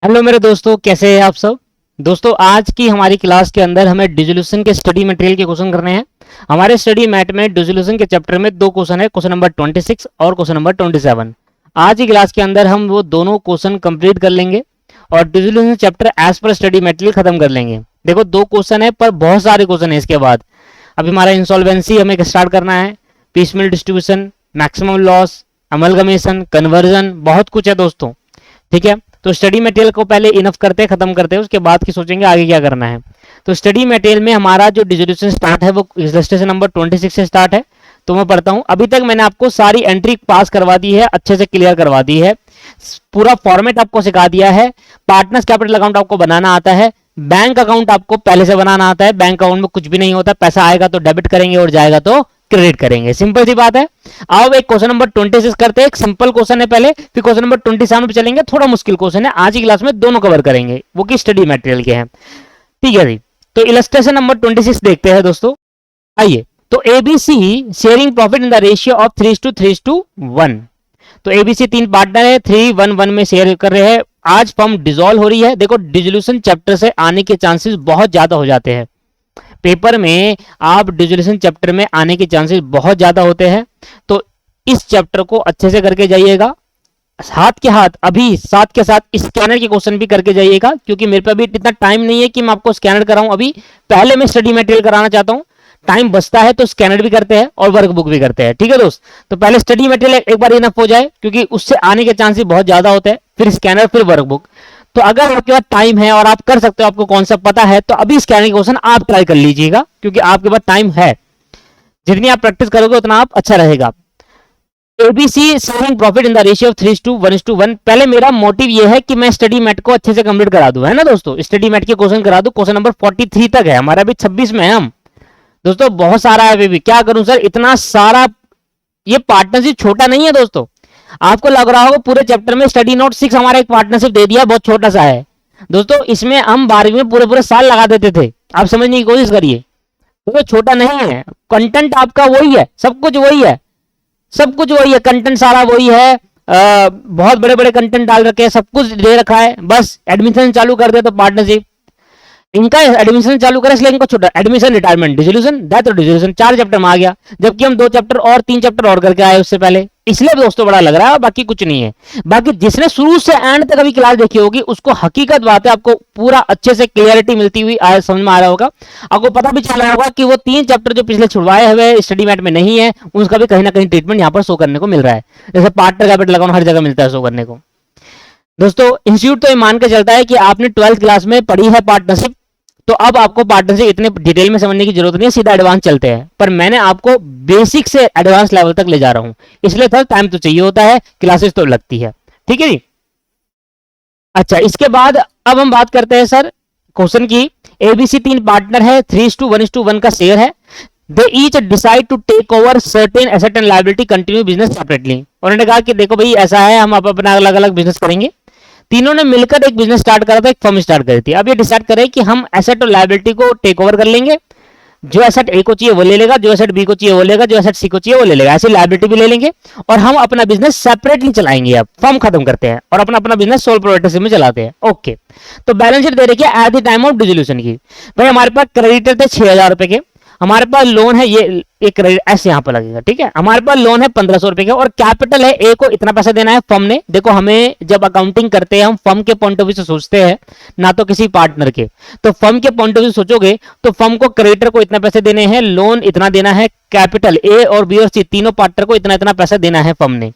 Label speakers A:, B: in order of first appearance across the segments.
A: Hello मेरे दोस्तों, कैसे हैं आप सब। दोस्तों, आज की हमारी क्लास के अंदर हमें डिसोल्यूशन के स्टडी मटेरियल के क्वेश्चन करने हैं। हमारे स्टडी मैट में डिसोल्यूशन के चैप्टर में दो क्वेश्चन है, क्वेश्चन नंबर 26 और क्वेश्चन नंबर 27। आज की क्लास के अंदर हम वो दोनों क्वेश्चन कंप्लीट कर लेंगे और dissolution chapter as per study material खत्म कर लेंगे। देखो, दो क्वेश्चन है पर बहुत सारे क्वेश्चन है इसके बाद। अभी हमारा इंसॉल्वेंसी हमें स्टार्ट करना है, piecemeal distribution, maximum loss, amalgamation, conversion, बहुत कुछ है दोस्तों। ठीक है, तो स्टडी मटेरियल को पहले इनफ करते हैं, खत्म करते हैं, उसके बाद की सोचेंगे आगे क्या करना है। तो स्टडी मटेरियल में हमारा जो डिसोल्यूशन स्टार्ट है वो इलस्ट्रेशन नंबर 26 से स्टार्ट है। तो मैं पढ़ता हूं। अभी तक मैंने आपको सारी एंट्री पास करवा दी है, अच्छे से क्लियर करवा दी है, पूरा फॉर्मेट आपको सिखा दिया है। पार्टनर्स कैपिटल अकाउंट आपको बनाना आता है, बैंक अकाउंट आपको पहले से बनाना आता है। बैंक अकाउंट में कुछ भी नहीं होता, पैसा आएगा तो डेबिट करेंगे और जाएगा तो क्रेडिट करेंगे, सिंपल सी बात है। आओ एक क्वेश्चन नंबर 26 करते हैं। एक सिंपल क्वेश्चन है पहले, फिर क्वेश्चन नंबर 27 पे चलेंगे। थोड़ा मुश्किल क्वेश्चन है, आज की क्लास में दोनों कवर करेंगे, वो की स्टडी मटेरियल के हैं। ठीक है जी, तो इलस्ट्रेशन नंबर 26 देखते हैं दोस्तों। आइए, तो ABC sharing profit in the ratio of 3:1। तो एबीसी तीन पार्टनर है, 3:1 में शेयर कर रहे हैं। आज फर्म डिसॉल्व हो रही है। देखो, डिसोल्यूशन चैप्टर से आने के चांसेस बहुत ज्यादा हो जाते हैं। पेपर में आप डिसोल्यूशन चैप्टर में आने के चांसेस बहुत ज्यादा होते हैं, तो इस चैप्टर को अच्छे से करके जाइएगा। साथ के साथ अभी साथ के साथ स्कैनर के क्वेश्चन भी करके जाइएगा, क्योंकि मेरे पे अभी इतना टाइम नहीं है कि मैं आपको स्कैनर कराऊं। अभी पहले मैं स्टडी मटेरियल कराना चाहता हूं, टाइम बचता है तो स्कैनर भी करते हैं और वर्कबुक भी करते हैं। ठीक है दोस्त, तो पहले स्टडी मटेरियल एक बार इनफ हो जाए, क्योंकि उससे आने के चांसेस बहुत ज्यादा होते हैं, फिर स्कैनर, फिर वर्कबुक। तो अगर आपके पास टाइम है और आप कर सकते हो, आपको कॉन्सेप्ट पता है, तो अभी स्कैनर के क्वेश्चन आप ट्राई कर लीजिएगा, क्योंकि आपके पास टाइम है। जितनी आप प्रैक्टिस करोगे उतना आप अच्छा रहेगा। ABC sharing profit in the ratio of 3:1:1। पहले मेरा मोटिव ये है कि मैं स्टडी मैट को अच्छे से कंप्लीट करा दूं, है ना दोस्तों। स्टडी मैट के क्वेश्चन करा दूं। क्वेश्चन नंबर 43 तक है हमारा, अभी 26 में है हम दोस्तों। बहुत सारा है अभी, क्या करूं सर, इतना सारा। ये पार्टनरशिप छोटा नहीं है दोस्तों। आपको लग रहा होगा पूरे चैप्टर में स्टडी नोट 6 हमारा एक पार्टनरशिप दे दिया, बहुत छोटा सा है दोस्तों। इसमें हम 12वीं में पूरे पूरे साल लगा देते थे। आप समझने की कोशिश करिए, तो छोटा नहीं है। कंटेंट आपका वही है, सब कुछ वही है, सब कुछ वही है, कंटेंट सारा वही है। बहुत बड़े बड़े कंटेंट डाल रखे हैं, सब कुछ दे रखा है, बस एडमिशन चालू कर दे तो पार्टनरशिप। इनका एडमिशन चालू करें इसलिए इनको छोटा एडमिशन, रिटायरमेंट, डिसोल्यूशन, डेथ और डिसोल्यूशन 4 चैप्टर में आ गया, जबकि हम 2 चैप्टर और 3 चैप्टर और करके आए उससे पहले, इसलिए दोस्तों बड़ा लग रहा है, बाकी कुछ नहीं है। बाकी जिसने शुरू से एंड तक अभी क्लास देखी होगी उसको हकीकत बात है, आपको पूरा अच्छे से क्लियरिटी मिलती हुई समझ में आ रहा होगा। आपको पता भी चल रहा होगा कि वो 3 चैप्टर जो पिछले छुड़वाए हुए स्टडी मैट में नहीं है, उसका भी कहीं ना कहीं ट्रीटमेंट यहाँ पर शो करने को मिल रहा है। जैसे पार्टनर कैपिटल अकाउंट हर जगह मिलता है शो करने को। दोस्तों, इंस्टीट्यूट तो ये मान के चलता है कि आपने 12th क्लास में पढ़ी है पार्टनरशिप, तो अब आपको पार्टनरशिप इतने डिटेल में समझने की जरूरत नहीं है, सीधा एडवांस चलते हैं। पर मैंने आपको बेसिक से एडवांस लेवल तक ले जा रहा हूं, इसलिए थोड़ा टाइम तो चाहिए होता है, क्लासेस तो लगती है। ठीक है जी। अच्छा, इसके बाद अब हम बात करते हैं सर क्वेश्चन की। एबीसी 3 पार्टनर है, 3:1:1 का शेयर है। They each decide to take over certain asset and liability, continue business separately. उन्होंने कहा कि देखो भाई, ऐसा है, हम अपना अलग अलग बिजनेस करेंगे। तीनों ने मिलकर एक बिजनेस स्टार्ट करा था, एक फर्म स्टार्ट करी थी। अब ये डिसाइड करें कि हम एसेट और लायबिलिटी को टेक ओवर कर लेंगे। जो एसेट ए को चाहिए वो ले लेगा, जो एसेट बी को चाहिए वो लेगा, जो एसेट सी को चाहिए वो ले लेगा, ऐसे लायबिलिटी भी ले लेंगे। और हम अपना बिजनेस सेपरेटली चलाएंगे। अब फर्म खत्म करते हैं और अपना अपना बिजनेस सोल प्रोप्राइटरशिप में चलाते हैं। ओके, तो बैलेंस शीट दे रखी है at the time of dissolution की। भाई हमारे पास क्रेडिटर थे 6,000 रुपए के, हमारे पास लोन है, ये एक ऐसे यहां पर लगेगा। ठीक है, हमारे पास लोन है 1,500 रुपए का और कैपिटल है ए को इतना पैसा देना है फर्म ने। देखो, हमें जब अकाउंटिंग करते हैं हम फर्म के पॉइंट ऑफ व्यू से सोचते हैं, ना तो किसी पार्टनर के। तो फर्म के पॉइंट ऑफ व्यू सोचोगे तो फर्म को क्रेडिटर को इतना पैसे देने हैं, लोन इतना देना है, कैपिटल ए और बी और सी तीनों पार्टनर को इतना इतना पैसा देना है फर्म ने।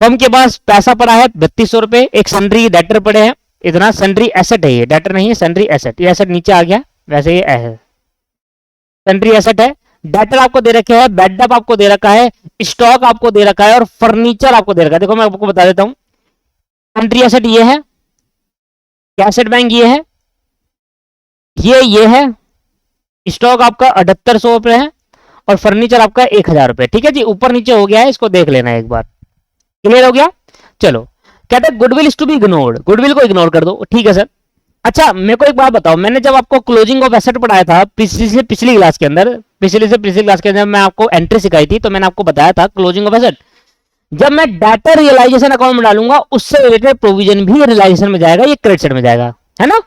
A: फर्म के पास पैसा पड़ा है 3200 रुपए, एक सन्ड्री डेटर पड़े हैं इतना, सन्ड्री एसेट है, ये डेटर नहीं है, सन्ड्री एसेट। ये एसेट नीचे आ गया, वैसे ये है सन्ड्री एसेट है। डेटर आपको दे रखे हैं, बैडअप आपको दे रखा है, स्टॉक आपको दे रखा है और फर्नीचर आपको दे रखा है। देखो मैं आपको बता देता हूं, सन्ड्री एसेट ये है, कैसेट बैंक ये है, ये है, स्टॉक आपका 7800 रुपए है और फर्नीचर आपका 1000 रुपए। ठीक है जी, ऊपर नीचे हो गया है, इसको देख लेना एक बार। क्लियर हो गया। चलो, कहते हैं goodwill is to be ignored, goodwill को इग्नोर कर दो। ठीक है सर। अच्छा, मेरे को एक बात बताओ, मैंने जब आपको क्लोजिंग ऑफ एसेट पढ़ाया था पिछली क्लास के अंदर, पिछली क्लास के अंदर मैं आपको एंट्री सिखाई थी, तो मैंने आपको बताया था क्लोजिंग ऑफ एसेट जब मैं डेटर रियलाइजेशन अकाउंट में डालूंगा उससे रिलेटेड प्रोविजन भी रियलाइजेशन में जाएगा, ये क्रेडिट साइड में जाएगा, है ना,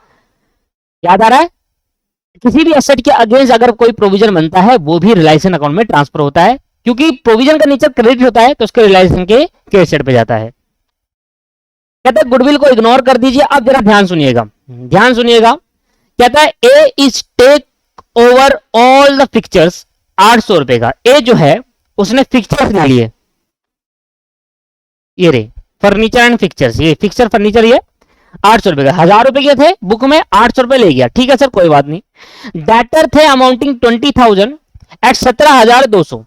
A: याद आ रहा है। किसी भी एसेट के अगेंस्ट अगर कोई प्रोविजन बनता है वो भी रियलाइजेशन अकाउंट में ट्रांसफर होता है, क्योंकि प्रोविजन का नेचर क्रेडिट होता है तो उसके रियलाइजेशन के क्रेडिट साइड पे जाता है। कहता है गुडविल को इग्नोर कर दीजिए। अब जरा ध्यान सुनिएगा, ध्यान सुनिएगा। कहता है A is take over all the pictures, 800 रुपए का। ए जो है उसने फिक्चर्स ले लिए, ये रे फर्नीचर एंड फिक्चर्स, ये फिक्चर फर्नीचर, ये 800 रुपए का, 1000 रुपए के थे बुक में, 800 रुपए ले गया, ठीक है सर कोई बात नहीं। डेटर थे amounting 20,000 at 17,200,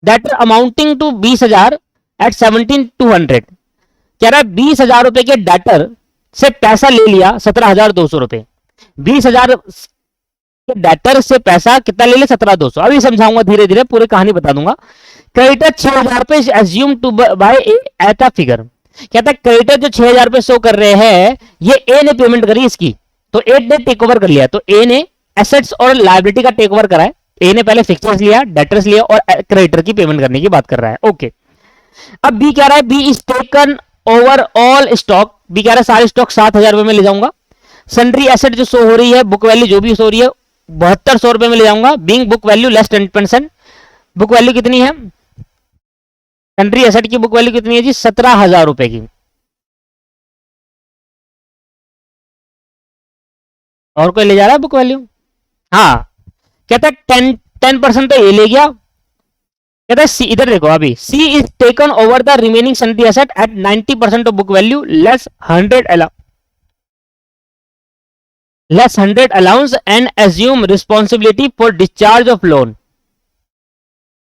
A: debtor amounting to 20,000 at 17,200। कह रहा है 20,000 रुपए के डेटर से पैसा ले लिया 17,200 रुपए, 20,000 डेटर से पैसा कितना ले लिया, 17,200। अभी समझाऊंगा धीरे धीरे, पूरी कहानी बता दूंगा। क्रेडिटर 6,000 रुपए assume to buy at a figure. कहता है क्रेडिटर जो 6,000 रुपए शो कर रहे हैं ये ए ने पेमेंट करी इसकी, तो ए ने टेक ओवर कर लिया, तो ए ने एसेट्स और लायबिलिटी का टेक ओवर करा है। ए ने पहले फिक्चर्स लिया, डेटर्स लिया और क्रेडिटर की पेमेंट करने की बात कर रहा है, ओके। अब बी कह रहा है B is taken over all stock, B कह रहा है सारे स्टॉक 7,000 रुपए में ले जाऊंगा। सन्ड्री एसेट जो शो हो रही है, बुक वैल्यू जो भी शो हो रही है 7200 रुपए में ले जाऊंगा, being book value less 10%। Book value कितनी है, सन्ड्री एसेट की बुक वैल्यू कितनी है जी, 17,000 रुपए की। और कोई ले जा रहा है बुक वैल्यू, हाँ। कहता है 10% तो ये ले गया। कहता है सी, इधर देखो अभी, C is taken over the remaining sundry asset at 90% of book value less 100 allowance and assume responsibility for discharge of loan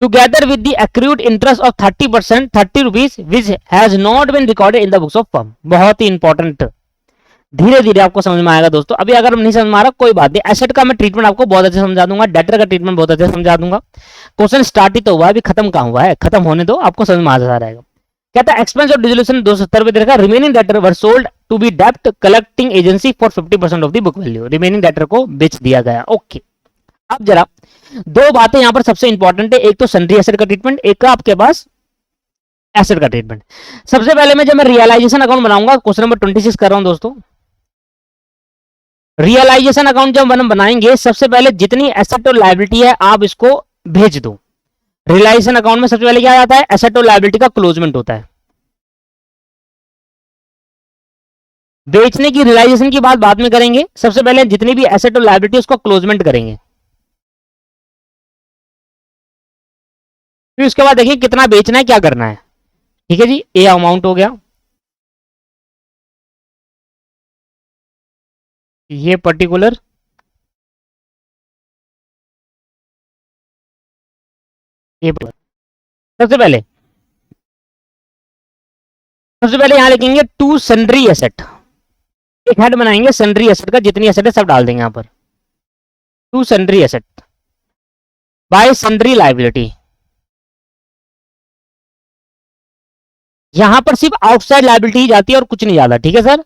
A: together with the accrued interest of 30%, 30 rupees which has not been recorded in the books of firm। बहुत ही important, धीरे धीरे आपको समझ में आएगा दोस्तों। अभी अगर नहीं समझ में आ रहा कोई बात नहीं, एसेट का मैं ट्रीटमेंट आपको बहुत अच्छे समझा दूंगा, डेटर का ट्रीटमेंट बहुत अच्छे समझा दूंगा। क्वेश्चन स्टार्ट ही तो हुआ है, अभी खत्म कहां हुआ है, खत्म होने दो, आपको समझ में आ जाएगा। कहता है एक्सपेंस ऑफ डिसोल्यूशन 270 रुपए दे रखा, remaining debtor were sold to B डेप्ट collecting agency for 50% of the book value, remaining debtor को बेच दिया गया, ओके। अब जरा दो बातें यहां पर सबसे इंपॉर्टेंट है, एक तो सन्ड्री एसेट का ट्रीटमेंट, एक का आपके पास एसेट का ट्रीटमेंट। सबसे पहले मैं जब मैं रियलाइजेशन अकाउंट बनाऊंगा, क्वेश्चन नंबर 26 कर रहा हूं दोस्तों। रियलाइजेशन अकाउंट जब हम बनाएंगे सबसे पहले जितनी एसेट और लायबिलिटी है आप इसको भेज दो। रियलाइजेशन अकाउंट में सबसे पहले क्या आता है, एसेट और लायबिलिटी का क्लोजमेंट होता है। बेचने की रियलाइजेशन की बात बाद में करेंगे, सबसे पहले जितनी भी एसेट और लायबिलिटी उसको क्लोजमेंट करेंगे, फिर उसके बाद देखिए कितना बेचना है क्या करना है, ठीक है जी। ए अमाउंट हो गया, ये पर्टिकुलर ये सबसे पहले यहां लिखेंगे टू सन्ड्री एसेट, एक हेड बनाएंगे सन्ड्री एसेट का, जितनी एसेट है सब डाल देंगे यहां पर, to sundry asset by sundry liability. यहां पर सिर्फ आउटसाइड लायबिलिटी ही जाती है और कुछ नहीं जाता, ठीक है सर।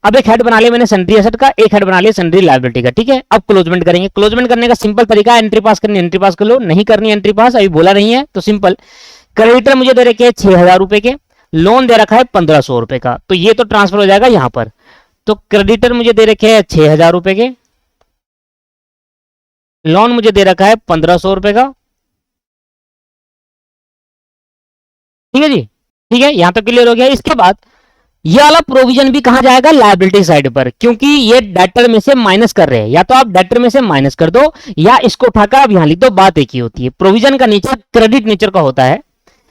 A: अब एक हेड बना लिया मैंने सन्ड्री एसेट का, एक हेड बना लिया सन्ड्री लायबिलिटी का, ठीक है। अब क्लोजमेंट करेंगे, क्लोजमेंट करने का सिंपल तरीका है, एंट्री पास करनी एंट्री पास कर लो, नहीं करनी एंट्री पास अभी बोला नहीं है तो सिंपल। क्रेडिटर मुझे दे रखे हैं 6,000 रुपए के, लोन दे रखा है 1,500 रुपए का, तो ये तो ट्रांसफर हो जाएगा यहां पर। तो क्रेडिटर मुझे दे रखे हैं 6,000 रुपए के, लोन मुझे दे रखा है 1,500 रुपए का, ठीक है जी, ठीक है, यहां तक क्लियर हो गया। इसके बाद ये वाला प्रोविजन भी कहां जाएगा, लायबिलिटी साइड पर, क्योंकि ये डेटर में से माइनस कर रहे हैं, या तो आप डेटर में से माइनस कर दो या इसको उठाकर आप यहां लिख दो, बात एक ही होती है। प्रोविजन का नेचर क्रेडिट नेचर का होता है,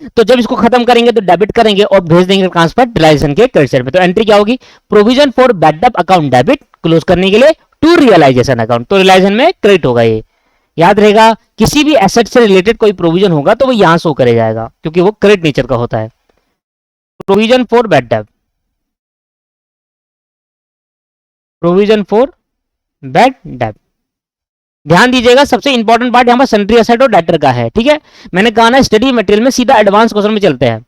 A: तो जब इसको खत्म करेंगे तो डेबिट करेंगे और भेज देंगे ट्रांसफर रियलाइजेशन के क्रेडिट साइड पे। तो एंट्री क्या होगी, provision for bad debt account debit, close करने के लिए टू रियलाइजेशन अकाउंट, तो रियलाइजेशन में क्रेडिट होगा। ये याद रहेगा, किसी भी एसेट से रिलेटेड कोई प्रोविजन होगा तो वो यहां शो करे जाएगा क्योंकि वो क्रेडिट नेचर का होता है। Provision for bad debt, provision for bad debt, ध्यान दीजिएगा सबसे इंपॉर्टेंट पार्ट यहां पर सन्ड्री एसेट और डेटर का है, ठीक है। मैंने कहा ना स्टडी मटेरियल में सीधा एडवांस क्वेश्चन में चलते हैं,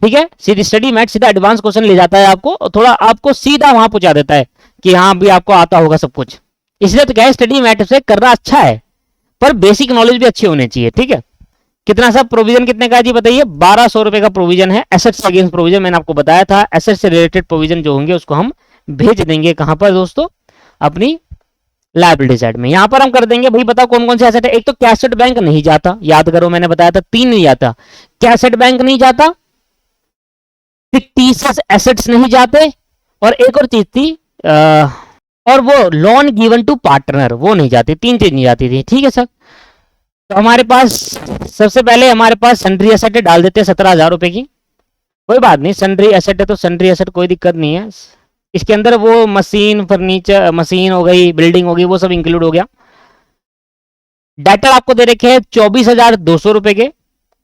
A: ठीक है। सीधी स्टडी मैट सीधा एडवांस क्वेश्चन ले जाता है आपको, थोड़ा आपको सीधा वहां पहुंचा देता है कि हाँ भी आपको आता होगा सब कुछ। इसलिए तो क्या है, स्टडी मैट से करना अच्छा है पर बेसिक नॉलेज भी अच्छी होनी चाहिए, ठीक है। कितना सा प्रोविजन कितने का है जी बताइए, 1200 रुपए का प्रोविजन है। एसेट्स अगेंस्ट प्रोविजन मैंने आपको बताया था, एसेट से रिलेटेड प्रोविजन जो होंगे उसको हम भेज देंगे कहां पर दोस्तों, अपनी लायबिलिटी साइड में। यहां पर हम कर देंगे भाई, बताओ कौन कौन से एसेट है। एक तो कैसेट बैंक नहीं जाता, याद करो मैंने बताया था 3 नहीं जाता, कैसेट बैंक नहीं जाता, फिक्टिशियस एसेट्स नहीं जाते, और एक और चीज थी और वो लोन गिवन टू पार्टनर वो नहीं जाती, 3 चीज नहीं जाती थी। ठीक है सर, तो हमारे पास सबसे पहले हमारे पास सन्ड्री एसेट डाल देते हैं 17,000 रुपए की। कोई बात नहीं, सन्ड्री एसेट है तो सन्ड्री एसेट कोई दिक्कत नहीं है। इसके अंदर वो मशीन फर्नीचर, मशीन हो गई, बिल्डिंग हो गई, वो सब इंक्लूड हो गया। डेटर आपको दे रखे हैं 24,200 रुपए के।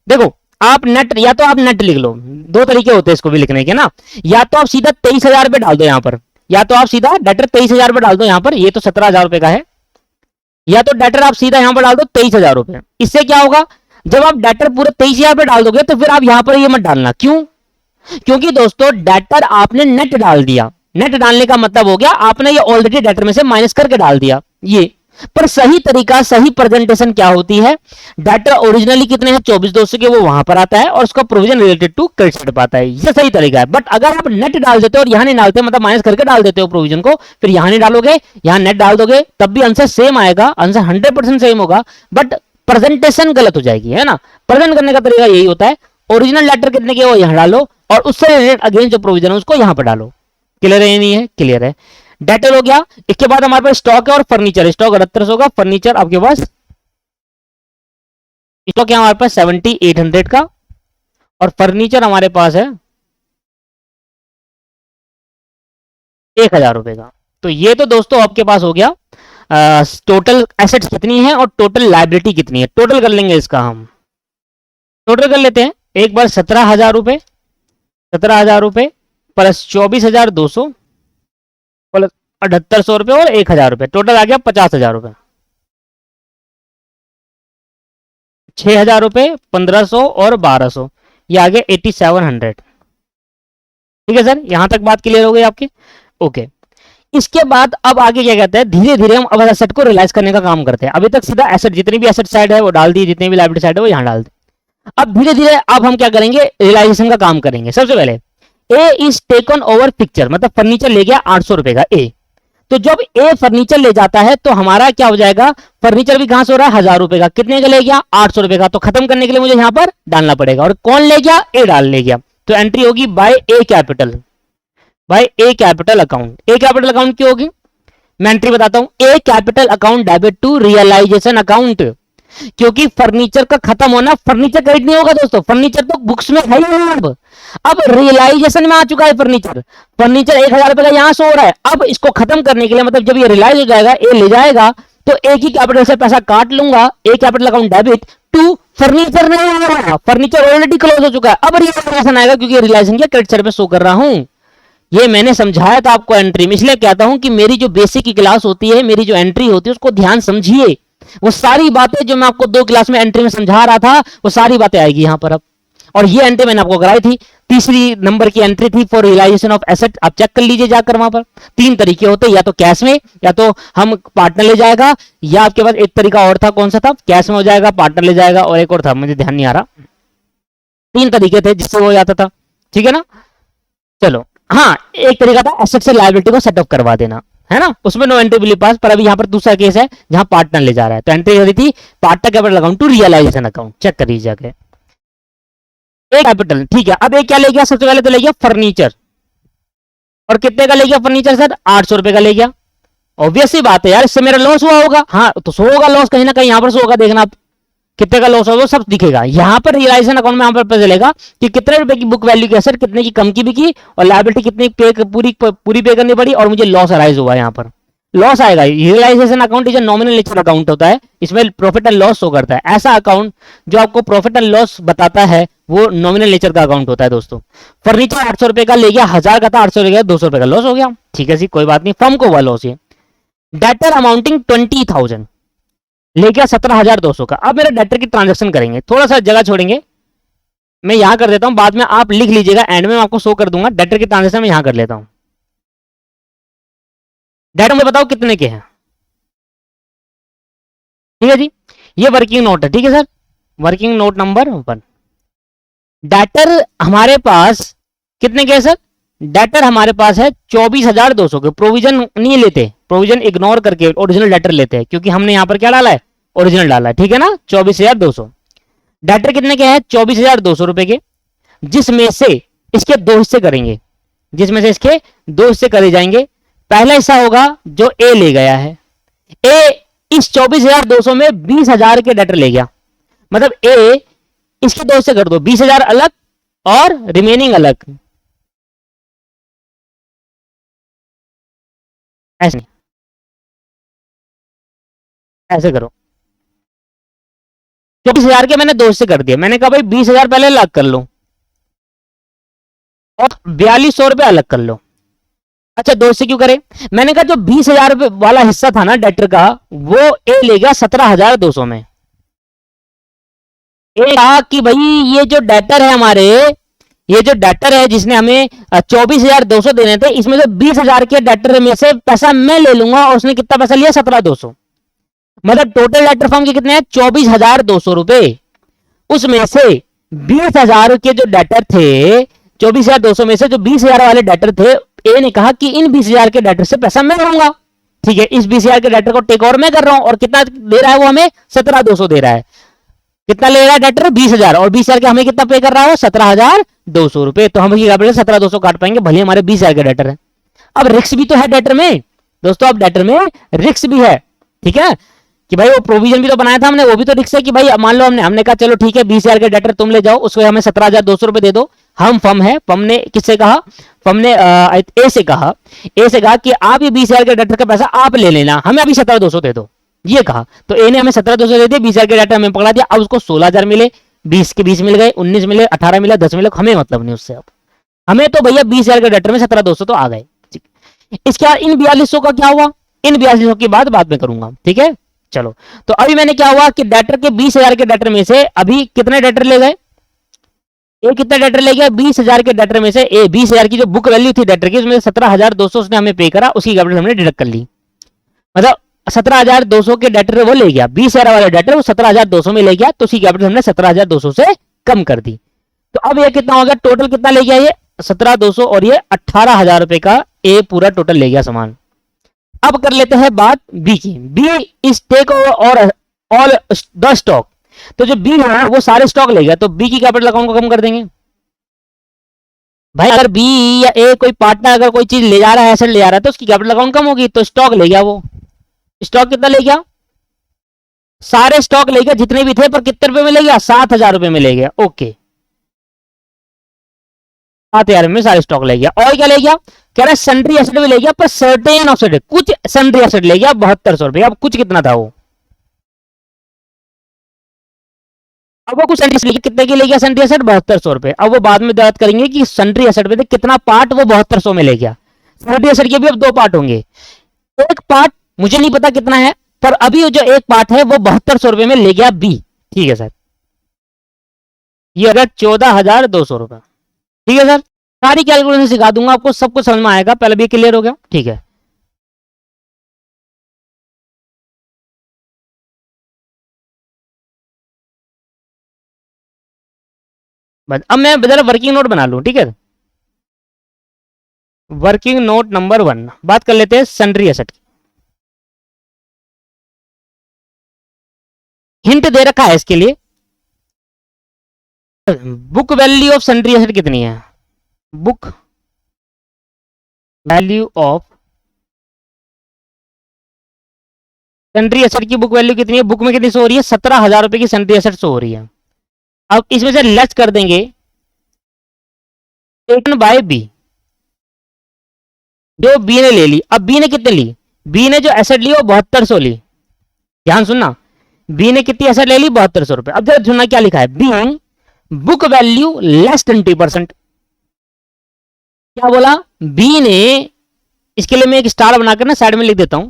A: देखो आप नेट, या तो आप नेट लिख लो, 2 तरीके होते हैं इसको भी लिखने के ना, या तो आप सीधा 23,000 रुपए डाल दो यहाँ पर, या तो आप सीधा डेटर 23,000 रुपए डाल दो यहाँ पर, ये तो 17,000 रुपए का है, या तो डेटर आप सीधा यहां पर डाल दो 23,000 रुपए। इससे क्या होगा, जब आप डेटर पूरे 23,000 पे डाल दोगे तो फिर आप यहां पर ये मत डालना। क्यों? क्योंकि दोस्तों डेटर आपने नेट डाल दिया, नेट डालने का मतलब हो गया आपने ये ऑलरेडी डेटर में से माइनस करके डाल दिया ये। पर सही तरीका, सही प्रेजेंटेशन क्या होती है, डेटर ओरिजिनली कितने हैं 24,200 के, वो वहां पर आता है और उसका प्रोविजन रिलेटेड टू क्रेडिट पाता है, ये सही तरीका है। बट अगर आप नेट डाल देते हो और यहां नहीं डालते, मतलब माइनस करके डाल देते हो प्रोविजन को, फिर यहां नहीं डालोगे, यहां नेट डाल दोगे, तब भी आंसर सेम आएगा, आंसर 100% सेम होगा, बट प्रेजेंटेशन गलत हो जाएगी, है ना। प्रेजेंट करने का तरीका यही होता है, ओरिजिनल लेटर कितने के वो यहां डालो और उससे रिलेटेड अगेंस्ट जो प्रोविजन है उसको यहां पर डालो। क्लियर है? नहीं है? क्लियर है। डेटल हो गया। इसके बाद हमारे पास स्टॉक है और फर्नीचर। स्टॉक 7800 का, फर्नीचर आपके पास स्टॉक है हमारे पास 7800 का, और फर्नीचर हमारे पास है 1,000 रुपए का। तो ये तो दोस्तों आपके पास हो गया टोटल एसेट्स कितनी है और टोटल लाइबिलिटी कितनी है। टोटल कर लेंगे इसका, हम टोटल कर लेते हैं एक बार। 17,000 रुपए, 17,000 रुपए प्लस 24,200 प्लस 7800 रुपए और 1,000 रुपए, टोटल आ गया 50,000 रुपए। 6,000 रुपए, 1,500 और 1,200, ये आ गया 8,700। ठीक है सर, यहां तक बात क्लियर हो गई आपकी? ओके। इसके बाद अब आगे क्या कहते हैं, धीरे धीरे हम अब एसेट को रियलाइज करने का काम करते हैं। अभी तक सीधा एसेट, जितनी भी एसेट साइड है वो डाल दी, जितनी भी लायबिलिटी साइड है वो यहां डाल दी। अब धीरे धीरे अब हम क्या करेंगे, रियलाइजेशन का काम करेंगे। सबसे पहले ए इज टेकन ओवर पिक्चर, मतलब फर्नीचर ले गया 800 रुपए का ए। तो जब ए फर्नीचर ले जाता है तो हमारा क्या हो जाएगा, फर्नीचर भी कहां से हो रहा है 1,000 रुपए का, कितने का ले गया 800 रुपए का। तो खत्म करने के लिए मुझे यहां पर डालना पड़ेगा, और कौन ले गया, ए डाल ले गया। तो एंट्री होगी by A capital, by A capital account. A capital account क्यों होगी, मैं एंट्री बताता हूं। A capital account debit to realisation account, क्योंकि फर्नीचर का खत्म होना, फर्नीचर क्रेडिट नहीं होगा दोस्तों, फर्नीचर तो बुक्स में है ही। अब रियलाइजेशन में आ चुका है फर्नीचर, फर्नीचर 1,000 रुपए का यहां से हो रहा है। अब इसको खत्म करने के लिए, मतलब जब ये रियलाइज हो जाएगा, ए ले जाएगा, तो ए की कैपिटल से पैसा काट लूंगा, A capital account debit to furniture नहीं आ रहा, फर्नीचर ऑलरेडी क्लोज हो चुका है। अब रियलाइजेशन आएगा क्योंकि रियलाइजेशन क्या क्रेडिट साइड पे शो कर रहा हूं। ये मैंने समझाया था आपको एंट्री में, इसलिए कहता हूं कि मेरी जो बेसिक की क्लास होती है, मेरी जो एंट्री होती है, उसको ध्यान समझिए। वो सारी बातें जो मैं आपको 2 क्लास में एंट्री में समझा रहा था, वो सारी बातें आएगी यहां पर अब। और ये एंट्री मैंने आपको कराई थी, तीसरी नंबर की एंट्री थी फॉर रियलाइजेशन ऑफ एसेट। आप चेक कर लीजिए जाकर वहां पर। 3 तरीके होते हैं, या तो कैश में, या तो हम पार्टनर ले जाएगा, या आपके पास एक तरीका और था, कौन सा था, कैश में हो जाएगा, पार्टनर ले जाएगा, और एक और था मुझे ध्यान नहीं आ रहा। 3 तरीके थे जिससे हो जाता था। ठीक है ना। चलो, हाँ, एक तरीका था एसेट से लायबिलिटी को सेटअप करवा देना, है ना, उसमें नो एंट्री बिली पास। पर अभी यहां पर दूसरा केस है जहां पार्टनर ले जा रहा है, तो एंट्री करी थी partner capital account to realisation account. Check कर लीजिए जाके एक कैपिटल। ठीक है, अब एक क्या ले गया, सबसे पहले तो ले गया फर्नीचर, और कितने का ले गया फर्नीचर सर, 800 रुपए का ले गया। ऑब्वियस सी बात है यार, इससे मेरा लॉस हुआ होगा। हाँ, तो शो होगा लॉस कहीं ना कहीं, यहां पर शो होगा, देखना आप कितने का लॉस होगा सब दिखेगा यहां पर। रियलाइजेशन अकाउंट में यहां पर पता चलेगा कि कितने रुपए की बुक वैल्यू की एसेट, कितने की कम की बिकी, और लायबिलिटी कितनी पूरी पे करनी पड़ी, और मुझे लॉस अराइज हुआ। यहां पर लॉस आएगा। Realization account is nominal nature account होता है, इसमें प्रॉफिट एंड लॉस शो करता है। ऐसा अकाउंट जो आपको प्रॉफिट एंड लॉस बताता है वो नॉमिनल नेचर का अकाउंट होता है दोस्तों। फर्नीचर 800 रुपए का ले गया, 1,000 का था, 800 रुपए का, 200 रुपए का लॉस हो गया। ठीक है जी, कोई बात नहीं, फर्म को हुआ लॉस। ये डेटर अमाउंटिंग 20,000 ले गया 17,200 का। अब मेरा डेटर की ट्रांजेक्शन करेंगे, थोड़ा सा जगह छोड़ेंगे, मैं यहां कर देता हूं, बाद में आप लिख लीजिएगा, एंड में मैं आपको शो कर दूंगा। डेटर की ट्रांजेक्शन मैं यहां कर लेता हूं। डेटर में बताओ कितने के हैं। ठीक है जी, ये वर्किंग नोट है। ठीक है sir, working note number 1। Debtor हमारे पास कितने के सर? डेटर हमारे पास है 24,200 के। प्रोविजन नहीं लेते, प्रोविजन इग्नोर करके ओरिजिनल डेटर लेते हैं, क्योंकि हमने यहां पर क्या डाला है? ओरिजिनल डाला है, ठीक है ना? 24,200। डेटर कितने के हैं? 24,200 रुपए के, जिसमें से इसके दो हिस्से करेंगे, जिसमें से इसके दो हिस्से करे जाएंगे। पहला हिस्सा होगा जो ए ले गया है। ए इस 24,200 में 20,000 के डेटर ले गया, मतलब ए इसके दो हिस्से कर दो, 20,000 अलग और रिमेनिंग अलग। ऐसे नहीं, ऐसे करो। 24,000 के मैंने दो हिस्से कर दिए। मैंने कहा भाई 20,000 पहले अलग कर लो और 4,200 रुपए अलग कर लो। अच्छा, दो हिस्से क्यों करे? मैंने कहा जो 20,000 वाला हिस्सा था ना डेटर का, वो ए लेगा 17,200 में। ए कहा कि भाई ये जो डेटर है हमारे, ये जो डेटर है जिसने हमें 24,200 देने थे, इसमें से 20,000 के डेटर में से पैसा मैं ले लूंगा, और उसने कितना पैसा लिया? 17,200। मतलब टोटल डेटर फॉर्म के कितने हैं? 24,200 रुपए। उसमें से 20,000 के जो डेटर थे, 24,200 में से जो 20,000 वाले डेटर थे, ए ने कहा कि इन 20,000 के डेटर से पैसा मैं लूंगा। ठीक है, इस 20,000 के डेटर को टेक ओवर मैं कर रहा हूं, और कितना दे रहा है वो हमें? 17,200 दे रहा है। कितना ले रहा है डेटर? 20,000, और 20,000 के हमें कितना पे कर रहा है? 17,200 रुपए। तो हम 17,200 काट पाएंगे, भले हमारे 20,000 के डेटर है। अब रिक्स भी तो है डेटर में दोस्तों, अब डेटर में रिक्स भी है, ठीक है, कि भाई वो प्रोविजन भी तो बनाया था हमने, वो भी तो रिक्स है कि भाई मान लो हमने कहा चलो ठीक है 20,000 के डेटर तुम ले जाओ, उसको हमें 17,200 रुपए दे दो। हम फर्म है, फर्म ने किससे कहा? फर्म ने ए से कहा, कि आप ये 20,000 के डेटर का पैसा आप ले लेना, हमें अभी 17,200 दे दो, ये कहा। तो ए ने हमें 17,200 दे दिया, 20,000 के डेटर हमें पकड़ा दिया। अब उसको 16,000 मिले, 20 के 20 मिल गए, 19 मिले, 18 मिले, 10 मिले, हमें मतलब नहीं उससे। अब हमें तो भैया 20,000 के डेटर में 17,200 तो आ गए। इसके बाद इन 4,200 का क्या हुआ? इन 4,200 की बात बाद में करूंगा, ठीक है। चलो, तो अभी मैंने क्या हुआ कि डेटर के 20,000 के डेटर में से अभी कितने डेटर ले गए? ए कितना डेटर ले गया? 20,000 के डेटर में से ए 20,000 की जो बुक वैल्यू थी डेटर की, उसमें 17,200 उसने हमें पे करा, उसकी कैपिटल हमने डिडक्ट कर ली। मतलब 17,200 के डेटर वो ले गया, 20,000 वाला डेटर वो 17,200 में ले गया, तो उसकी कैपिटल हमने 17,200 से कम कर दी। तो अब ये कितना हो गया? टोटल कितना ले गया ये? 17,200, और ये 18,000 रुपए का ए पूरा टोटल ले गया सामान। अब कर लेते हैं बात बी की। बी इज टेक ओवर और ऑल द स्टॉक। तो जो बी है वो सारे स्टॉक ले गया, तो बी की कैपिटल अकाउंट को कम कर देंगे। भाई अगर बी या ए कोई पार्टनर अगर कोई चीज ले जा रहा है, एसेट ले जा रहा है, तो उसकी कैपिटल अकाउंट कम होगी, तो स्टॉक ले गया। वो स्टॉक कितना ले गया? सारे स्टॉक ले गया जितने भी थे, पर कितने रुपए में ले गया? 7,000 रुपए में ले गया। ओके, 7,000 में सारे स्टॉक ले गया। और क्या ले गया? कह रहा है सन्ड्री एसेट भी ले गया, पर सर्टेन ऑफ एसेट, कुछ सन्ड्री एसेट ले गया 7200 रुपए। अब कुछ कितना था वो? अब वो कुछ सन्ड्री एसेट कितने की ले गया? सन्ड्री एसेट 7200 रुपए। अब वो बाद में बात करेंगे कि सन्ड्री एसेट में कितना पार्ट वो 7200 में ले गया। सन्ड्री एसेट के भी अब दो पार्ट होंगे। एक पार्ट मुझे नहीं पता कितना है, पर अभी जो एक पार्ट है वो 7200 रुपए में ले गया बी। ठीक है सर, ये अगर 14,200 रुपए। ठीक है सर, सारी कैलकुलेशन सिखा दूंगा आपको, सब कुछ समझ में आएगा। पहले भी क्लियर हो गया? ठीक है, बस अब मैं जरा वर्किंग नोट बना लूं, ठीक है। वर्किंग नोट नंबर 1, बात कर लेते हैं सन्ड्री एसेट की। हिंट दे रखा है इसके लिए। Book value of sundry asset कितनी है? Book value of sundry asset की बुक वैल्यू कितनी है? बुक में कितनी शो हो रही है? 17,000 रुपए की सन्ड्री एसेट शो हो रही है। अब इसमें से लेस कर देंगे टेकन बाय बी, जो बी ने ले ली। अब बी ने कितने ली? बी ने जो एसेट ली वो 7200 ली। ध्यान सुनना, बी ने कितनी एसेट ले ली? 7200 रुपए। अब जरा सुनना क्या लिखा है, बी बुक वैल्यू लेस 20%। क्या बोला? बी ने, इसके लिए मैं एक स्टार बनाकर ना साइड में लिख देता हूं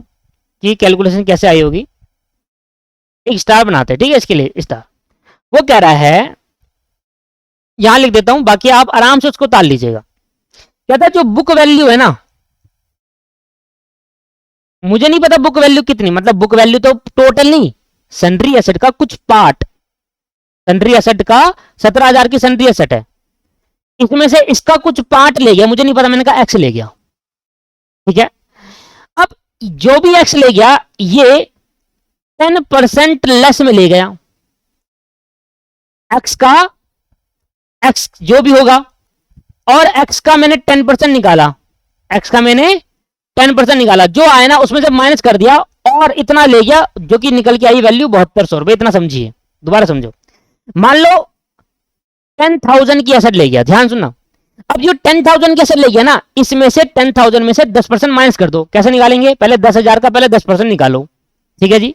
A: कि कैलकुलेशन कैसे आई होगी। एक स्टार बनाते हैं, ठीक है, इसके लिए स्टार। वो कह रहा है, यहां लिख देता हूं, बाकी आप आराम से उसको ताल लीजिएगा। कहता है जो बुक वैल्यू है ना, मुझे नहीं पता बुक वैल्यू कितनी, मतलब बुक वैल्यू तो टोटल नहीं, सन्ड्री एसेट का कुछ पार्ट, सन्ड्री एसेट का 17,000 की सन्ड्री एसेट है, इसमें से इसका कुछ पार्ट ले गया, मुझे नहीं पता, मैंने कहा एक्स ले गया, ठीक है। अब जो भी एक्स ले गया ये 10% लेस में ले गया, एक्स का एक्स जो भी होगा, और एक्स का मैंने 10% निकाला, एक्स का मैंने 10% निकाला, जो आया ना उसमें से माइनस कर दिया और इतना ले गया, जो कि निकल के आई वैल्यू 7200 रुपए। इतना समझिए, दोबारा समझो। मान लो 10,000 की एसेट ले गया, ध्यान सुनना। अब जो 10,000 की एसेट ले गया ना, इसमें से 10,000 में से 10% माइनस कर दो। कैसे निकालेंगे? पहले 10,000 का पहले 10% निकालो, ठीक है जी।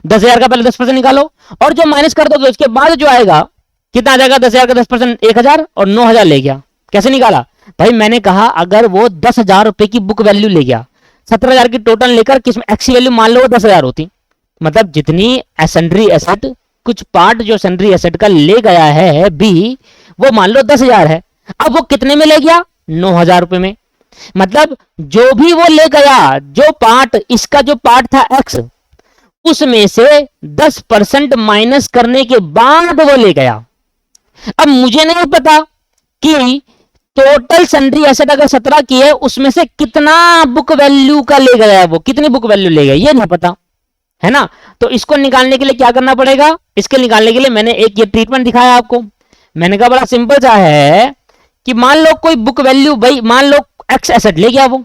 A: 10,000 का पहले 10% निकालो, और जो माइनस कर दोगे उसके बाद जो आएगा कितना आ जाएगा? 10,000 का 10% 1,000 और 9,000 ले गया। कैसे निकाला भाई? मैंने कहा अगर वो 10,000 रुपए की बुक वैल्यू ले गया, 17,000 की टोटल लेकर, किसमें एक्स की वैल्यू मान लो वो 10,000 होती, मतलब जितनी सन्ड्री एसेट, कुछ पार्ट जो सन्ड्री एसेट का ले गया है बी, वो मान लो 10,000 है। अब वो कितने में ले गया? 9,000 रुपए में। मतलब जो भी वो ले गया, जो पार्ट, इसका जो पार्ट था एक्स, उसमें से 10% माइनस करने के बाद वो ले गया। अब मुझे नहीं पता कि टोटल सन्ड्री एसेट अगर 17 की है, उसमें से कितना बुक वैल्यू का ले गया है, वो कितनी बुक वैल्यू ले गया, ये नहीं पता है ना। तो इसको निकालने के लिए क्या करना पड़ेगा? इसके निकालने के लिए मैंने एक ये ट्रीटमेंट दिखाया आपको। मैंने कहा बड़ा सिंपल सा है कि मान लो कोई बुक वैल्यू, भाई मान लो एक्स एसेट ले गया, वो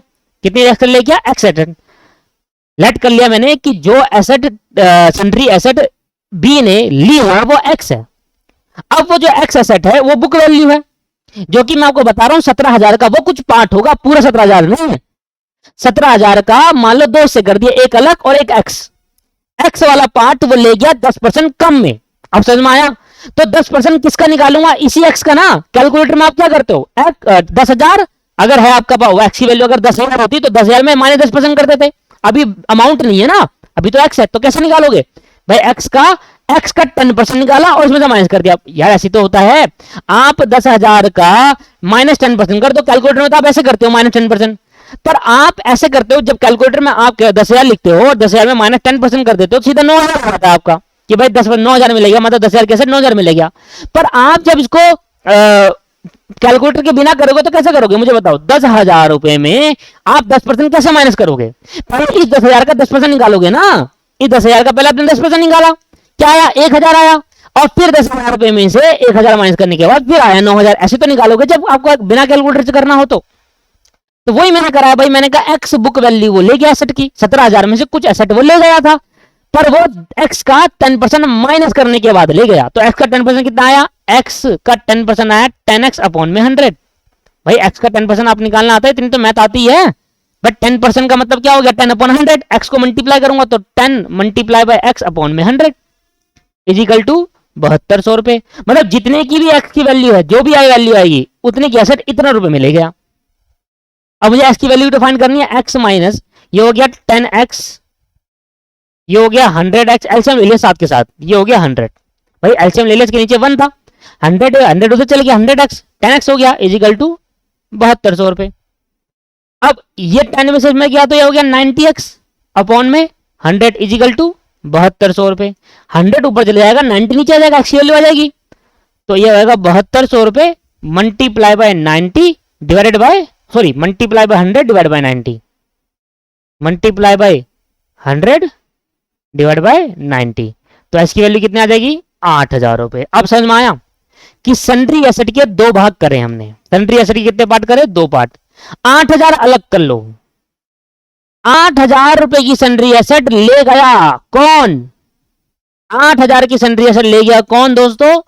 A: कितनी एसेट ले गया? एक्स एसेट लेट कर लिया मैंने कि जो एसेट सन्ड्री एसेट बी ने ली है वो एक्स है। अब वो जो एक्स एसेट है वो बुक वैल्यू है, जो कि मैं आपको बता रहा हूं 17,000 का, वो कुछ पार्ट होगा, पूरा 17,000 नहीं। 17,000 का मान लो दो से कर दिया, एक अलग और एक एक्स। एक्स वाला पार्ट वो ले गया 10% कम में। अब समझ में आया? तो 10% किसका निकालूंगा? इसी एक्स का ना। कैलकुलेटर में आप क्या करते हो? 10,000 अगर है आपका पास, एक्स की वैल्यू अगर 10,000 होती तो 10,000 में माइनस 10% कर देते। अभी अमाउंट नहीं है ना, अभी तो एक्स है, तो कैसे निकालोगे भाई? एक्स का 10% निकाला और इसमें से माइनस कर दिया। यार ऐसी तो होता है, आप 10,000 का माइनस 10% कर दो। कैलकुलेटर में तो आप ऐसे करते हो माइनस 10%, पर आप ऐसे करते हो जब कैलकुलेटर में आप 10,000 लिखते हो और 10,000 में माइनस 10% कर देते हो, सीधा 9,000 आता है आपका कि भाई 9,000 मिलेगा, मतलब 10,000 कैसे 9,000 मिलेगा। पर आप जब इसको कैलकुलेटर के बिना करोगे तो कैसे करोगे मुझे बताओ? 10,000 रुपए में आप 10% कैसे माइनस करोगे? पहले इस 10,000 का 10% निकालोगे ना। इस 10,000 का पहले आपने 10% निकाला, क्या आया? 1,000 आया, और फिर 10,000 रुपए में से 1,000 माइनस करने के बाद फिर आया 9,000। ऐसे तो निकालोगे जब आपको बिना कैलकुलेटर से करना हो तो वही मैंने करा है भाई। मैंने कहा एक्स बुक वैल्यू वो ले गया एसेट की, 17,000 में से कुछ एसेट वो ले गया था, पर वो एक्स का 10% माइनस करने के बाद ले गया। तो एक्स का 10% कितना आया? एक्स का 10% आया 10x अपॉन में 100। भाई एक्स का 10% आप निकालना आता है, इतनी तो मैथ आती है, बट 10% का मतलब क्या हो गया? 10 अपॉन 100। एक्स को मल्टीप्लाई करूंगा तो 10 मल्टीप्लाई बाय एक्स अपॉन में 100 इजिकल टू 7200 रुपए। मतलब जितने की भी एक्स की वैल्यू है, जो भी आई वैल्यू आएगी, उतने की एसेट इतना रुपए में ले गया। अब मुझे एक्स की वैल्यू डिफाइन करनी है, एक्स माइनस ये हो गया 10x, ये हो गया 100x, एलसीएम ले लिया साथ के साथ, ये हो गया 100। भाई एलसीएम ले लिया, इसके नीचे 1 था, 100 उधर चल गया, 100x 10x हो गया इजिकल टू 7200 रुपए। अब ये 10 में से मैं गया तो ये हो गया 90x अपॉन में 100 इजिकल टू 7200 रुपए। 100 ऊपर चले जाएगा, 90 नीचे आ जाएगा, एक्स की वैल्यू आ जाएगी, तो ये होगा 7200 रुपए multiply by 90 divided by, sorry multiply by 100 divide by 90, multiply by 100 divide by 90, तो इसकी वैल्यू कितनी आ जाएगी? 8,000 रुपए। अब समझ में आया कि सन्ड्री एसेट के दो भाग करे हमने। सन्ड्री एसेट के कितने पार्ट करे? 2 पार्ट। 8,000 अलग कर लो। 8,000 रुपए की सन्ड्री एसेट ले गया कौन? 8,000 की सन्ड्री एसेट ले गया कौन दोस्तों?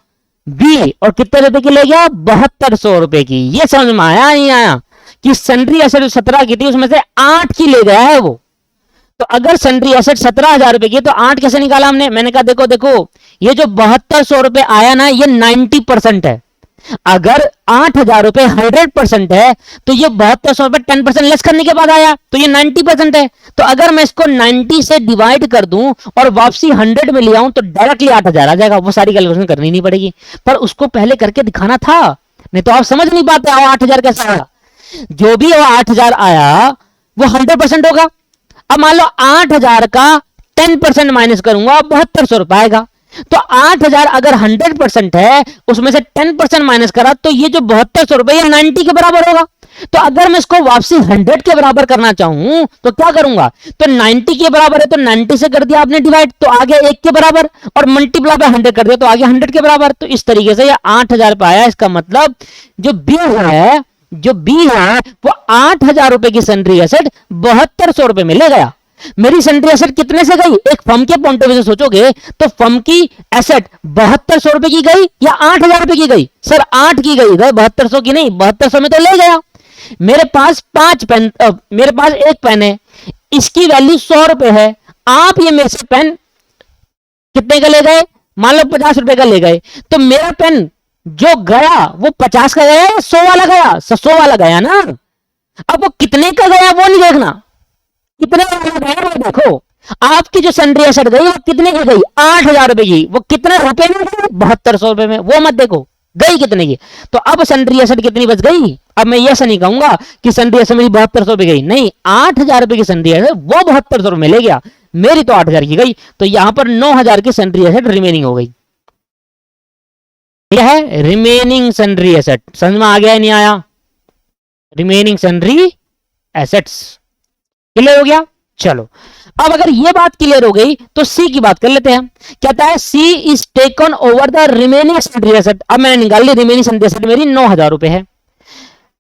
A: बी। और कितने रुपए की ले गया? 7200 रुपए की। ये समझ में आया नहीं आया कि सन्ड्री एसेट 17 की थी, उसमें से 8 की ले गया है वो। तो अगर सन्ड्री एसेट 17,000 रुपए की, तो 8 कैसे निकाला हमने? मैंने कहा देखो देखो, ये जो 7200 रुपए आया ना, ये 90% है। अगर 8,000 रुपए 100% है, तो ये 7200 रुपए 10% लेस करने के बाद आया, तो ये 90% है। तो अगर मैं इसको 90 से डिवाइड कर दूं और वापसी 100 में ले आऊं, तो डायरेक्टली 8,000 आ जाएगा। वो सारी कैलकुलेशन करनी नहीं पड़ेगी, पर उसको पहले करके दिखाना था, नहीं तो आप समझ नहीं पाते 8,000 कैसा आया। जो भी 8,000 आया वो 100% होगा। अब मान लो 8,000 का 10% माइनस करूंगा, 7200 रुपए आएगा। तो 8,000 अगर 100% है, उसमें से 10% माइनस करा तो ये जो 7200 रुपए 90 के बराबर होगा। तो अगर मैं इसको वापसी 100 के बराबर करना चाहूं तो क्या करूंगा, तो 90 के बराबर है तो 90 से कर दिया आपने डिवाइड, तो आ गया 1 के बराबर, और मल्टीप्लाई बाय 100 कर दिया तो आ गया 100 के बराबर। तो इस तरीके से ये 8,000 पे आया। इसका मतलब जो बी है वो 8,000 रुपए की सन्ड्री एसेट 7200 रुपए में ले गया। मेरी सन्ड्री एसेट कितने से गई, एक फर्म के पॉइंट ऑफ व्यू से सोचोगे तो फर्म की एसेट 7200 रुपए की गई या 8,000 रुपए की गई, सर 8 की गई, 7200 की नहीं, 7200 में तो ले गया। मेरे पास 5 पेन, मेरे पास एक पेन है, इसकी वैल्यू 100 रुपए है, आप ये मेरे से पेन कितने का ले गए, मान लो 50 रुपए का ले गए, तो मेरा पेन जो गया वो 50 का गया या 100 वाला गया, 100 वाला गया ना। अब वो कितने का गया वो नहीं देखना, कितने का गया वो देखो। आपकी जो सन्ड्री एसेट गई वो कितने की गई, 8,000 रुपए की, वो कितने रुपए में गई, 7200 रुपए में, वो मत देखो गई कितने की। तो अब सन्ड्री एसेट कितनी बच गई, अब मैं ये ऐसा नहीं कहूंगा कि सन्ड्री एसेट मेरी 7200 रुपए गई, नहीं, 8,000 रुपए की सन्ड्री एसेट वो 7200 रुपए में ले गया, मेरी तो 8,000 की गई। तो यहां पर 9,000 की सन्ड्री एसेट रिमेनिंग हो गई। यह है रिमेनिंग सन्ड्री एसेट, समझ में आ गया नहीं आया, रिमेनिंग सन्ड्री एसेट्स क्लियर हो गया। चलो अब अगर ये बात क्लियर हो गई तो सी की बात कर लेते हैं। कहता है C is taken over the remaining sundry asset. अब मैंने निकाल ली रिमेनिंग सन्ड्री एसेट मेरी 9,000 रुपए है,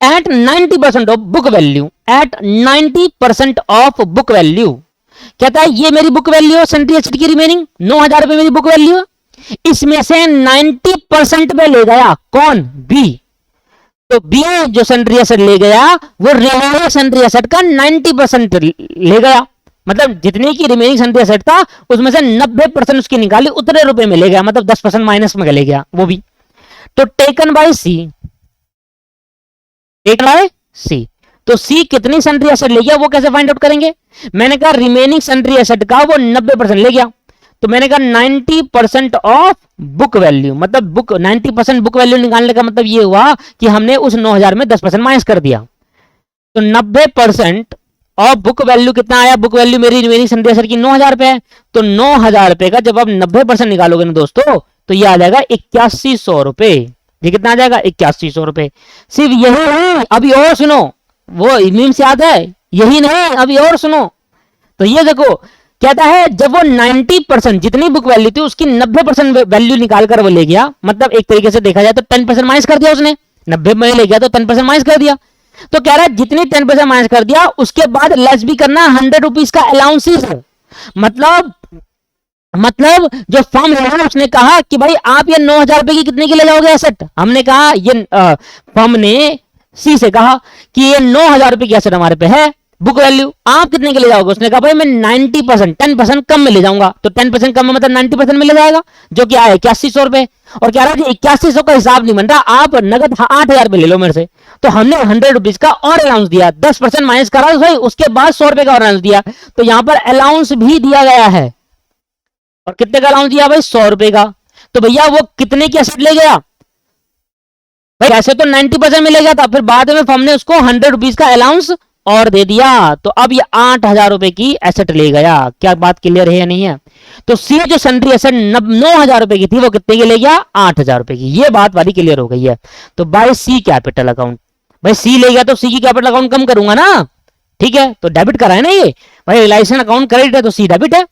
A: at 90% of book value, at 90% of book value. कहता है ये मेरी बुक वैल्यू है सन्ड्री एसेट की रिमेनिंग, 9,000 रुपए मेरी बुक वैल्यू है, इसमें से 90% में ले गया कौन, बी। तो बी जो सन्ड्री एसेट ले गया वो रिमेनिंग सन्ड्री एसेट का 90% ले गया, मतलब जितने की रिमेनिंग सन्ड्री एसेट था उसमें से 90% उसकी निकाली, उतने रुपए में ले गया, मतलब 10% माइनस में ले गया वो भी। तो taken by C, taken by C, तो सी कितनी सन्ड्री एसेट ले गया वो कैसे फाइंड आउट करेंगे। मैंने कहा रिमेनिंग सन्ड्री एसेट का वो 90% ले गया, तो मैंने कहा 90% ऑफ बुक वैल्यू, मतलब बुक 90% बुक वैल्यू निकालने का मतलब ये हुआ कि हमने उस 9,000 में 10% माइनस कर दिया। तो 90% ऑफ बुक वैल्यू कितना आया, बुक वैल्यू मेरी रिमेनिंग सन्ड्री एसेट की 9,000 रुपए है, तो 9,000 रुपए का जब आप 90% निकालोगे ना दोस्तों तो ये आ जाएगा 8100 रुपए। ये कितना आ जाएगा, 8100 रुपए। सिर्फ यही नहीं, अभी और सुनो, वो मीम्स याद है, यही नहीं अभी और सुनो। तो ये देखो कहता है जब वो 90% जितनी बुक वैल्यू थी उसकी 90% वैल्यू निकाल कर वो ले गया, मतलब एक तरीके से देखा जाए तो 10% माइनस कर दिया उसने, 90 में ले गया तो 10% माइनस कर दिया। तो कह रहा है जितनी 10% माइनस कर दिया उसके बाद लेस भी करना 100 रुपीज का अलाउंसेस है। मतलब जो फर्म है उसने कहा कि भाई आप ये 9,000 रुपए की कितने की ले जाओगे एसेट, हमने कहा ये फर्म ने सी से कहा कि ये 9,000 रुपए की एसेट हमारे पे है बुक वैल्यू, आप कितने के ले जाओगे, उसने कहा भाई मैं 90% 10% कम में ले जाऊंगा, तो 10% कम में मतलब 90% में ले जाएगा जो कि आया 8100 रुपए। और कह रहा है 8100 का हिसाब नहीं बन रहा, आप नगद 8,000 रुपए ले लो मेरे से। तो हमने 100 रुपीज का और अलाउंस दिया, 10% माइनस करा सही, उसके बाद 100 रुपए का और अलाउंस दिया, तो यहां पर अलाउंस भी दिया गया है। और कितने का अलाउंस दिया भाई, 100 रुपए का। तो भैया वो कितने की एसेट ले गया भाई, ऐसे तो 90% में ले गया था, फिर बाद में फर्म ने उसको 100 रुपीज का अलाउंस और दे दिया, तो अब ये 8,000 रुपए की एसेट ले गया। क्या बात क्लियर है या नहीं है। तो सी जो सन्ड्री एसेट 9,000 रुपए की थी वो कितने की ले गया, 8,000 रुपए की। ये बात वाली क्लियर हो गई है। तो बाय सी कैपिटल अकाउंट, भाई सी ले गया तो सी की कैपिटल अकाउंट कम करूंगा ना, ठीक है, तो डेबिट करा है ना ये भाई, रिलायंस अकाउंट क्रेडिट है तो सी डेबिट है।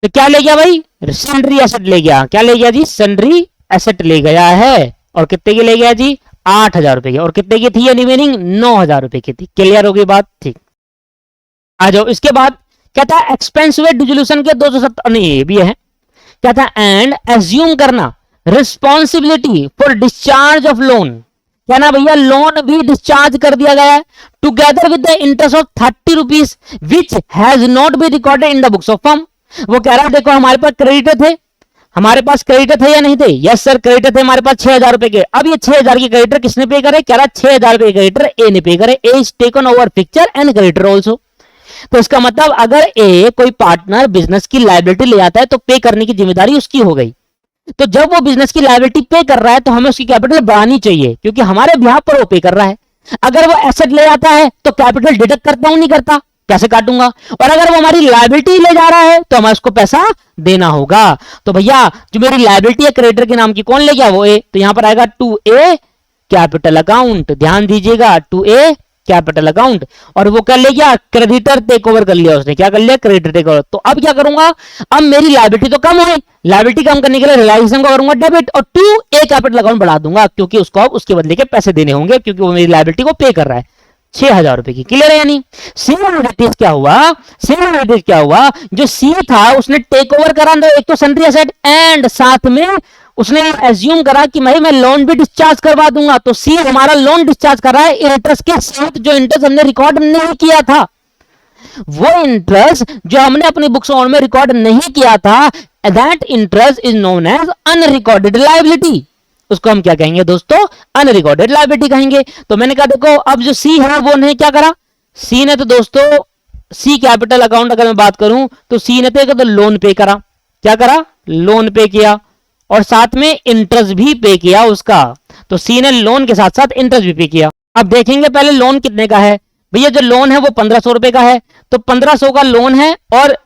A: तो क्या ले गया भाई, सन्ड्री एसेट ले गया, क्या ले गया जी, सन्ड्री एसेट ले गया है, और कितने की ले गया जी, 8,000 रुपए की। और कितने की थी ये रिमेनिंग, 9,000 रुपए की थी। क्लियर हो गई बात, ठीक। आ जाओ इसके बाद कहता है एक्सपेंस वे डिसोल्यूशन के 270 नहीं ये भी है, कहता है एंड एज्यूम करना responsibility for discharge of loan, क्या ना भैया लोन भी डिस्चार्ज कर दिया गया है together with the interest of 30 rupees which has not be recorded in the books of firm. वो कह रहा है देखो हमारे पास क्रेडिटर थे, हमारे पास क्रेडिटर थे या नहीं थे, यस सर क्रेडिटर थे हमारे पास 6,000 रुपए के। अब ये 6,000 के क्रेडिटर किसने पे करे, कह रहा 6,000 रुपए क्रेडिटर ए ने पे करे, A is taken over picture and creditor also. तो इसका मतलब अगर ए कोई पार्टनर बिजनेस की लायबिलिटी ले आता है तो पे करने की जिम्मेदारी उसकी हो गई। तो जब वो बिजनेस की लायबिलिटी पे कर रहा है तो हमें उसकी कैपिटल बढ़ानी चाहिए, क्योंकि हमारे बिहाफ पर वो पे कर रहा है। अगर वो एसेट ले आता है तो कैपिटल डिडक्ट करता हूं नहीं करता, कैसे काटूंगा? और अगर वो हमारी लायबिलिटी ले जा रहा है तो हमें उसको पैसा देना होगा। तो भैया जो मेरी लायबिलिटी है क्रेडिटर के नाम की, कौन ले गया? वो ए। तो यहां पर आएगा टू ए कैपिटल अकाउंट, ध्यान दीजिएगा, टू ए कैपिटल अकाउंट। और वो क्या ले गया? क्रेडिटर टेक ओवर कर लिया उसने। क्या कर लिया? Creditor take over. तो अब क्या करूंगा? अब मेरी लायबिलिटी तो कम हुई, लायबिलिटी कम करने के लिए रियलाइजेशन को करूंगा डेबिट, और टू ए कैपिटल अकाउंट बढ़ा दूंगा, क्योंकि उसको अब उसके बदले के पैसे देने होंगे, क्योंकि वो मेरी लायबिलिटी को पे कर रहा है 6,000 रुपए की। क्लियर है? यानी सेम एडवांटेज क्या हुआ? सेम एडवांटेज क्या हुआ? जो सी था उसने टेक ओवर करा एक तो सन्ड्री एसेट, एंड साथ में उसने एज्यूम करा कि मैं लोन भी डिस्चार्ज करवा दूंगा। तो सी हमारा लोन डिस्चार्ज कर रहा है इंटरेस्ट के साथ, जो इंटरेस्ट हमने रिकॉर्ड नहीं किया था, वो इंटरेस्ट जो हमने अपनी बुक्स ऑन में रिकॉर्ड नहीं किया था, that interest is known as unrecorded liability. उसको हम क्या कहेंगे दोस्तों? अनरिकॉर्डेड लायबिलिटी कहेंगे। तो मैंने कहा देखो अब जो सी है वो ने क्या करा? सी ने तो दोस्तों सी कैपिटल अकाउंट अगर मैं बात करूं तो सी ने तो लोन पे करा। क्या करा? लोन पे किया, और साथ में इंटरेस्ट भी पे किया उसका। तो सी ने लोन के साथ साथ इंटरेस्ट भी पे किया। अब देखेंगे पहले लोन कितने का है। भैया जो लोन है वो 1500 रुपए का है। तो 1500 का लोन है और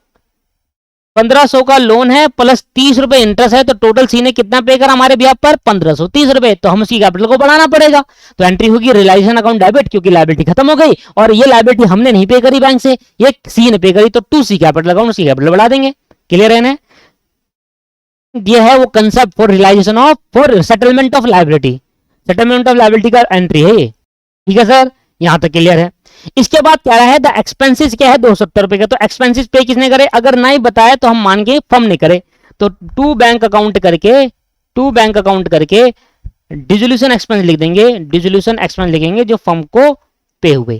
A: 1500 का लोन है प्लस 30 रुपए इंटरेस्ट है, तो टोटल सी ने कितना पे करा हमारे ब्याज पर? 1530 रुपए। तो हम उसकी कैपिटल को बढ़ाना पड़ेगा। तो एंट्री होगी रियलाइजेशन अकाउंट डेबिट, क्योंकि लायबिलिटी खत्म हो गई और ये लायबिलिटी हमने नहीं पे करी बैंक से, ये सी ने पे करी। तो टू सी कैपिटल अकाउंट, उसकी कैपिटल बढ़ा देंगे। क्लियर है? ये है वो concept for realization of, for settlement of liability. Settlement of liability का एंट्री है ये। ठीक है सर, यहां तक क्लियर है। इसके बाद क्या है? द एक्सपेंसेस क्या है? 270 रुपए का। तो एक्सपेंसेस पे किसने करे? अगर नहीं बताया तो हम मान के फर्म ने करे। तो टू बैंक अकाउंट करके डिसोल्यूशन एक्सपेंस लिख देंगे। डिसोल्यूशन एक्सपेंस लिखेंगे जो फर्म को पे हुए,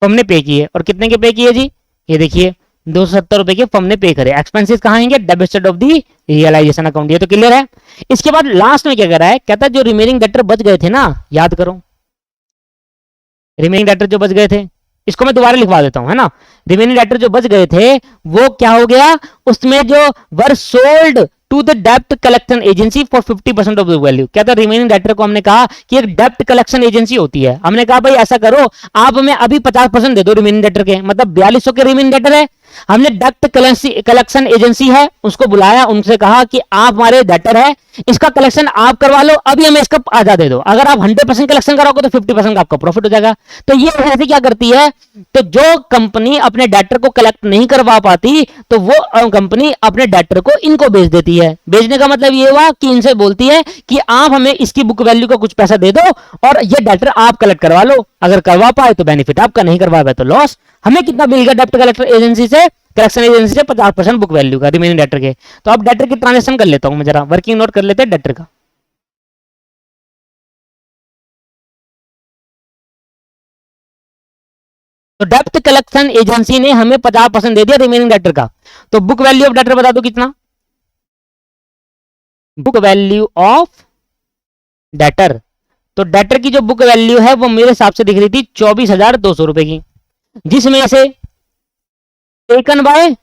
A: फर्म ने पे किए। और कितने के पे किए जी? ये देखिए 270 रुपए के फर्म ने पे करे। एक्सपेंसेस कहां आएंगे? Debit side of the realization account. ये तो क्लियर है। इसके बाद लास्ट में क्या कर रहा है? कहता है जो रिमेनिंग डेटर बच गए थे ना, याद करो रिमेनिंग डेटर जो बच गए थे, इसको मैं दोबारा लिखवा देता हूं, है ना। रिमेनिंग डेटर जो बच गए थे वो क्या हो गया? उसमें जो वर सोल्ड टू द डेप्ट collection agency for 50% of the value. क्या था? रिमेनिंग डेटर को हमने कहा कि एक डेप्ट कलेक्शन एजेंसी होती है। हमने कहा भाई ऐसा करो, आप हमें अभी 50% दे दो रिमेनिंग डेटर के, मतलब 4200 के रिमेनिंग डेटर है। हमने डेप्ट कलेक्शन एजेंसी है उसको बुलाया, उनसे कहा कि आप हमारे डेटर है, इसका कलेक्शन आप करवा लो, अभी हमें इसका आधा दे दो। अगर आप 100% कलेक्शन कराओगे तो 50% का आपका प्रॉफिट हो जाएगा। तो ये ऐसे क्या करती है? तो जो कंपनी अपने डेटर को कलेक्ट नहीं करवा पाती तो वो कंपनी अपने डेटर को इनको बेच देती है। बेचने का मतलब ये हुआ कि इनसे बोलती है कि आप हमें इसकी बुक वैल्यू का कुछ पैसा दे दो और ये डेटर आप कलेक्ट करवा लो। अगर करवा पाए तो बेनिफिट आपका, नहीं करवा पाए तो लॉस। हमें कितना मिल गया डेप्ट कलेक्टर एजेंसी से? कलेक्शन एजेंसी से 50% बुक वैल्यू का रिमेनिंग डेटर के। तो अब डेटर की ट्रांजेक्शन कर लेता हूं मैं, जरा वर्किंग नोट कर लेते हैं डेटर का। तो डेप्ट कलेक्शन एजेंसी ने हमें 50% दे दिया रिमेनिंग डेटर का। तो बुक वैल्यू ऑफ डेटर बता दो कितना? बुक वैल्यू ऑफ डेटर, तो डेटर की जो बुक वैल्यू है वो मेरे हिसाब से दिख रही थी 24,200 रुपए की, जिसमें से टेकन बाय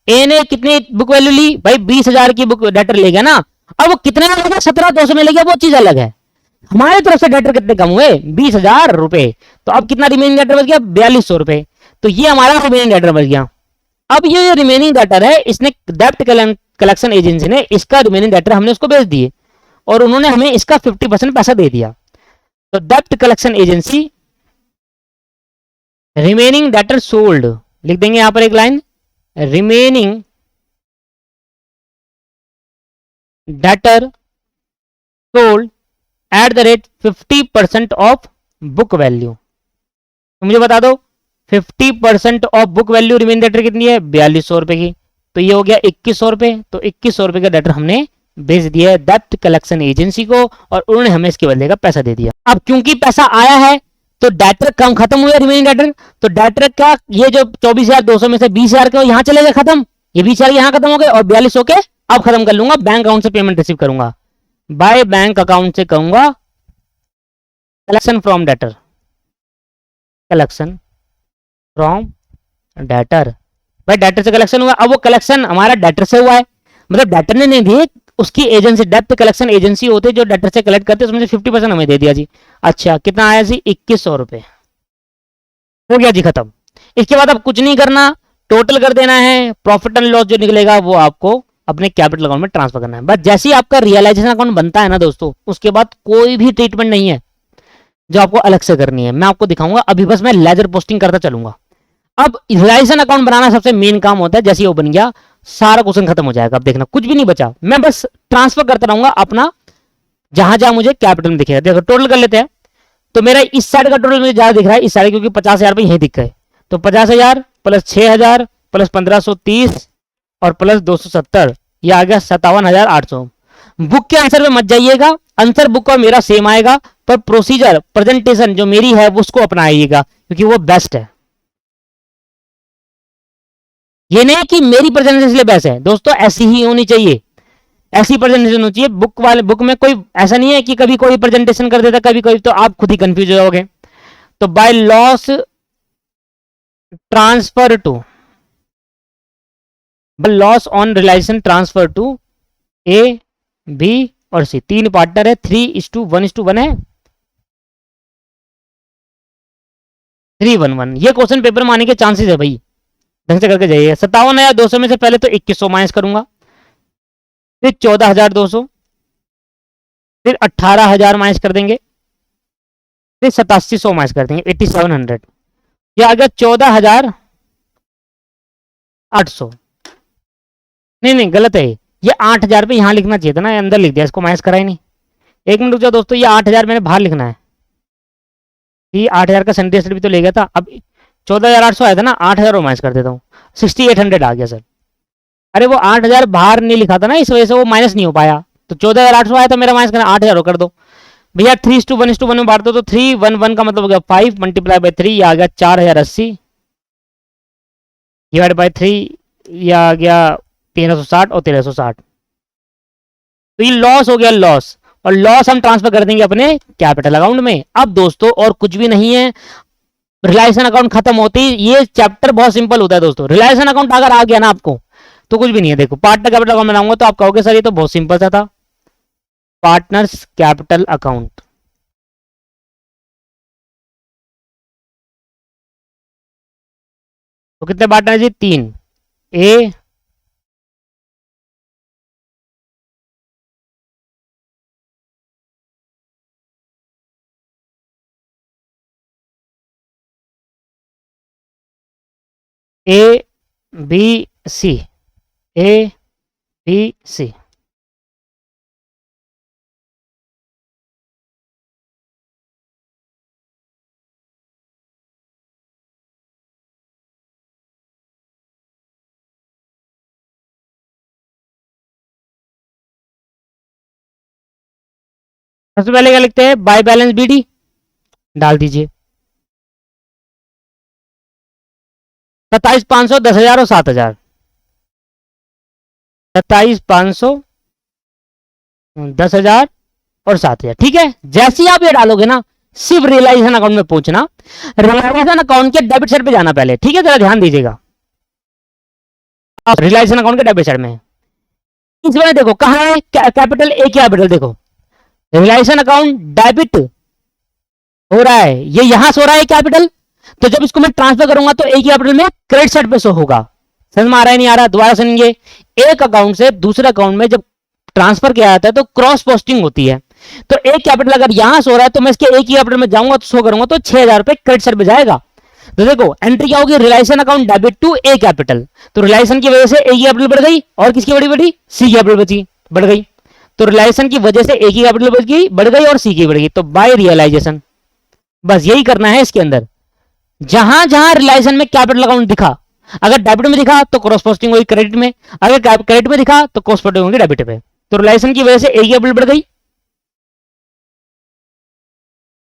A: ए ने कितनी बुक वैल्यू ली? भाई 20,000 की बुक डेटर ले गया ना। अब वो कितने में ले गया? 17,200 में ले गया, वो चीज अलग है। हमारे तरफ से डेटर कितने कम हुए? 20,000 रुपए। तो अब कितना रिमेनिंग डेटर बच गया? 4200 रुपए। तो ये हमारा रिमेनिंग डेटर बच गया। अब ये जो रिमेनिंग डेटर है इसने डेप्ट कलेक्शन एजेंसी ने इसका रिमेनिंग डेटर हमने उसको बेच दिए और उन्होंने हमें इसका 50% पैसा दे दिया। तो डेप्ट collection agency remaining debtor sold, लिख देंगे यहां पर एक line, remaining debtor sold at the rate 50% of book value. तो मुझे बता दो 50% of book value remaining debtor कितनी है? 4200 रुपए की। तो ये हो गया 2100 रुपए। तो 2100 रुपए का डेटर हमने भेज दिया डेप्ट कलेक्शन एजेंसी को और उन्होंने हमें इसके बदले का पैसा दे दिया। अब क्योंकि पैसा आया है तो डेटर कम खत्म हुआ रिमेनिंग डेटर। तो डेटर का ये जो 24,200 में से 20,000 के यहाँ चले गए खत्म, ये 20,000 यहाँ खत्म हो गए और 4200 के अब खत्म कर लूंगा, बैंक अकाउंट से पेमेंट रिसीव करूंगा, बाय बैंक अकाउंट से कहूंगा collection from debtor, collection from debtor. भाई डेटर से कलेक्शन हुआ, अब वो कलेक्शन हमारा डेटर से हुआ है, मतलब डेटर ने नहीं दिए, उसकी एजेंसी डेप्ट कलेक्शन एजेंसी होते जो डेटर से कलेक्ट करते उसमें से 50% हमें दे दिया जी। अच्छा कितना आया जी? 2100 रुपए। हो गया जी खत्म। इसके बाद अब कुछ नहीं करना, टोटल कर देना है, प्रॉफिट एंड लॉस जो निकलेगा वो आपको अपने कैपिटल अकाउंट में ट्रांसफर करना है। बस जैसे ही आपका रियलाइजेशन अकाउंट बनता है ना दोस्तों, उसके बाद कोई भी ट्रीटमेंट नहीं है जो आपको अलग से करनी है, मैं आपको दिखाऊंगा। अभी बस मैं लेजर पोस्टिंग करता चलूंगा। अब रियलाइजेशन अकाउंट बनाना सबसे मेन काम होता है। जैसे ही वो बन गया सारा क्वेश्चन खत्म हो जाएगा। अब देखना कुछ भी नहीं बचा, मैं बस ट्रांसफर करता रहूंगा अपना जहां जहां मुझे कैपिटल में दिखेगा। देखो टोटल कर लेते हैं, तो मेरा इस साइड का टोटल मुझे ज्यादा दिख रहा है, इस साइड, क्योंकि 50,000 रुपये यही दिख गए। तो 50,000 प्लस 6,000 प्लस 1530 और प्लस 270, ये आ गया 57,800। बुक के आंसर में मत जाइएगा, आंसर बुक और मेरा सेम आएगा, पर प्रोसीजर प्रेजेंटेशन जो मेरी है उसको अपनाइएगा, क्योंकि वो बेस्ट है। ये नहीं कि मेरी प्रेजेंटेशन इसलिए बेस्ट है दोस्तों, ऐसी ही होनी चाहिए, ऐसी प्रेजेंटेशन होनी चाहिए। बुक वाले बुक में कोई ऐसा नहीं है कि कभी कोई प्रेजेंटेशन कर देता कभी कोई, तो आप खुद ही कंफ्यूज हो जाओगे। तो by loss transfer to, loss on realization transfer to A B और सी, तीन पार्टनर है, 3:1:1 है, 3:1:1। ये क्वेश्चन पेपर में आने के चांसेस है भाई, ढंग से करके जाइए। 57,200 में से पहले तो 2100 माइनस करूंगा, फिर 14,200, फिर 18,000 माइनस कर देंगे, फिर 8700 माइनस कर देंगे, 8700। ये आ गया 14,800। नहीं नहीं गलत है, ये 8,000 पे यहाँ लिखना चाहिए था ना, अंदर लिख दिया, इसको माइनस करा ही नहीं। एक मिनट रुक जाओ दोस्तों, ये 8,000 मैंने बाहर लिखना है, ये 8,000 का सेंट्री एसिड भी तो ले गया था। अब 14,800 आया था ना, 8,000 और माइनस कर देता हूँ, 6,800 आ गया सर। अरे वो 8,000 बाहर नहीं लिखा था ना, इस वजह से वो माइनस नहीं हो पाया। तो 14,800 आया था मेरा, माइनस करना 8,000 कर दो भैया। 3:1:1 में बांट दो, तो 3:1:1 का मतलब हो गया 5 मल्टीप्लाई बाई 3, ये आ गया 4,080 डिवाइड बाई 3, ये आ गया 1,360 और 1,360। तो ये लॉस हो गया, लॉस, और लॉस हम ट्रांसफर कर देंगे अपने कैपिटल अकाउंट में। अब दोस्तों और कुछ भी नहीं है, रिलायसन अकाउंट खत्म होते ही, ये चैप्टर बहुत सिंपल होता है दोस्तों। रिलायसन अकाउंट अगर आ गया ना आपको तो कुछ भी नहीं है। देखो पार्टनर कैपिटल अकाउंट बनाऊंगा तो आप कहोगे सर ये तो बहुत सिंपल सा था, पार्टनर्स कैपिटल अकाउंट। तो कितने पार्टनर जी? 3, A A B C, A B C. सबसे पहले क्या लिखते हैं? बाय बैलेंस बीडी डाल दीजिए, 27,500, 10,000 और 7,000, 27,500, 10,000 और 7,000। ठीक है, जैसे ही आप ये डालोगे ना, सिर्फ रियलाइजेशन अकाउंट में पहुंचना, रियलाइजेशन अकाउंट के डेबिट साइड पे जाना पहले। ठीक है, जरा ध्यान दीजिएगा, रियलाइजेशन अकाउंट के डेबिट साइड में इस बार देखो कहां है कैपिटल, ए कैपिटल। देखो रियलाइजेशन अकाउंट डेबिट हो रहा है, ये यहां से हो रहा है कैपिटल, तो जब इसको मैं ट्रांसफर करूंगा तो ए कैपिटल में क्रेडिट साइड पे शो होगा। समझ में आ रहा है नहीं आ रहा? दोबारा सुनेंगे, एक अकाउंट से दूसरे अकाउंट में जब ट्रांसफर किया जाता है तो क्रॉस पोस्टिंग होती है। तो ए कैपिटल अगर यहां से हो रहा है तो मैं इसके ए कैपिटल में जाऊंगा तो शो करूंगा तो 6,000 रुपए क्रेडिट साइड पे जाएगा। तो देखो एंट्री क्या होगी? Realisation account debit to A capital. तो रिलायसन की वजह से ए की कैपिटल बढ़ गई, और किसकी बढ़ी? सी कैपिटल बची, बढ़ गई। तो रिलायसन की वजह से ए की कैपिटल बढ़ गई और सी की बढ़ गई, तो बाय रियलाइजेशन। बस यही करना है इसके अंदर। जहां जहां रिलायसन में कैपिटल अकाउंट दिखा, अगर डेबिट में दिखा तो क्रॉस पोस्टिंग होगी क्रेडिट में, अगर क्रेडिट में दिखा तो क्रॉस पोस्टिंग होगी डेबिट पे। तो रिलायसन की वजह से ए की कैपिटल बढ़ गई,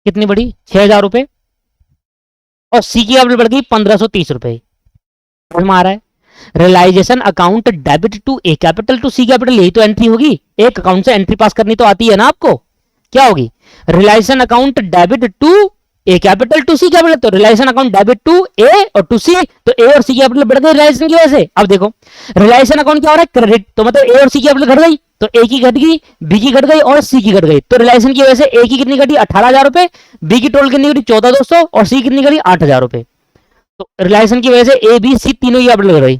A: कितनी बढ़ी? 6,000 रुपए, और सी की कैपिटल बढ़ गई 1,530 रुपए। समझ में आ रहा है? Realization account debit to A capital to C capital, यही तो एंट्री होगी। एक अकाउंट से एंट्री पास करनी तो आती है ना आपको, क्या होगी? Realisation account debit to A capital to C capital. तो realisation account debit to A और टू सी, तो ए और सी कैपिटल बढ़ गई रिलायसन की वजह से। अब देखो रिलायसन अकाउंट क्या हो रहा है? क्रेडिट, तो मतलब ए और सी कैपिटल घट गई, तो ए की घट गई, बी की घट गई और सी की घट गई। तो रिलायसन की वजह से ए की कितनी घटी? 18,000 रुपए, बी की टोटल कितनी घटी? 14,200, और सी कितनी घटी? 8,000 रुपए। तो रिलायंस की वजह से ए बी सी तीनों ही अपडेट कर रही,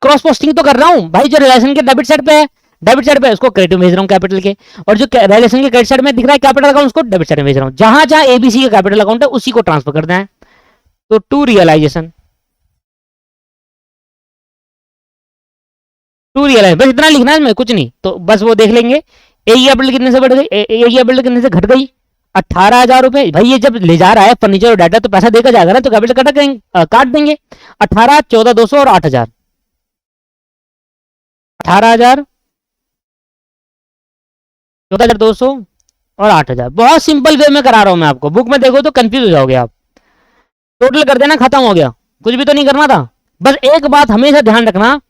A: क्रॉस पोस्टिंग तो कर रहा हूं भाई। जो रिलायंस के डेबिट साइड पे है, डेबिट साइड पे उसको क्रेडिट में भेज रहा हूँ कैपिटल के, और जो रिलेशन के क्रेडिट साइड में दिख रहा है कैपिटल अकाउंट, उसको डेबिट साइड में भेज रहा हूँ। जहां जहां एबीसी का कैपिटल अकाउंट है उसी को ट्रांसफर करना है। तो टू रियलाइजेशन, टू रियलाइज, बस इतना लिखना है इसमें, कुछ नहीं। तो बस वो देख लेंगे ए कैपिटल कितने से बढ़ गई, ए कैपिटल कितने से घट गई, 18,000 रुपए। भाई ये जब ले जा रहा है फर्नीचर और डाटा तो पैसा देकर जाएगा ना, तो कैपिटल काट देंगे। 18, 14,200 और 8,000, 18,000, 14,200 और 8,000। बहुत सिंपल वे में करा रहा हूं मैं आपको, बुक में देखो तो कंफ्यूज हो जाओगे आप। टोटल कर देना, खत्म हो गया, कुछ भी तो नहीं करना था। बस एक बात हमेशा ध्यान रखना,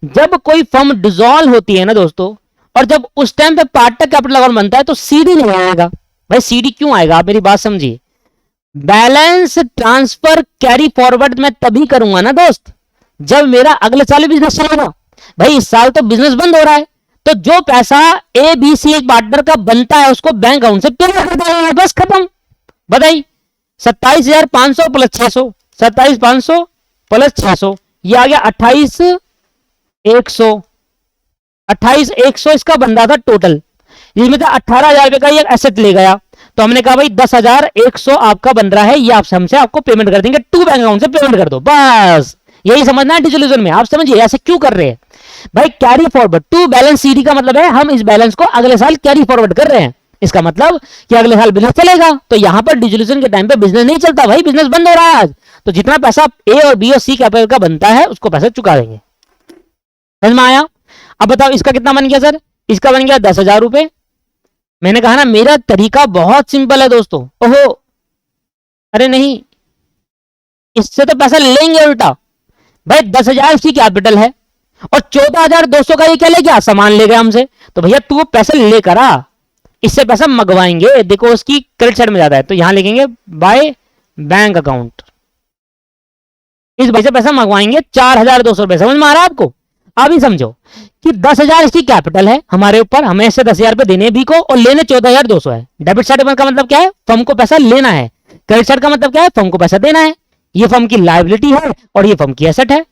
A: जब कोई फर्म डिसॉल्व होती है ना दोस्तों, और जब उस टाइम पे पार्टनर कैपिटल अकाउंट बनता है तो सीडी नहीं आएगा। भाई सीडी क्यों आएगा, आप मेरी बात समझिए। बैलेंस ट्रांसफर कैरी फॉरवर्ड मैं तभी करूंगा ना दोस्त, जब मेरा अगले साल बिजनेस चलेगा। भाई इस साल तो बिजनेस बंद हो रहा है, तो जो पैसा ए बी सी एक पार्टनर का बनता है उसको बैंक अकाउंट से पेमेंट कर देंगे, बस खत्म। बताइए 27,500 प्लस 600, 27,500 प्लस 600, ये आ गया 28,100। 28,100 इसका बन रहा था टोटल, जिसमें से 18,000 रुपए का ये एसेट ले गया। तो हमने कहा भाई 10,100 आपका बन रहा है, ये आप हमसे आपको पेमेंट कर देंगे, टू बैंक अकाउंट से पेमेंट कर दो, बस यही समझना है डिजिटल में। आप समझिए ऐसे क्यों कर रहे हैं भाई, carry forward to balance CD का मतलब है हम इस बैलेंस को अगले साल कैरी फॉरवर्ड कर रहे हैं। इसका मतलब कि अगले साल बिजनेस चलेगा, तो यहां पर डिजिटल के टाइम पे बिजनेस नहीं चलता भाई, बिजनेस बंद हो रहा है आज, तो जितना पैसा ए और बी और सी कैपिटल का बनता है उसको पैसा चुका देंगे। समझ में आया? अब बताओ इसका कितना बन गया सर, इसका बन गया 10,000 रुपए। मैंने कहा ना मेरा तरीका बहुत सिंपल है दोस्तों। ओहो, अरे नहीं, इससे तो पैसा लेंगे उल्टा। भाई 10,000 इसकी कैपिटल है और 14,200 का ये क्या ले गया, सामान ले गया हमसे, तो भैया तू पैसे लेकर आ, इससे पैसा मंगवाएंगे। देखो उसकी क्रेडिट साइड में ज्यादा है तो यहां लिखेंगे बाय बैंक अकाउंट, इस भाई से पैसा मंगवाएंगे 4,200 रुपए। समझ में आ रहा है आपको? अभी समझो कि 10,000 इसकी कैपिटल है हमारे ऊपर, हमें इससे 10,000 रुपए देने भी को और लेने 14,200 है। डेबिट साइड का मतलब क्या है, फर्म को पैसा लेना है। क्रेडिट साइड का मतलब क्या है, फर्म को पैसा देना है। ये फर्म की लायबिलिटी है और ये फर्म की एसेट है।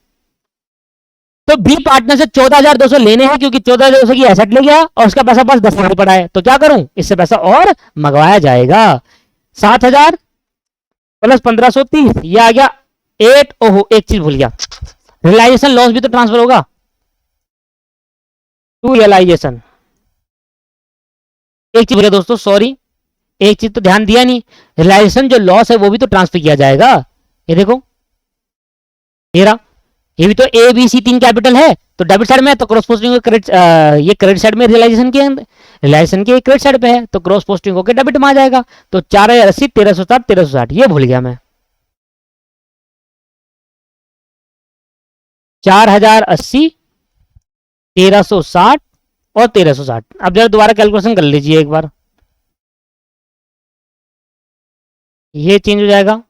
A: तो बी पार्टनर से 14,200 लेने हैं क्योंकि 14,200 की एसेट ले गया और उसका पैसा पास 10,000 पड़ा है, तो क्या करूं, इससे पैसा और मंगवाया जाएगा। 7,000 प्लस 1,530, ये आ गया 8। ओहो एक चीज भूल गया, रियलाइजेशन लॉस भी तो ट्रांसफर होगा टू रियलाइजेशन। एक चीज भूल गया दोस्तों, सॉरी, एक चीज तो ध्यान दिया नहीं, रियलाइजेशन जो लॉस है वो भी तो ट्रांसफर किया जाएगा। ये देखो ये रहा, ये भी तो ए बी सी तीन कैपिटल है, तो डेबिट साइड में है तो क्रॉस पोस्टिंग को क्रेडिट, ये क्रेडिट साइड में रियलाइजेशन के क्रेडिट साइड पे है तो क्रॉस पोस्टिंग होकर डेबिट में आ जाएगा। तो 4,080, 1,360, 1,360, ये भूल गया मैं। 4,080, 1,360 और 1,360। अब जरा दोबारा कैलकुलेशन कर लीजिए एक बार, ये चेंज हो जाएगा,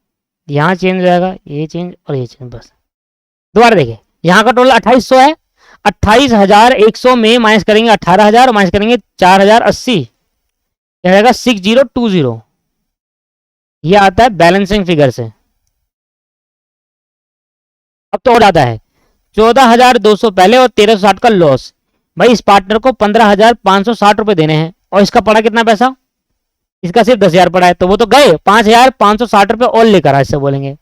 A: यहां चेंज हो जाएगा, ये चेंज और ये चेंज। बस दोबारा देखिए, यहां का टोटल 2,800 है, 28,100 में माइनस करेंगे 18,000 माइनस करेंगे 4,080, यह जाएगा 6020। ये आता है बैलेंसिंग फिगर से। अब तो और आता है 14,200 पहले और 1,360 का लॉस। भाई इस पार्टनर को 15,560 रुपए देने हैं और इसका पड़ा कितना पैसा, इसका सिर्फ 10,000 पड़ा है, तो वो तो गए 5,560 रुपए और लेकर आ, इससे बोलेंगे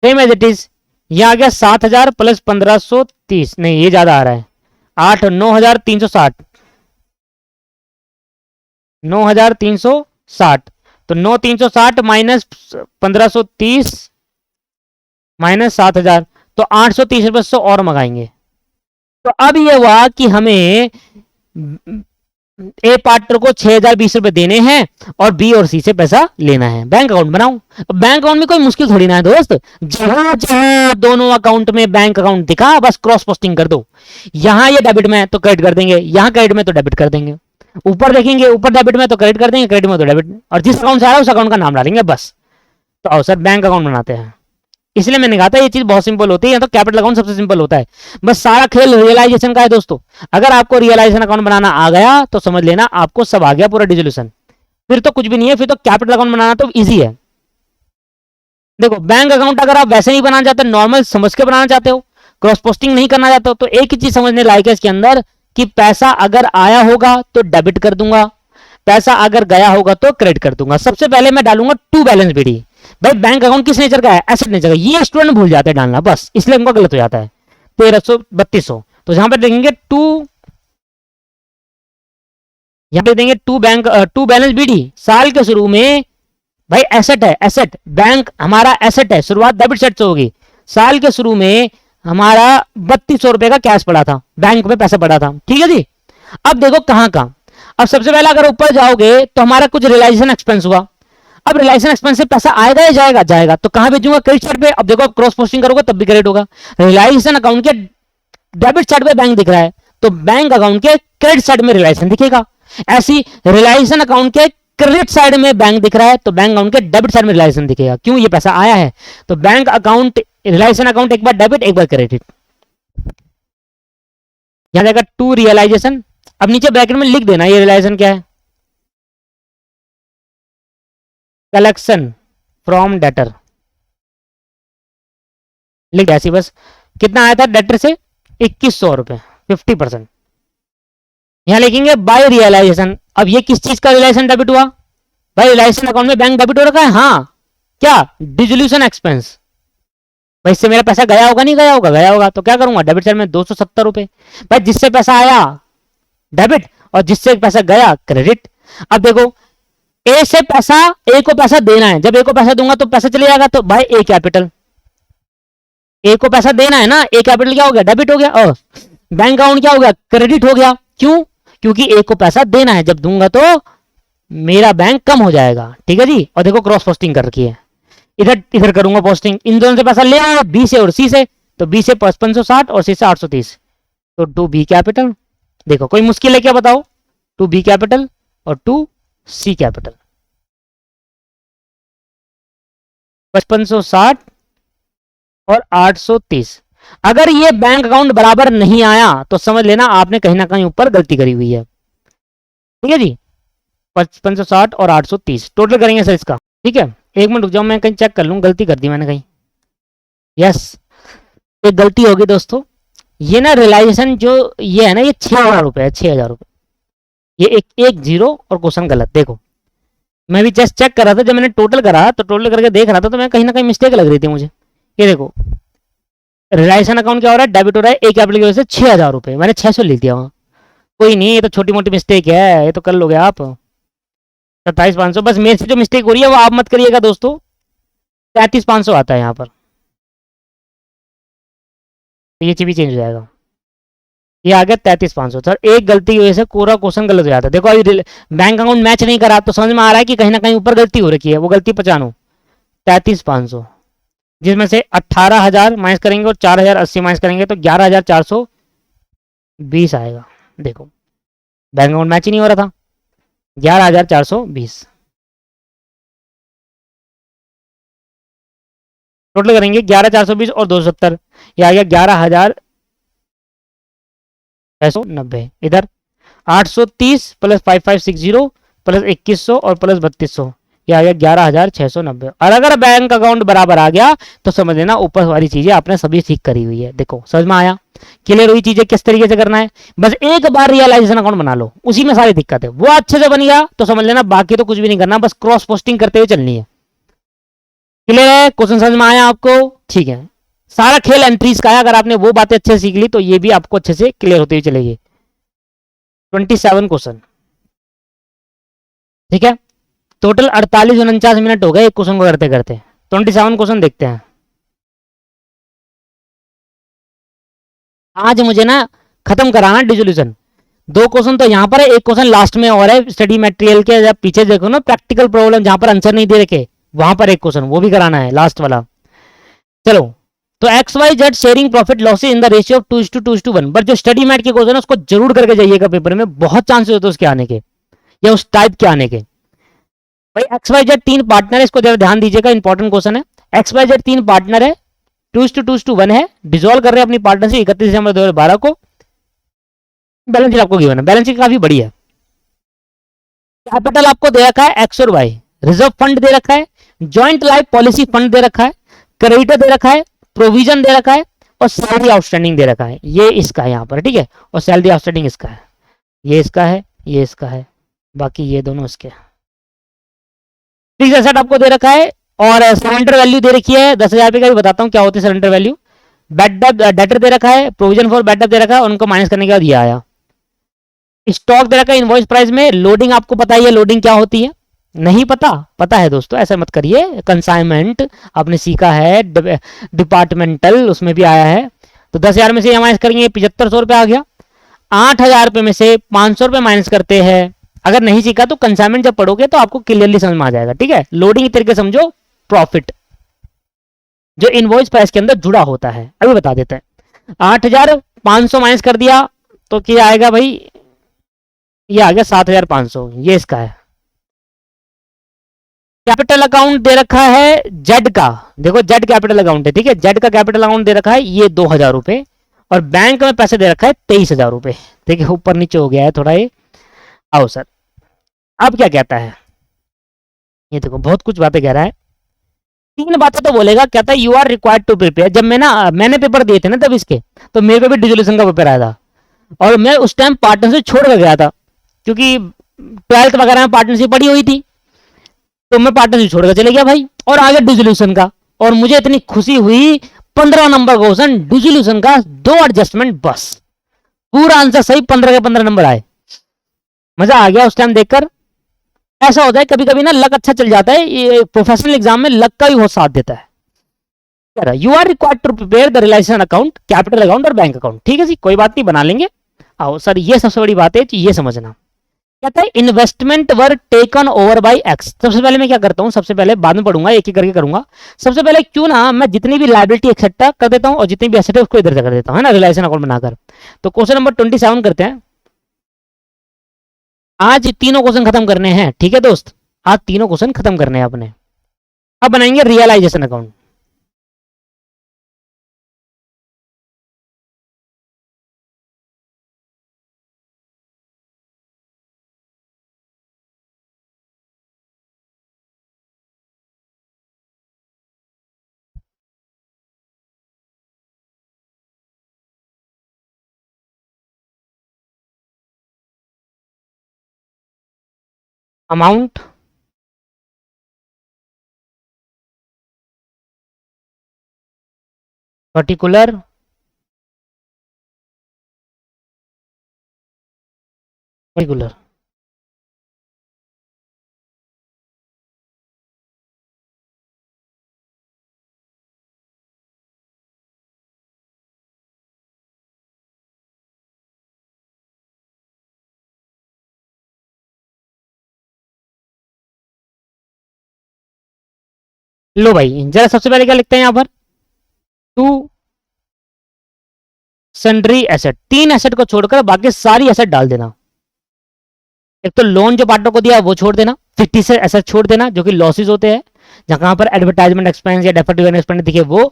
A: सेम एज इट इज। ये आ गया 7,000 प्लस 1,530, नहीं ये ज्यादा आ रहा है, 9,360, 9,360, तो 9,360 माइनस 1,530 माइनस 7,000, तो 830 रुपए से और मंगाएंगे। तो अब ये हुआ कि हमें ए पार्टनर को 6,020 रुपए देने हैं और बी और सी से पैसा लेना है। बैंक अकाउंट बनाऊं, बैंक अकाउंट में कोई मुश्किल थोड़ी ना है दोस्त, जहां जहां दोनों अकाउंट में बैंक अकाउंट दिखा बस क्रॉस पोस्टिंग कर दो। यहां ये डेबिट में है तो क्रेडिट कर देंगे, यहां क्रेडिट में तो डेबिट कर देंगे, ऊपर देखेंगे ऊपर डेबिट में तो क्रेडिट कर देंगे, क्रेडिट में तो डेबिट, और जिस अकाउंट से आ रहा है उस अकाउंट का नाम डालेंगे बस। तो आओ सर बैंक अकाउंट बनाते हैं। इसलिए मैंने कहा था ये चीज बहुत सिंपल होती है, या तो कैपिटल अकाउंट सबसे सिंपल होता है। बस सारा खेल रियलाइजेशन का है दोस्तों। अगर आपको रियलाइजेशन अकाउंट बनाना आ गया तो समझ लेना आपको सब आ गया पूरा डिसोल्यूशन, फिर तो कुछ भी नहीं है, फिर तो कैपिटल अकाउंट बनाना तो इजी है। देखो बैंक अकाउंट अगर आप वैसे नहीं बनाना चाहते, नॉर्मल समझ के बनाना चाहते हो, क्रॉस पोस्टिंग नहीं करना चाहते हो, तो एक ही चीज समझने लायक है इसके अंदर कि पैसा अगर आया होगा तो डेबिट कर दूंगा, पैसा अगर गया होगा तो क्रेडिट कर दूंगा। सबसे पहले मैं डालूंगा टू बैलेंस बीडी। भाई बैंक अकाउंट किस नेचर का है? एसेट नेचर का। ये स्टूडेंट भूल जाते हैं डालना, बस इसलिए उनका गलत हो जाता है। 1300 3200, तो यहां पर देखेंगे टू, यहां पे देंगे टू बैलेंस बीडी। साल के शुरू में भाई एसेट है, एसेट बैंक हमारा एसेट है, शुरुआत डेबिट सेट से होगी। साल के शुरू में हमारा 3200 रुपए का कैश पड़ा था, बैंक में पैसा पड़ा था, ठीक है जी। अब देखो कहां कहां। अब सबसे पहले अगर ऊपर जाओगे तो हमारा कुछ रियलाइजेशन एक्सपेंस हुआ। अब रियलाइजेशन एक्सपेंस से पैसा आएगा या जाएगा? जाएगा। तो कहां भेजूंगा? क्रेडिट साइड पे। अब देखो क्रॉस पोस्टिंग करोगे तब भी क्रेडिट होगा। रियलाइजेशन अकाउंट के डेबिट साइड पे बैंक दिख रहा है, तो बैंक अकाउंट के क्रेडिट साइड में रियलाइजेशन दिखेगा। ऐसी रियलाइजेशन अकाउंट के क्रेडिट साइड में बैंक दिख रहा है, तो बैंक अकाउंट के डेबिट साइड में रियलाइजेशन दिखेगा। क्यों? ये पैसा आया है। तो बैंक अकाउंट रियलाइजेशन अकाउंट एक बार डेबिट एक बार क्रेडिट। यहां जाएगा टू रियलाइजेशन। अब नीचे ब्रैकेट में लिख देना ये रियलाइजेशन क्या है। कलेक्शन फ्रॉम डेटर लिख दिया ऐसी बस। कितना आया था डेटर से? 2100 रुपए, 50%। यहां लिखेंगे बाय रियलाइजेशन। अब ये किस चीज का रियलाइजेशन डेबिट हुआ? भाई रियलाइजेशन अकाउंट में बैंक डेबिट हो रखा है, हाँ। क्या? Dissolution expense. भाई इससे मेरा पैसा गया होगा नहीं गया होगा? गया होगा। तो क्या करूंगा? डेबिट साइड में 270 रुपए। भाई जिससे पैसा आया डेबिट और जिससे पैसा गया क्रेडिट। अब देखो ए से पैसा, ए को पैसा देना है, जब ए को पैसा दूंगा तो पैसा चले जाएगा, तो भाई ए कैपिटल। ए को पैसा देना है ना, ए कैपिटल क्या हो गया? डेबिट हो गया। और बैंक अकाउंट क्या हो गया? क्रेडिट हो गया। क्यों? क्योंकि ए को पैसा देना है, जब दूंगा तो मेरा बैंक कम हो जाएगा, ठीक है जी। और देखो क्रॉस पोस्टिंग कर रखी है, इधर इधर करूंगा पोस्टिंग। इन दोनों से पैसा ले आया, बी से और सी से, तो बी से 5560 और सी से 830, तो टू बी कैपिटल। देखो कोई मुश्किल है क्या बताओ? टू बी कैपिटल और टू सी कैपिटल। 5560 और 830। अगर ये बैंक अकाउंट बराबर नहीं आया तो समझ लेना आपने कहीं ना कहीं ऊपर गलती करी हुई है, ठीक है जी। 5560 और 830 टोटल करेंगे सर इसका, ठीक है। एक मिनट रुक जाओ, मैं कहीं चेक कर लूँ, गलती कर दी मैंने कहीं। यस, एक गलती होगी दोस्तों। ये ना रियलाइजेशन जो ये है ना, ये 6000 रुपए है, 6000 रुपए। ये एक जीरो और क्वेश्चन गलत। देखो मैं भी जस्ट चेक कर रहा था, जब मैंने टोटल करा तो टोटल करके देख रहा था, तो मैं कहीं ना कहीं मिस्टेक लग रही थी मुझे। ये देखो रियलाइजेशन अकाउंट क्या हो रहा है? डेबिट हो रहा है एक कैपिटल की वजह से 6000 रुपए, मैंने 600 लिख दिया वहां। कोई नहीं, ये तो छोटी मोटी मिस्टेक है, ये तो कर लोगे आप। 27,500, बस मेरे से जो मिस्टेक हो रही है वो आप मत करिएगा दोस्तों। 33,500 आता है यहाँ पर, ये भी चेंज हो जाएगा। ये आ गया 33,500। सर एक गलती की वजह से पूरा क्वेश्चन गलत हो जाता है। देखो अभी बैंक अकाउंट मैच नहीं करा तो समझ में आ रहा है कि कहीं ना कहीं ऊपर गलती हो रखी है, वो गलती पहचानो। 33,500 जिसमें से 18,000 माइनस करेंगे और 4,080 माइनस करेंगे तो 11,420 आएगा। देखो बैंक अकाउंट मैच ही नहीं हो रहा था। 11,420 टोटल करेंगे 11,420 और 270, ये आ गया 11,690। इधर 830 प्लस 5560 प्लस 2100 और प्लस 3200, ये आ गया 11,690। और अगर बैंक अकाउंट बराबर आ गया तो समझ लेना ऊपर वाली चीजें आपने सभी ठीक करी हुई है। देखो समझ में आया? क्लियर हुई चीजें किस तरीके से करना है? बस एक बार रियलाइजेशन अकाउंट बना लो, उसी में सारी दिक्कत है। वो अच्छे से बन गया तो समझ लेना, बाकी तो कुछ भी नहीं करना, बस क्रॉस पोस्टिंग करते हुए चलनी है। क्लियर है? क्वेश्चन समझ में आया आपको? ठीक है। सारा खेल एंट्रीज का है, अगर आपने वो बातें अच्छे से सीख ली तो ये भी आपको अच्छे से क्लियर होती हुई चलेगी। 27 क्वेश्चन, ठीक है। टोटल 48-49 मिनट हो गए एक क्वेश्चन को करते करते। 27 क्वेश्चन देखते हैं। आज मुझे ना खत्म कराना डिसोल्यूशन। 2 क्वेश्चन तो यहाँ पर है, एक क्वेश्चन लास्ट में और है स्टडी मटेरियल के, जब पीछे देखो ना प्रैक्टिकल प्रॉब्लम जहां पर आंसर नहीं दे रखे, वहां पर एक क्वेश्चन वो भी कराना है लास्ट वाला। चलो तो X Y Z sharing profit losses in the ratio of 2:1, but जो स्टडी मैट के क्वेश्चन है उसको जरूर करके जाइएगा पेपर में, बहुत चांसेस होते हैं उसके आने के या उस टाइप के आने के। भाई एक्स वाई जेड 3 पार्टनर है, इसको जरा ध्यान दीजिएगा, इंपॉर्टेंट क्वेश्चन है। एक्स वाई जेड 3 पार्टनर है, 2:1 है, डिसॉल्व कर रहे हैं अपनी पार्टनरशिप 31 दिसंबर 2012 को। बैलेंस शीट आपको गिवन है, बैलेंस शीट काफी बढ़िया है। कैपिटल आपको दे रखा है एक्स और वाई, रिजर्व फंड दे रखा है, जॉइंट लाइफ पॉलिसी फंड दे रखा है, क्रेडिटर दे रखा है, प्रोविजन दे रखा है और सैलरी आउटस्टैंडिंग दे रखा है। ये इसका है यहाँ पर, ठीक है, और सैलरी आउटस्टैंडिंग इसका है, ये इसका है, ये इसका है, बाकी ये दोनों इसके। फिक्स एसेट आपको दे रखा है और सरेंडर वैल्यू दे रखी है 10,000 रुपए का भी बताता हूँ क्या होती है सरेंडर वैल्यू। बैड डेटर दे रखा है, प्रोविजन फॉर बैड दे रखा है, उनको माइनस करने के बाद ये आया। स्टॉक दे रखा है इनवॉइस प्राइस में। लोडिंग आपको पता ही है, लोडिंग क्या होती है, नहीं पता? पता है दोस्तों, ऐसा मत करिए। कंसाइनमेंट आपने सीखा है, डिपार्टमेंटल उसमें भी आया है। तो 10,000 में से ये माइनस करेंगे 7500 रुपये आ गया। 8,000 रुपये में से 500 रुपये माइनस करते हैं। अगर नहीं सीखा तो कंसाइनमेंट जब पढ़ोगे तो आपको क्लियरली समझ में आ जाएगा, ठीक है। लोडिंग एक तरीके समझो प्रॉफिट जो इनवॉइस प्राइस के अंदर जुड़ा होता है। अभी बता देते हैं। 8,500 माइनस कर दिया तो क्या आएगा भाई, ये आ गया 7,500, ये इसका है। कैपिटल अकाउंट दे रखा है जेड का, देखो जेड कैपिटल अकाउंट है, ठीक है, जेड का कैपिटल अकाउंट दे रखा है ये 2,000 रुपए और बैंक में पैसे दे रखा है 23,000 रुपए, ठीक है, ऊपर नीचे हो गया है थोड़ा ये। आओ सर, अब क्या कहता है ये, देखो बहुत कुछ बातें कह रहा है। 3 बातें तो बोलेगा, कहता है you are required to prepare. जब मैंने पेपर दिए थे ना तब इसके, तो मेरे पे भी डिसोल्यूशन का पेपर आया था और मैं उस टाइम पार्टनरशिप छोड़ कर गया था क्योंकि 12th वगैरह में पार्टनरशिप पड़ी हुई थी, तो मैं पार्टनरशिप छोड़कर चले गया भाई और आ गया डिसोल्यूशन का। और मुझे इतनी खुशी हुई, 15 नंबर क्वेश्चन डिसोल्यूशन का, 2 एडजस्टमेंट बस, पूरा आंसर सही, 15 के 15 नंबर आए। मजा आ गया उस टाइम देखकर। ऐसा होता है कभी कभी ना, लक अच्छा चल जाता है, ये प्रोफेशनल एग्जाम में लक का भी बहुत साथ देता है। You are required to prepare the relation account, capital account और बैंक अकाउंट, ठीक है जी, कोई बात नहीं, बना लेंगे। आओ सर, ये सबसे बड़ी बात है, ये समझना। कहता है इन्वेस्टमेंट वर टेकन ओवर बाय एक्स। सबसे पहले मैं क्या करता हूं, सबसे पहले बाद में पढ़ूंगा, एक एक करके करूंगा। सबसे पहले क्यों ना मैं जितनी भी लायबिलिटी इकट्ठा कर देता हूं और जितनी भी एसेट है उसको इधर से कर देता हूं, है ना, रिलेशन अकाउंट बनाकर। तो क्वेश्चन नंबर 27 करते हैं। आज तीनों क्वेश्चन खत्म करने हैं, ठीक है दोस्त, आज तीनों क्वेश्चन खत्म करने हैं अपने। अब बनाएंगे realisation account. Amount, particular, particular, लो भाई जरा सबसे पहले क्या लिखते हैं यहां पर, टू सन्ड्री एसेट, 3 एसेट को छोड़कर बाकी सारी एसेट डाल देना। एक तो लोन जो पार्टनर को दिया वो छोड़ देना, फिक्टिशियस एसेट छोड़ देना जो कि लॉसेज होते हैं, जहां पर एडवर्टाइजमेंट एक्सपेंस या डेफर्ड एक्सपेंस दिखे वो,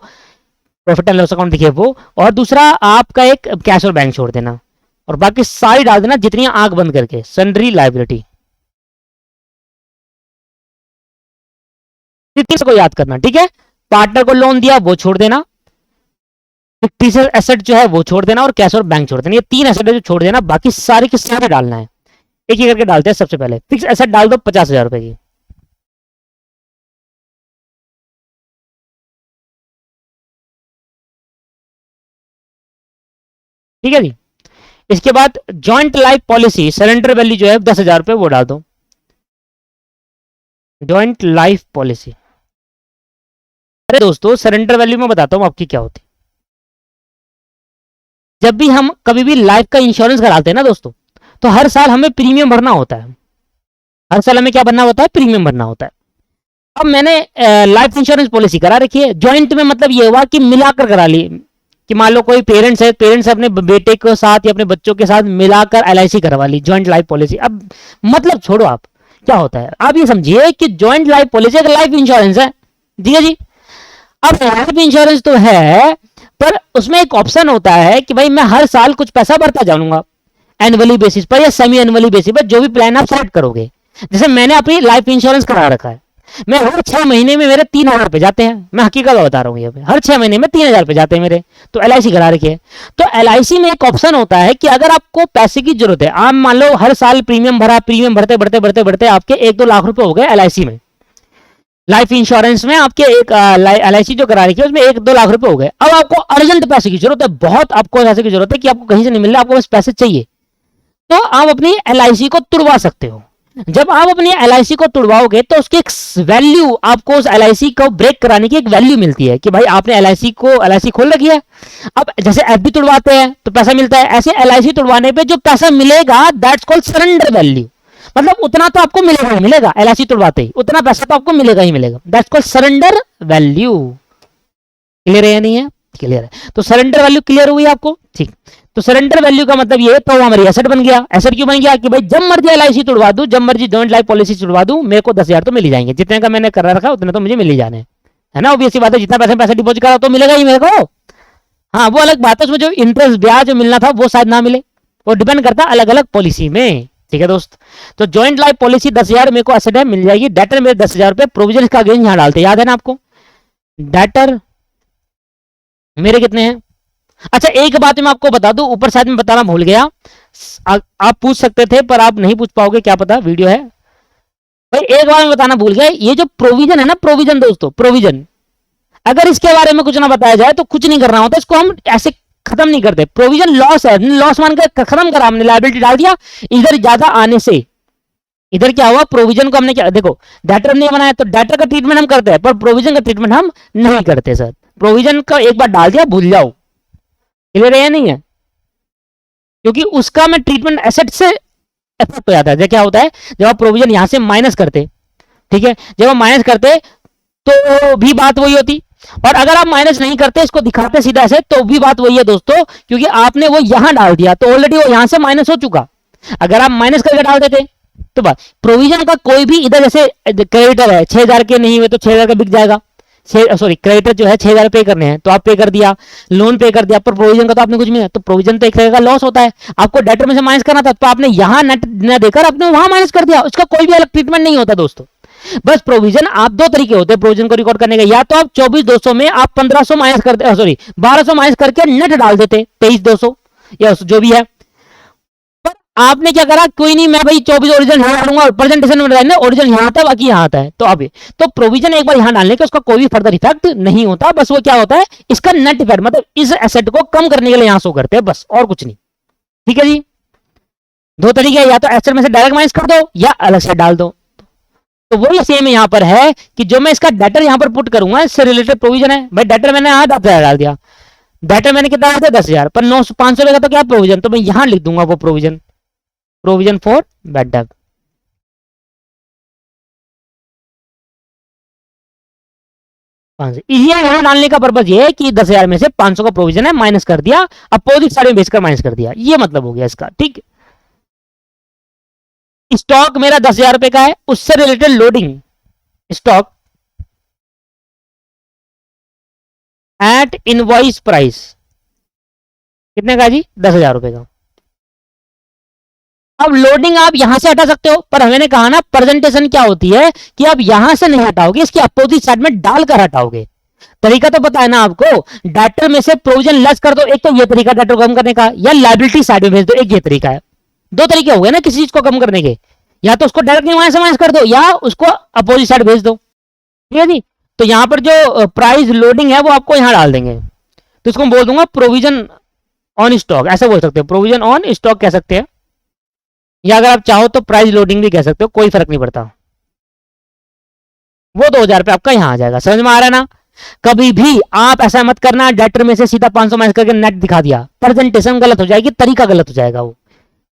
A: प्रॉफिट एंड लॉस अकाउंट दिखे वो, और दूसरा आपका एक कैश और बैंक छोड़ देना और बाकी सारी डाल देना जितनी आंख बंद करके, सन्ड्री लाइबिलिटी। को याद करना, ठीक है, पार्टनर को लोन दिया वो छोड़ देना, फिक्टिशियस एसेट जो है वो छोड़ देना और कैश और बैंक छोड़ देना। ये 3 एसेट है जो छोड़ देना, बाकी सारे किस सारे डालना है। एक ही करके डालते हैं। सबसे पहले फिक्स एसेट डाल दो 50,000 रुपए की, ठीक है जी। इसके बाद joint life policy surrender value जो है 10,000 रुपए वो डाल दो, जॉइंट लाइफ पॉलिसी। अरे दोस्तों सरेंडर वैल्यू में बताता हूं आपकी क्या होती है। जब भी हम कभी भी लाइफ का इंश्योरेंस कराते हैं ना दोस्तों, तो हर साल हमें प्रीमियम भरना होता है। हर साल हमें क्या भरना होता है, प्रीमियम भरना होता है। अब मैंने लाइफ इंश्योरेंस पॉलिसी करा रखी है ज्वाइंट में, मतलब ये हुआ कि मिलाकर करा ली, कि मान लो कोई पेरेंट्स है, पेरेंट्स अपने बेटे के साथ या अपने बच्चों के साथ मिलाकर LIC करवा ली, ज्वाइंट लाइफ पॉलिसी। अब मतलब छोड़ो, आप क्या होता है आप ये समझिए कि ज्वाइंट लाइफ पॉलिसी एक लाइफ इंश्योरेंस है, ठीक है जी। अब लाइफ इंश्योरेंस तो है, पर उसमें एक ऑप्शन होता है कि भाई मैं हर साल कुछ पैसा भरता जाऊंगा, एनुअली बेसिस पर या सेमी एनुअली बेसिस पर, जो भी प्लान आप सेलेक्ट करोगे। जैसे मैंने अपनी लाइफ इंश्योरेंस करा रखा है, मैं हर 6 महीने में मेरे 3,000 रुपए जाते हैं, मैं हकीकत बता रहा हूँ ये पे, हर 6 महीने में 3,000 रुपए जाते हैं मेरे, तो LIC करा रखी है। तो LIC में एक ऑप्शन होता है कि अगर आपको पैसे की जरूरत है, आप मान लो हर साल प्रीमियम भरा, प्रीमियम भरते भरते भरते भरते आपके 1-2 लाख रुपए हो गए LIC में, लाइफ इंश्योरेंस में आपके एक LIC जो करा रखी है उसमें 1-2 लाख रुपए हो गए। अब आपको अर्जेंट पैसे की जरूरत है, बहुत आपको पैसे की जरूरत है कि आपको कहीं से नहीं मिल रहा, आपको बस पैसे चाहिए, तो आप अपनी LIC को तुड़वा सकते हो। जब आप अपनी LIC को तुड़वाओगे तो उसकी एक वैल्यू, आपको उस LIC को ब्रेक कराने की एक वैल्यू मिलती है कि भाई आपने LIC खोल रखी है। अब जैसे FD तुड़वाते हैं तो पैसा मिलता है, ऐसे LIC तुड़वाने पे जो पैसा मिलेगा दैट्स कॉल्ड सरेंडर वैल्यू, मतलब उतना तो आपको मिलेगा ही मिलेगा, LIC तुड़वाते ही उतना पैसा तो आपको मिलेगा ही मिलेगा, that's called surrender value. Clear है या नहीं है? क्लियर है। तो सरेंडर वैल्यू क्लियर हुई आपको, ठीक। तो सरेंडर वैल्यू का मतलब ये, तो हमारी एसेट बन गया। एसेट क्यों बन गया? कि भाई जब मर्जी LIC तुड़वा दूं, जब मर्जी जॉइंट लाइफ पॉलिसी तुड़वा दूं, मेरे को 10,000 तो मिल ही जाएंगे, जितने का मैंने कर रखा उतने तो मुझे मिल ही जाने, है ना। ऑब्वियस सी बात है, जितना पैसा डिपॉजिट करा तो मिलेगा ही मेरे को। हाँ वो अलग बात है, उसमें जो इंटरेस्ट ब्याज मिलना था वो शायद ना मिले, वो डिपेंड करता है अलग अलग पॉलिसी में, ठीक है दोस्त। तो जॉइंट लाइफ पॉलिसी 10,000 मेरे को एसेट है मिल जाएगी, डेटर मेरे 10,000 रुपए, प्रोविजन का अगेन यहाँ डालते, याद है ना आपको, डेटर मेरे कितने हैं। अच्छा एक बात मैं आपको बता दूं, ऊपर साइड में बताना भूल गया, आप पूछ सकते थे पर आप नहीं पूछ पाओगे, क्या पता, वीडियो है भाई। एक बार मैं बताना भूल गया, ये जो प्रोविजन है ना, प्रोविजन दोस्तों, प्रोविजन, अगर इसके बारे में कुछ ना बताया जाए तो कुछ नहीं करना होता, इसको हम ऐसे खत्म नहीं करते। प्रोविजन लॉस है, लॉस मान कर खत्म करा हमने, लायबिलिटी डाल दिया, इधर ज्यादा आने से इधर क्या हुआ, प्रोविजन को हमने क्या, देखो डेटर नहीं बनाया तो डेटर का ट्रीटमेंट हम करते हैं, पर प्रोविजन का ट्रीटमेंट हम नहीं करते सर। प्रोविजन का एक बार डाल दिया भूल जाओ, क्लियर है या नहीं है, क्योंकि उसका मैं ट्रीटमेंट एसेट से इफेक्ट हो जाता है। क्या होता है जब आप प्रोविजन यहां से माइनस करते, ठीक है, जब आप माइनस करते तो भी बात वही होती, और अगर आप माइनस नहीं करते, इसको दिखाते सीधा ऐसे, तो भी बात वही है दोस्तों, क्योंकि आपने वो यहां डाल दिया तो ऑलरेडी वो यहां से माइनस हो चुका। अगर आप माइनस करके डाल देते तो बात, प्रोविजन का कोई भी इधर जैसे क्रेडिटर है 6,000 के नहीं हुए तो 6,000 का बिक जाएगा, सॉरी क्रेडिटर जो है 6,000 पे करने हैं तो आप पे कर दिया, लोन पे कर दिया, पर प्रोविजन का तो आपने कुछ नहीं, तो प्रोविजन तो एक तरह का लॉस होता है। आपको डेटर में से माइनस करना था तो आपने यहां नेट न देकर आपने वहां माइनस कर दिया, उसका कोई भी अलग ट्रीटमेंट नहीं होता दोस्तों। बस प्रोविजन आप दो तरीके होते हैं प्रोविजन को रिकॉर्ड करने के, या तो आप 24,200 में आप 1,500 माइनस करते, सॉरी 1,200 माइनस करके नेट डाल देते 23,200 या जो भी है, पर आपने क्या करा, कोई नहीं मैं भाई 24 ओरिजिनल यहां डालूंगा, प्रेजेंटेशन में डालना ओरिजिनल यहां था बाकी यहां आता है, तो अब तो प्रोविजन एक बार यहां डालने के उसका कोई भी फर्दर इफेक्ट नहीं होता, बस वो क्या होता है इसका नेट इफेक्ट, मतलब इस एसेट को कम करने के लिए यहां शो करते हैं बस, और कुछ नहीं, ठीक है जी। दो तरीके, या तो एसेट में से डायरेक्ट माइनस कर दो या अलग से डाल दो। तो वही सेम यहां पर है कि जो मैं इसका डेटर यहां पर पुट करूंगा, इससे रिलेटेड प्रोविजन है भाई, डेटर मैंने यहां 10,000 डाल दिया, डेटर मैंने कितना डाल दिया 10,000, पर 500 का तो क्या प्रोविजन, तो मैं यहां लिख दूंगा वो provision, provision for bad debt. यहां डालने का पर्पज ये है कि 10,000 में से 500 का प्रोविजन है, माइनस कर दिया, अपोजिट साइड में भेजकर माइनस कर दिया, ये मतलब हो गया इसका, ठीक। स्टॉक मेरा 10,000 रुपए का है, उससे related loading stock at invoice price कितने का जी, 10,000 रुपए का। अब लोडिंग आप यहां से हटा सकते हो, पर मैंने कहा ना प्रेजेंटेशन क्या होती है कि आप यहां से नहीं हटाओगे, इसकी अपोजिट साइड में डालकर हटाओगे। तरीका तो पता है ना आपको, डेटर में से प्रोविजन लेस कर दो, एक तो ये तरीका डेटर कम करने का, या लायबिलिटी साइड में भेज दो, एक ये तरीका है। दो तरीके हो गए ना किसी चीज को कम करने के, या तो उसको डायरेक्ट वहां से माइनस कर दो या उसको अपोजिट साइड भेज दो, ठीक है जी। तो यहां पर जो प्राइस लोडिंग है वो आपको यहां डाल देंगे, तो इसको बोल दूंगा प्रोविजन ऑन स्टॉक, ऐसा बोल सकते हो, प्रोविजन ऑन स्टॉक कह सकते हैं, या अगर आप चाहो तो प्राइस लोडिंग भी कह सकते हो, कोई फर्क नहीं पड़ता। वो 2,000 रुपए आपका यहां आ जाएगा, समझ में आ रहा है ना। कभी भी आप ऐसा मत करना डेटर में से सीधा 500 माइनस करके नेट दिखा दिया, प्रेजेंटेशन गलत हो जाएगी, तरीका गलत हो जाएगा। वो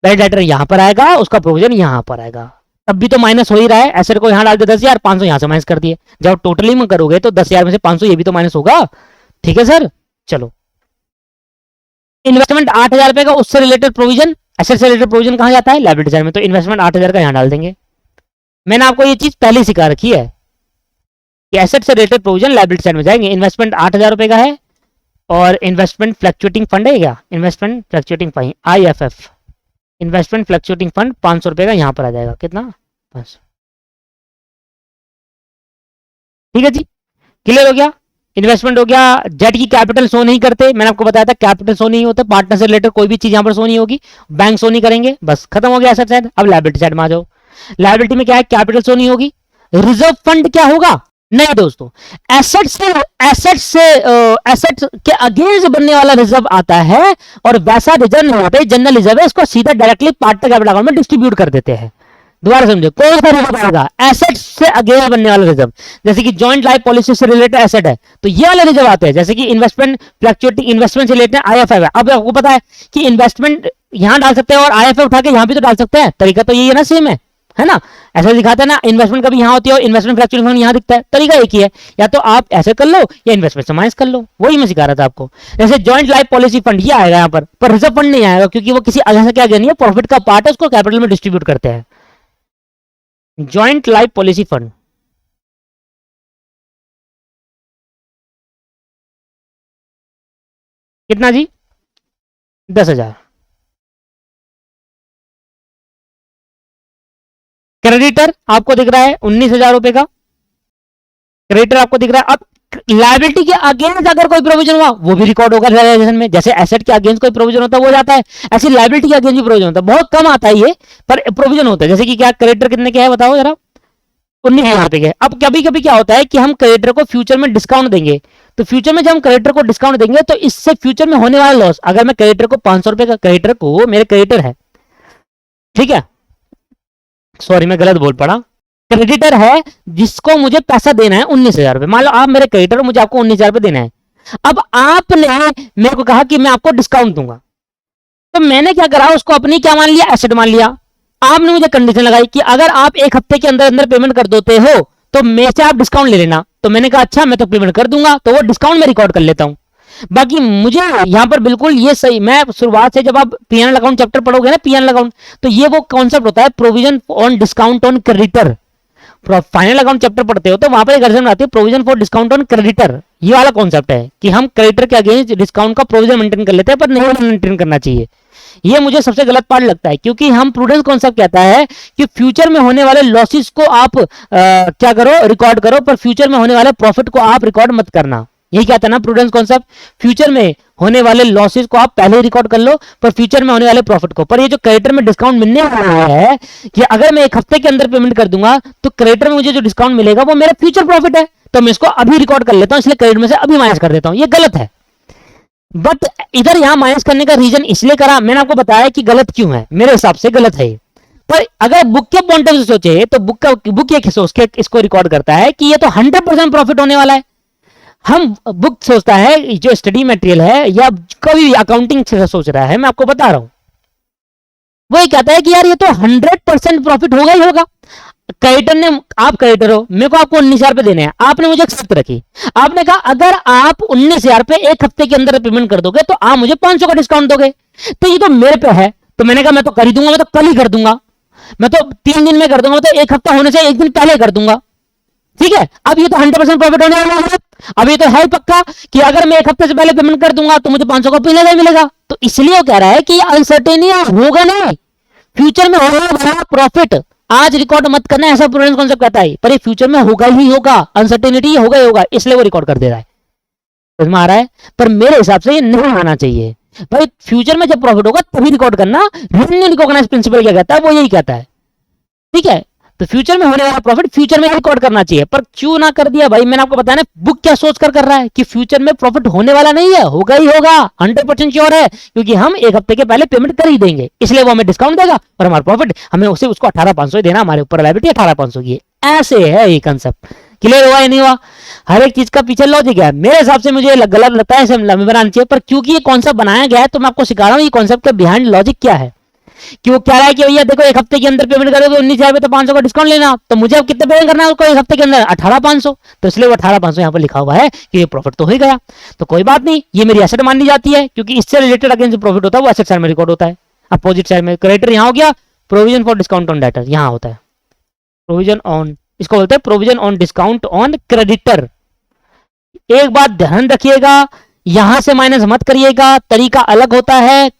A: पहले डेटर यहां पर आएगा, उसका प्रोविजन यहां पर आएगा, तब भी तो माइनस हो ही रहा है। एसेट को यहां डाल दे 10,000, 500 यहां से माइनस कर दिए, जब टोटली में करोगे तो 10,000 में से 500 ये भी तो माइनस होगा, ठीक है सर। चलो इन्वेस्टमेंट 8,000 रुपए का, उससे रिलेटेड प्रोविजन, एसेट से रिलेटेड प्रोविजन कहां जाता है, लायबिलिटी साइड में, तो इन्वेस्टमेंट 8,000 का यहां डाल देंगे। मैंने आपको ये चीज पहले सिखा रखी है कि एसेट से रिलेटेड प्रोविजन लायबिलिटी साइड में जाएंगे। इन्वेस्टमेंट 8,000 रुपए का है, और इन्वेस्टमेंट फ्लक्चुएटिंग फंड है क्या, investment fluctuating fund IFF, investment fluctuating fund 500 रुपए का यहां पर आ जाएगा, कितना 500। ठीक है जी, क्लियर हो गया। इन्वेस्टमेंट हो गया, जेट की कैपिटल शो नहीं करते, मैंने आपको बताया था कैपिटल शो नहीं होता, पार्टनर से रिलेटेड कोई भी चीज यहां पर शो नहीं होगी, बैंक शो नहीं करेंगे, बस खत्म हो गया एसेट साइड। अब लायबिलिटी साइड में आ जाओ। लायबिलिटी में क्या है, कैपिटल शो नहीं होगी। रिजर्व फंड क्या होगा, नहीं दोस्तों, एसेट के अगेंस्ट बनने वाला रिजर्व आता है, और वैसा रिजर्व नहीं होता है जनरल रिजर्व है, इसको सीधा डायरेक्टली पार्टनर कैपिटल अकाउंट में डिस्ट्रीब्यूट कर देते हैं। दोबारा समझो, कौन सा रिजर्व आएगा, एसेट से अगेंस्ट बनने वाला रिजर्व, जैसे कि जॉइंट लाइफ पॉलिसी से रिलेटेड एसेट है तो ये वाले रिजर्व आते हैं, जैसे कि इन्वेस्टमेंट फ्लक्चुएटिंग इन्वेस्टमेंट से रिलेटेड आईएफआई है। अब आपको पता है कि इन्वेस्टमेंट यहां डाल सकते हैं और आईएफआई उठा के यहां भी तो डाल सकते हैं, तरीका तो यही है ना, सेम है ना, ऐसा दिखाता है ना, इन्वेस्टमेंट कभी यहां होती है और इन्वेस्टमेंट फ्लक्चुएशन यहां दिखता है, तरीका एक ही है, या तो आप ऐसे कर लो या इन्वेस्टमेंट से माइनस कर लो, वही मैं सिखा रहा था आपको। जैसे जॉइंट लाइफ पॉलिसी फंड ये आएगा यहाँ पर रिजर्व फंड नहीं आएगा, क्योंकि वो किसी अलग से क्या नहीं है, प्रॉफिट का पार्ट है, उसको कैपिटल में डिस्ट्रीब्यूट करते हैं। जॉइंट लाइफ पॉलिसी फंड कितना जी, 10,000। क्रेडिटर आपको दिख रहा है 19,000 रुपए का, क्रेडिटर आपको दिख रहा है। अब लायबिलिटी के अगेंस्ट अगर कोई प्रोविजन हुआ वो भी रिकॉर्ड होगा रियलाइजेशन में, जैसे एसेट के अगेंस्ट कोई प्रोविजन होता है वो जाता है, ऐसे लायबिलिटी के अगेंस्ट भी प्रोविजन होता है, बहुत कम आता है ये, पर प्रोविजन होता है। जैसे कि क्या क्रेडिटर कितने के है बताओ जरा, 19,000 रुपए के। अब कभी कभी क्या होता है कि हम क्रेडिटर को फ्यूचर में डिस्काउंट देंगे, तो फ्यूचर में जब हम क्रेडिटर को डिस्काउंट देंगे तो इससे फ्यूचर में होने वाला लॉस, अगर मैं क्रेडिटर को 500 रुपए का, क्रेडिटर को, मेरे क्रेडिटर है, ठीक है, सॉरी मैं गलत बोल पड़ा, क्रेडिटर है जिसको मुझे पैसा देना है 19,000 रुपए, मान लो आप मेरे क्रेडिटर हो, मुझे आपको 19,000 रुपए देना है। अब आपने मेरे को कहा कि मैं आपको डिस्काउंट दूंगा, तो मैंने क्या करा, उसको अपनी क्या मान लिया, एसेट मान लिया। आपने मुझे कंडीशन लगाई कि अगर आप एक हफ्ते के अंदर अंदर पेमेंट कर देते हो तो मेरे से आप डिस्काउंट ले लेना, तो मैंने कहा अच्छा मैं तो पेमेंट कर दूंगा, तो वो डिस्काउंट में रिकॉर्ड कर लेता हूं। बाकी मुझे यहां पर बिल्कुल ये सही, मैं शुरुआत से जब आप पीएनएल अकाउंट चैप्टर पढ़ोगे ना, पीएनएल अकाउंट, तो ये वो कॉन्सेप्ट होता है provision on discount on creditor. Final account chapter पढ़ते हो तो वहां पर एक अर्जन आती है provision for discount on creditor, ये वाला कॉन्सेप्ट है कि हम क्रेडिटर के अगेंस्ट डिस्काउंट का प्रोविजन मेंटेन कर लेते हैं, पर नहीं मेंटेन करना चाहिए। ये मुझे सबसे गलत पार्ट लगता है, क्योंकि हम प्रूडेंस कॉन्सेप्ट कहता है कि फ्यूचर में होने वाले लॉसेस को आप क्या करो, रिकॉर्ड करो, पर फ्यूचर में होने वाले प्रॉफिट को आप रिकॉर्ड मत करना। यही कहता है ना प्रूडेंस कॉन्सेप्ट, फ्यूचर में होने वाले लॉसेस को आप पहले रिकॉर्ड कर लो, पर फ्यूचर में होने वाले प्रॉफिट को। पर ये जो क्रेडिटर में डिस्काउंट मिलने वाला है कि अगर मैं एक हफ्ते के अंदर पेमेंट कर दूंगा तो क्रेडिटर में मुझे जो डिस्काउंट मिलेगा वो मेरा फ्यूचर प्रॉफिट है, तो मैं इसको अभी रिकॉर्ड कर लेता हूं, इसलिए क्रेडिट में से अभी माइनस कर देता हूं। ये गलत है, बट इधर यहां माइनस करने का रीजन इसलिए करा, मैंने आपको बताया कि गलत क्यों है, मेरे हिसाब से गलत है। पर अगर बुक के पॉइंट ऑफ व्यू से सोचे तो बुक ये सोच के इसको रिकॉर्ड करता है कि ये तो 100% प्रॉफिट होने वाला है। हम बुक सोचता है, जो स्टडी मटेरियल है या कोई भी अकाउंटिंग से सोच रहा है, मैं आपको बता रहा हूं, वो ये कहता है कि यार ये तो 100% प्रॉफिट होगा ही होगा। क्रेडिटर ने, आप क्रेडिटर हो, मेरे को आपको 19,000 रुपए देने हैं, आपने मुझे शर्त रखी, आपने कहा अगर आप 19,000 रुपए एक हफ्ते के अंदर पेमेंट कर दोगे तो आप मुझे 500 का डिस्काउंट दोगे, तो ये तो मेरे पे है, तो मैंने कहा मैं तो कर ही दूंगा, मैं तो कल ही कर दूंगा, मैं तो 3 दिन में कर दूंगा, मैं तो एक हफ्ता होने से एक दिन पहले कर दूंगा, ठीक है। अब ये तो 100% प्रॉफिट होने वाला है, अब ये तो है पक्का कि अगर मैं एक हफ्ते से पहले पेमेंट कर दूंगा तो मुझे 500 का मिलेगा ही मिलेगा। तो इसलिए वो कह रहा है कि अनसर्टेनिटी होगा नहीं, फ्यूचर में होगा बड़ा प्रॉफिट, आज रिकॉर्ड मत करना, ऐसा प्रूडेंस कॉन्सेप्ट कहता है, पर ये फ्यूचर में होगा ही होगा, अनसर्टेनिटी होगा ही होगा, इसलिए वो रिकॉर्ड कर दे रहा है। समझ में आ रहा है? पर मेरे हिसाब से ये नहीं आना चाहिए भाई, फ्यूचर में जब प्रॉफिट होगा तभी रिकॉर्ड करना। रेवेन्यू रिकॉग्नाइज प्रिंसिपल क्या कहता है, वो यही कहता है, ठीक है। तो फ्यूचर में होने वाला प्रॉफिट फ्यूचर में रिकॉर्ड करना चाहिए, पर क्यों ना कर दिया भाई, मैंने आपको बताया ना, बुक क्या सोच कर रहा है कि फ्यूचर में प्रॉफिट होने वाला नहीं है, होगा ही होगा, 100% श्योर है, क्योंकि हम एक हफ्ते के पहले पेमेंट कर ही देंगे, इसलिए वो हमें डिस्काउंट देगा और हमारा प्रॉफिट हमें उसे उसको 18,500 देना, हमारे ऊपर लायबिलिटी 18,500 की। ऐसे है ये कंसेप्ट, क्लियर हुआ या नहीं हुआ? हर एक चीज का पीछे लॉजिक है, मेरे हिसाब से मुझे गलत लगता है, बनाना चाहिए, पर क्योंकि ये कॉन्सेप्ट बनाया गया है तो मैं आपको सिखा रहा हूँ ये कॉन्सेप्ट का बिहाइंड लॉजिक क्या है। कि वो कह रहा है कि भैया देखो एक हफ्ते के अंदर पेमेंट करोगे 19,000 तो 500 का डिस्काउंट लेना, तो मुझे अब कितने पेमेंट करना है उसको एक हफ्ते के अंदर, 18,500, तो इसलिए वो 18,500 यहाँ पर लिखा हुआ है कि ये प्रॉफिट तो हो ही गया, तो कोई बात नहीं, ये मेरी एसेट मान ली जाती है, क्योंकि इससे रिलेटेड अगेंस्ट प्रॉफिट होता है वो एसेट साइड में रिकॉर्ड होता है। अपोजिट साइड में क्रेडिटर यहाँ हो गया, provision for discount on debtor यहाँ होता है, प्रोविजन ऑन, इसको बोलते हैं provision on discount on creditor. एक बात ध्यान रखिएगा, यहां से माइनस मत करिएगा, तरीका अलग होता है।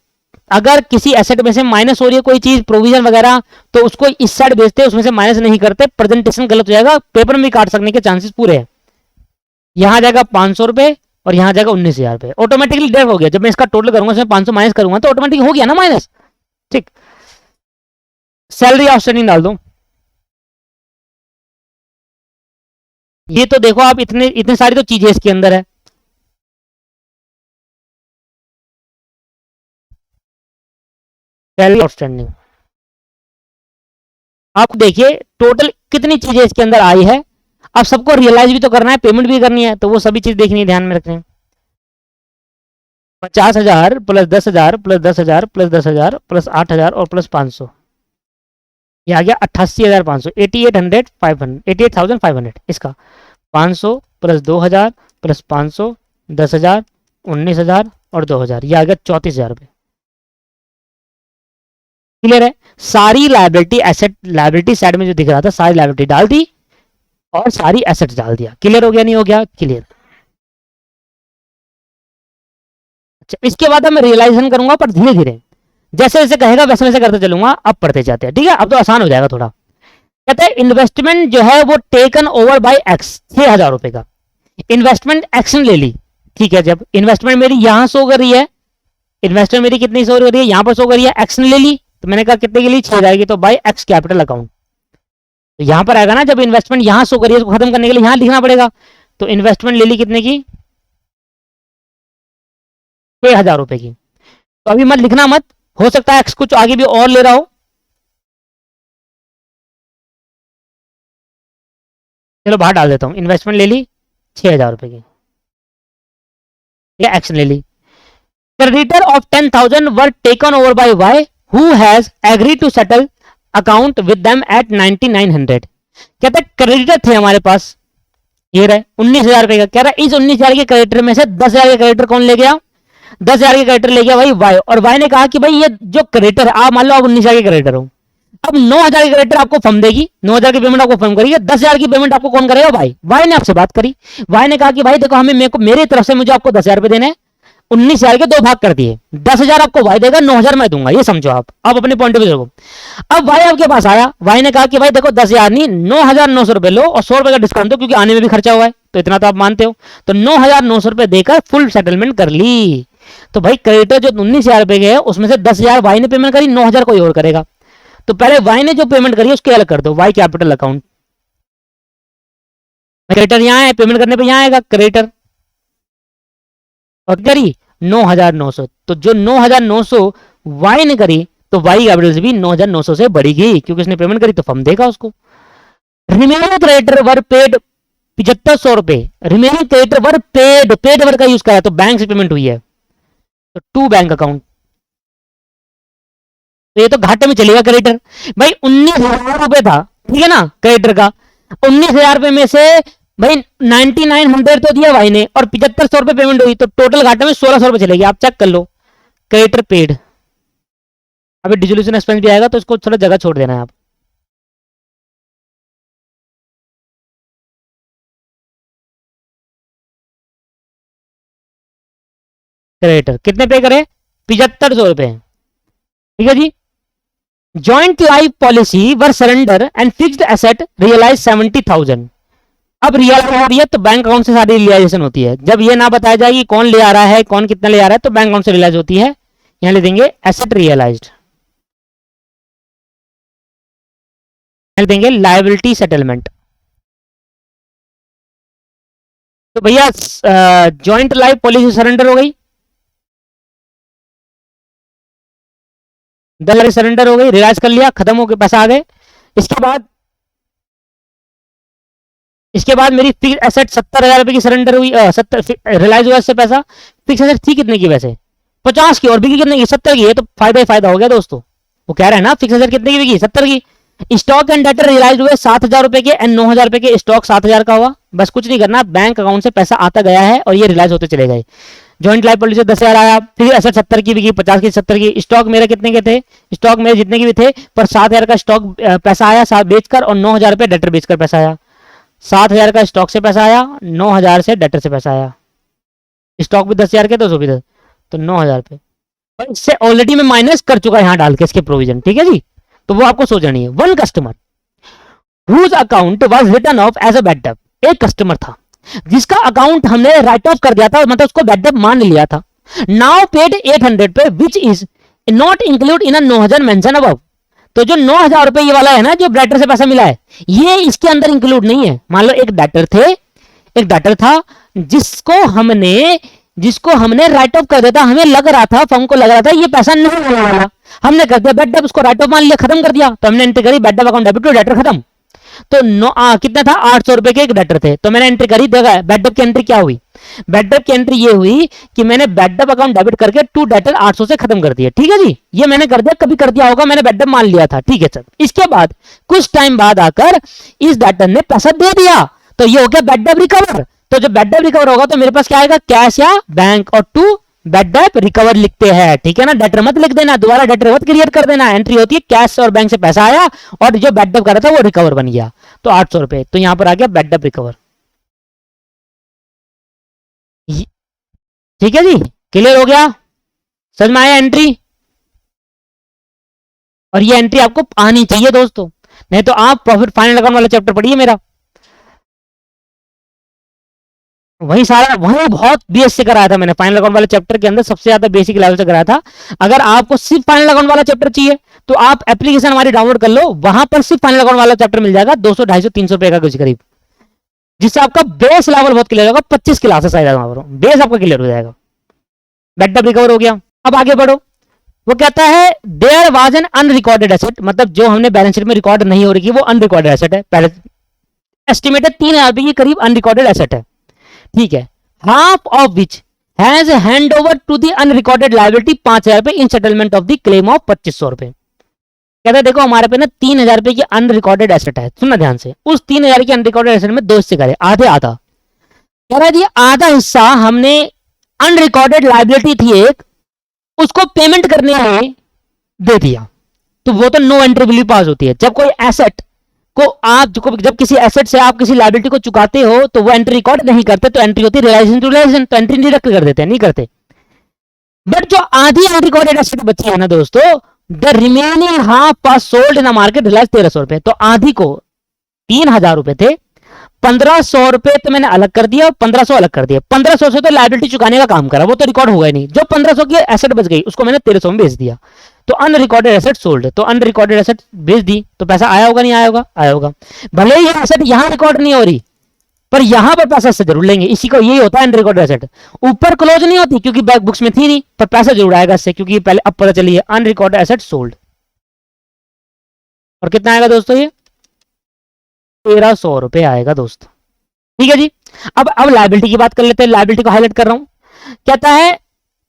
A: अगर किसी एसेट में से माइनस हो रही है कोई चीज, प्रोविजन वगैरह, तो उसको इस साइड भेजते हैं, उसमें से माइनस नहीं करते, प्रेजेंटेशन गलत हो जाएगा, पेपर में भी काट सकने के चांसेस पूरे हैं। यहां जाएगा 500 रुपए और यहां जाएगा 19,000 रुपए, ऑटोमेटिकली डेफ हो गया। जब मैं इसका टोटल करूंगा, इसमें 500 माइनस करूंगा तो ऑटोमेटिक हो गया ना माइनस। ठीक, सैलरी आउटस्टैंडिंग डाल दो। ये तो देखो आप, इतने इतने सारी तो चीजें इसके अंदर है। सैलरी आउटस्टैंडिंग, आप देखिए टोटल कितनी चीजें इसके अंदर आई है। अब सबको रियलाइज भी तो करना है, पेमेंट भी करनी है, तो वो सभी चीज देखनी है, ध्यान में रखनी है। 50,000 प्लस 10,000 प्लस 10,000 प्लस 10,000 प्लस 8,000 और प्लस 500, ये आ गया 88,500, 88,500 इसका 500 प्लस 2,000 प्लस 500, 10,000, 19,000 और 2,000, ये आ गया 34,000 रुपए। क्लियर है? सारी लाइबिलिटी एसेट, लाइबिलिटी साइड में जो दिख रहा था सारी लाइबिलिटी डाल दी और सारी एसेट्स डाल दिया। क्लियर हो गया, नहीं हो गया? क्लियर। अच्छा, इसके बाद मैं रियलाइजेशन करूंगा, पर धीरे धीरे, जैसे जैसे कहेगा वैसे वैसे करते चलूंगा। अब पढ़ते जाते हैं, ठीक है? अब तो आसान हो जाएगा थोड़ा। कहते हैं इन्वेस्टमेंट जो है वो टेकन ओवर बाय एक्स, 6,000 रुपए का इन्वेस्टमेंट एक्शन ले ली। ठीक है, जब इन्वेस्टमेंट मेरी यहां शो कर रही है, इन्वेस्टमेंट मेरी कितनी शो कर रही है, यहां पर शो कर रही है, एक्शन ले ली, तो मैंने कहा कितने के लिए 6 जाएगी, तो बाय एक्स कैपिटल अकाउंट। तो यहां पर आएगा ना, जब इन्वेस्टमेंट यहां शो करिए, इसको खत्म करने के लिए यहां लिखना पड़ेगा। तो इन्वेस्टमेंट ले ली कितने की, 6,000 रुपए की। तो अभी मत लिखना, मत, हो सकता है एक्स कुछ आगे भी और ले रहा हो। चलो बाहर डाल देता हूं, इन्वेस्टमेंट ले ली 6,000 रुपए की, एक्शन ले ली। Creditor of 10,000 were taken over by Y who has agree to settle account with them at 9900। कहता है क्रेडिटर थे हमारे पास, ये रहे 19,000 रुपए का। कह रहा है इस 19,000 के क्रेडिटर में से 10,000 के क्रेडिटर कौन ले गया, 10,000 के क्रेडिटर ले गया भाई वाई। और वाई ने कहा कि भाई ये जो क्रेडिटर है, आप मान लो आप 19,000 के क्रेडिटर हो, अब 9,000 की क्रेडिटर आपको फर्म देगी, 9,000 की पेमेंट आपको फर्म करेगी, 10,000 की पेमेंट आपको कौन करेगा, भाई। वाई ने आपसे बात करी, वाई ने कहा कि भाई देखो हमें, मेरी तरफ से मुझे आपको 10,000 रुपए देने, 19,000 के 2 भाग कर दिए, 10,000 आपको वाई देगा, 9,000 मैं दूंगा, ये समझो आप अपने पॉइंट ऑफ व्यू देखो। अब वाई आपके पास आया, वाई ने कहा कि भाई देखो 10,000 नहीं, 9,900 रुपए लो और 100 रुपए का डिस्काउंट दो, क्योंकि आने में भी खर्चा हुआ है, तो इतना तो आप मानते हो। तो 9,900 रुपए देकर फुल सेटलमेंट कर ली। तो भाई क्रेडिटर जो 19,000 रुपए के है, उसमें से 10,000 वाई ने पेमेंट करी, 9,000 कोई और करेगा। तो पहले वाई ने जो पेमेंट करी उसके अलग कर दो, वाई कैपिटल अकाउंट। क्रेडिटर यहां है, पेमेंट करने पे यहां आएगा क्रेडिटर, और करी 9,900। तो जो 9,900 वाई ने करी, तो वाई कैपिटल भी 9,900 से बढ़ेगी, क्योंकि उसने पेमेंट करी तो फर्म देगा उसको। रिमेनिंग क्रेडिटर वर पेड 7,500 रुपए, remaining creditor were paid, paid were का यूज करा, तो बैंक से पेमेंट हुई है, तो टू बैंक अकाउंट। तो ये तो घाटे में चलेगा क्रेडिटर। भाई 19,000 रुपए था, ठीक है ना, क्रेडिटर का 19,000 रुपए में से भाई 9900 तो दिया भाई ने, और 7,500 रुपए पेमेंट हुई, तो टोटल घाटे में 1,600 रुपए चलेगी। आप चेक कर लो, क्रेडिटर पेड। अभी डिसोल्यूशन एक्सपेंस भी आएगा, तो इसको थोड़ा जगह छोड़ देना है आप। क्रेडिटर कितने पे करे, 7,500 रुपए, ठीक है जी। Joint life policy were surrender and fixed asset realise 70,000। अब रियलाइज हो रही है तो बैंक अकाउंट से सारी रियलाइजेशन होती है। जब ये ना बताया जाए कि कौन ले आ रहा है, कौन कितना ले आ रहा है, तो बैंक अकाउंट से रियलाइज होती है। यहां ले देंगे एसेट रियलाइज्ड, लिख देंगे लायबिलिटी सेटलमेंट। तो भैया जॉइंट लाइफ पॉलिसी सरेंडर हो गई, 10,000 सरेंडर हो गई, रियलाइज कर लिया, खत्म हो गए, पैसा आ गए। इसके बाद मेरी फिक्स एसेट 70,000 रुपए की सरेंडर हुई, 70 रियलाइज हुआ इससे पैसा। फिक्स एसेट थी कितने की वैसे, 50 की, और बिकी कितने की, 70 की। ये तो फायदा ही फायदा हो गया दोस्तों। वो कह रहे हैं ना फिक्स एसेट कितने की बिकी, 70 की। स्टॉक एंड डेटर रियलाइज हुए 7,000 रुपए के एंड 9,000 रुपए के, स्टॉक 7,000 का हुआ। बस कुछ नहीं करना, बैंक अकाउंट से पैसा आता गया है और ये रियलाइज होते चले गए। जॉइंट लाइफ पॉलिसी 10,000 आया, फिर एसेट 70 की बिकी, 50 की, 70 की। स्टॉक मेरे कितने के थे, स्टॉक मेरे जितने के भी थे, पर 7,000 का स्टॉक पैसा आया 7 बेचकर, और 9,000 रुपए डेटर बेचकर पैसा आया। 7,000 का स्टॉक से पैसा आया, 9,000 से डेटर से पैसा आया। स्टॉक भी 10,000 के, तो उसको भी 10, तो 9,000 पे। और इससे ऑलरेडी मैं माइनस कर चुका है यहाँ डाल के इसके प्रोविजन, ठीक है जी। तो वो आपको सोचना नहीं है। One customer whose account was written off as a bad debt, एक कस्टमर था जिसका अकाउंट हमने राइट ऑफ कर दिया था, मतलब उसको बैड डेट मान लिया था। नाउ पेड 800 पे which is not include in 9,000 mention above. तो जो 9,000 रुपए ये वाला है ना, जो डेटर से पैसा मिला है, ये इसके अंदर इंक्लूड नहीं है। मान लो एक डेटर था जिसको हमने राइट ऑफ कर दिया था, हमें लग रहा था, फर्म को लग रहा था ये पैसा नहीं होने वाला, हमने कर दिया बैड डेट, उसको राइट ऑफ मान लिया, खत्म कर दिया, तो हमने एंट्री करी bad debt account debit to debtor, खत्म। तो कितना था, 800 रुपए के एक डेटर थे, तो मैंने एंट्री करी, देखा बैड डेट की एंट्री क्या हुई, बैड डेट की एंट्री ये हुई कि मैंने बैड डेट अकाउंट डेबिट करके टू डेटर 800 से खत्म कर दिया। ठीक है जी, ये मैंने कर दिया, कभी कर दिया होगा, मैंने बैड डेट मान लिया था। ठीक है सर, इसके बाद कुछ टाइम बाद आकर इस डेटर ने पैसा दे दिया, तो ये हो गया बैड डेट रिकवर। तो जब बैड डेट रिकवर होगा तो मेरे पास क्या आएगा, कैश या बैंक, और टू बैड डेट रिकवर लिखते हैं। ठीक है ना, डेटर मत लिख देना, दोबारा डेटर मत क्रिएट कर देना। एंट्री होती है कैश और बैंक से पैसा आया और जो बैड डेट कर रहा था वो रिकवर बन गया, तो 800 रुपए, तो यहां पर आ गया बैड डेट रिकवर। ठीक है जी, क्लियर हो गया, समझ में आया एंट्री। और ये एंट्री आपको आनी चाहिए दोस्तों, नहीं तो आप प्रॉफिट फाइनल अकाउंट वाला चैप्टर पढ़िए मेरा, वही सारा, वही बहुत बेस से कराया था मैंने। फाइनल अकाउंट वाले चैप्टर के अंदर सबसे ज्यादा बेसिक लेवल से कराया था। अगर आपको सिर्फ फाइनल अकाउंट वाला चैप्टर चाहिए तो आप एप्लीकेशन हमारी डाउनलोड कर लो, वहां पर सिर्फ फाइनल अकाउंट वाला चैप्टर मिल जाएगा 200, 250, 300 रुपए का कुछ करीब, जिससे आपका बेस लेवल बहुत क्लियर होगा। 25 क्लासेस आएगा वहां पर, बेस आपका क्लियर हो जाएगा। बैड डेट रिकवर हो गया, अब आगे बढ़ो। वो कहता है there was an unrecorded asset, मतलब जो हमने बैलेंस शीट में रिकॉर्ड नहीं हो रही वो अनरिकॉर्डेड एसेट है, पहले एस्टिमेटेड 3,000 रुपए के करीब अनरिकॉर्डेड एसेट है। ठीक है, half of which has hand over to the unrecorded liability 5,000 रुपए in settlement of the claim of 2,500 रुपए। कहता है देखो हमारे पे ना 3,000 रुपए की अनरिकॉर्डेड एसेट है, सुनना ध्यान से, उस 3,000 की अनरिकॉर्डेड एसेट में दो हिस्से करे, आधे आधा। कह रहा है जी आधा हिस्सा हमने अनरिकॉर्डेड लायबिलिटी थी एक, उसको पेमेंट करने में दे दिया, तो वो तो नो एंट्री वैल्यू पास होती है। जब कोई एसेट को आप जब किसी एसेट से आप किसी लायबिलिटी को चुकाते हो तो वो एंट्री रिकॉर्ड नहीं करते, तो एंट्री होती है रियलाइजेशन टू रियलाइजेशन, तो एंट्री डिडक्ट कर देते हैं, नहीं करते। बट जो आधी अनरिकॉर्डेड एसेट बची है ना दोस्तों, the remaining half past sold in the market Reliance 1,300 रुपए, तो आधी को 3,000 रुपए थे, 1,500 रुपए तो मैंने अलग कर दिया और 1,500 अलग कर दिया। 1,500 से तो लायबिलिटी चुकाने का काम करा, वो तो रिकॉर्ड हुआ ही नहीं। जो 1,500 की एसेट बच गई उसको मैंने 1,300 में बेच दिया, तो अनरिकॉर्डेड एसेट सोल्ड, तो अनरिकॉर्डेड एसेट बेच दी, तो पैसा आया होगा नहीं आया होगा, आया होगा। भले ही एसेट यहां रिकॉर्ड नहीं हो रही, पर यहां पर पैसा से जरूर लेंगे, इसी को यही होता है अनरिकॉर्डेड एसेट। ऊपर क्लोज नहीं होती क्योंकि बैक बुक्स में थी नहीं, पर पैसा जरूर आएगा इससे, क्योंकि पहले अब पता चली है अनरिकॉर्डेड एसेट सोल्ड। और कितना आएगा दोस्तों, ये 1,300 रुपए आएगा दोस्तों। ठीक है जी, अब लायबिलिटी की बात कर लेते हैं, लायबिलिटी को हाईलाइट कर रहा हूं। कहता है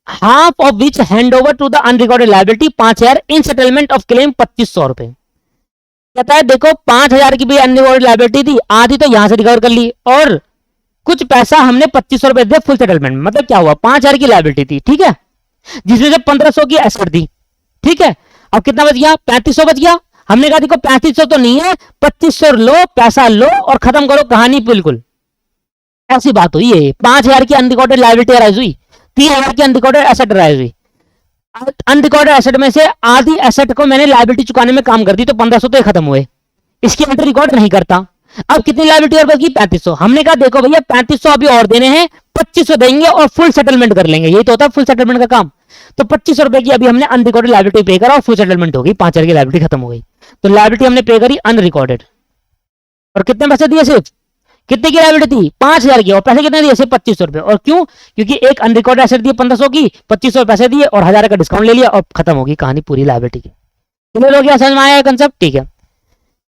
A: half of which handed over to the unrecorded liability 5,000 in settlement of claim 2,500 रुपए। कहता है देखो 5,000 की भी अनरिकॉर्डेड लायबिलिटी थी, आधी तो यहां से रिकवर कर ली और कुछ पैसा हमने 2,500 रुपए दिए फुल सेटलमेंट में। मतलब क्या हुआ, 5,000 की लायबिलिटी थी, ठीक है, जिसमें से 1,500 की एसेट दी, ठीक है। अब कितना बच गया, 3,500 बच गया। हमने कहा देखो 3,500 तो नहीं है, 2,500 लो, पैसा लो और खत्म करो कहानी, बिल्कुल ऐसी बात हुई है। 5,000 की अनरिकॉर्डेड लायबिलिटी अराइज हुई, 3,000 की अनरिकॉर्डेड एसेट अराइज हुई। अनरिकॉर्डेड एसेट में से आधी एसेट को मैंने लायबिलिटी चुकाने में काम कर दी, तो 1,500 तो खत्म हुए, इसकी एंट्री रिकॉर्ड नहीं करता। अब कितनी लायबिलिटी और बची, 3,500। हमने कहा देखो भैया 3,500 अभी और देने हैं, 2,500 देंगे और फुल सेटलमेंट कर लेंगे, यही तो होता है फुल सेटलमेंट का काम। तो 2,500 रुपए की अभी हमने अनरिकॉर्डेड लायबिलिटी पे करा और फुल सेटलमेंट हो गई, 5,000 की लायबिलिटी खत्म हो गई। तो लायबिलिटी हमने पे करी अनरिकॉर्डेड, और कितने पैसे दिए, सिर्फ कितने की लायबिलिटी थी, 5,000 की, और पैसे कितने दिए, सिर्फ 2,500 रुपए। और क्यों, क्योंकि एक अनरिकॉर्डेड एसेट दिए 1,500 की, 2,500 पैसे दिए और 1,000 का डिस्काउंट ले लिया और खत्म होगी कहानी पूरी लायबिलिटी की। क्लियर हो गया, समझ में आया कंसेप्ट, ठीक है,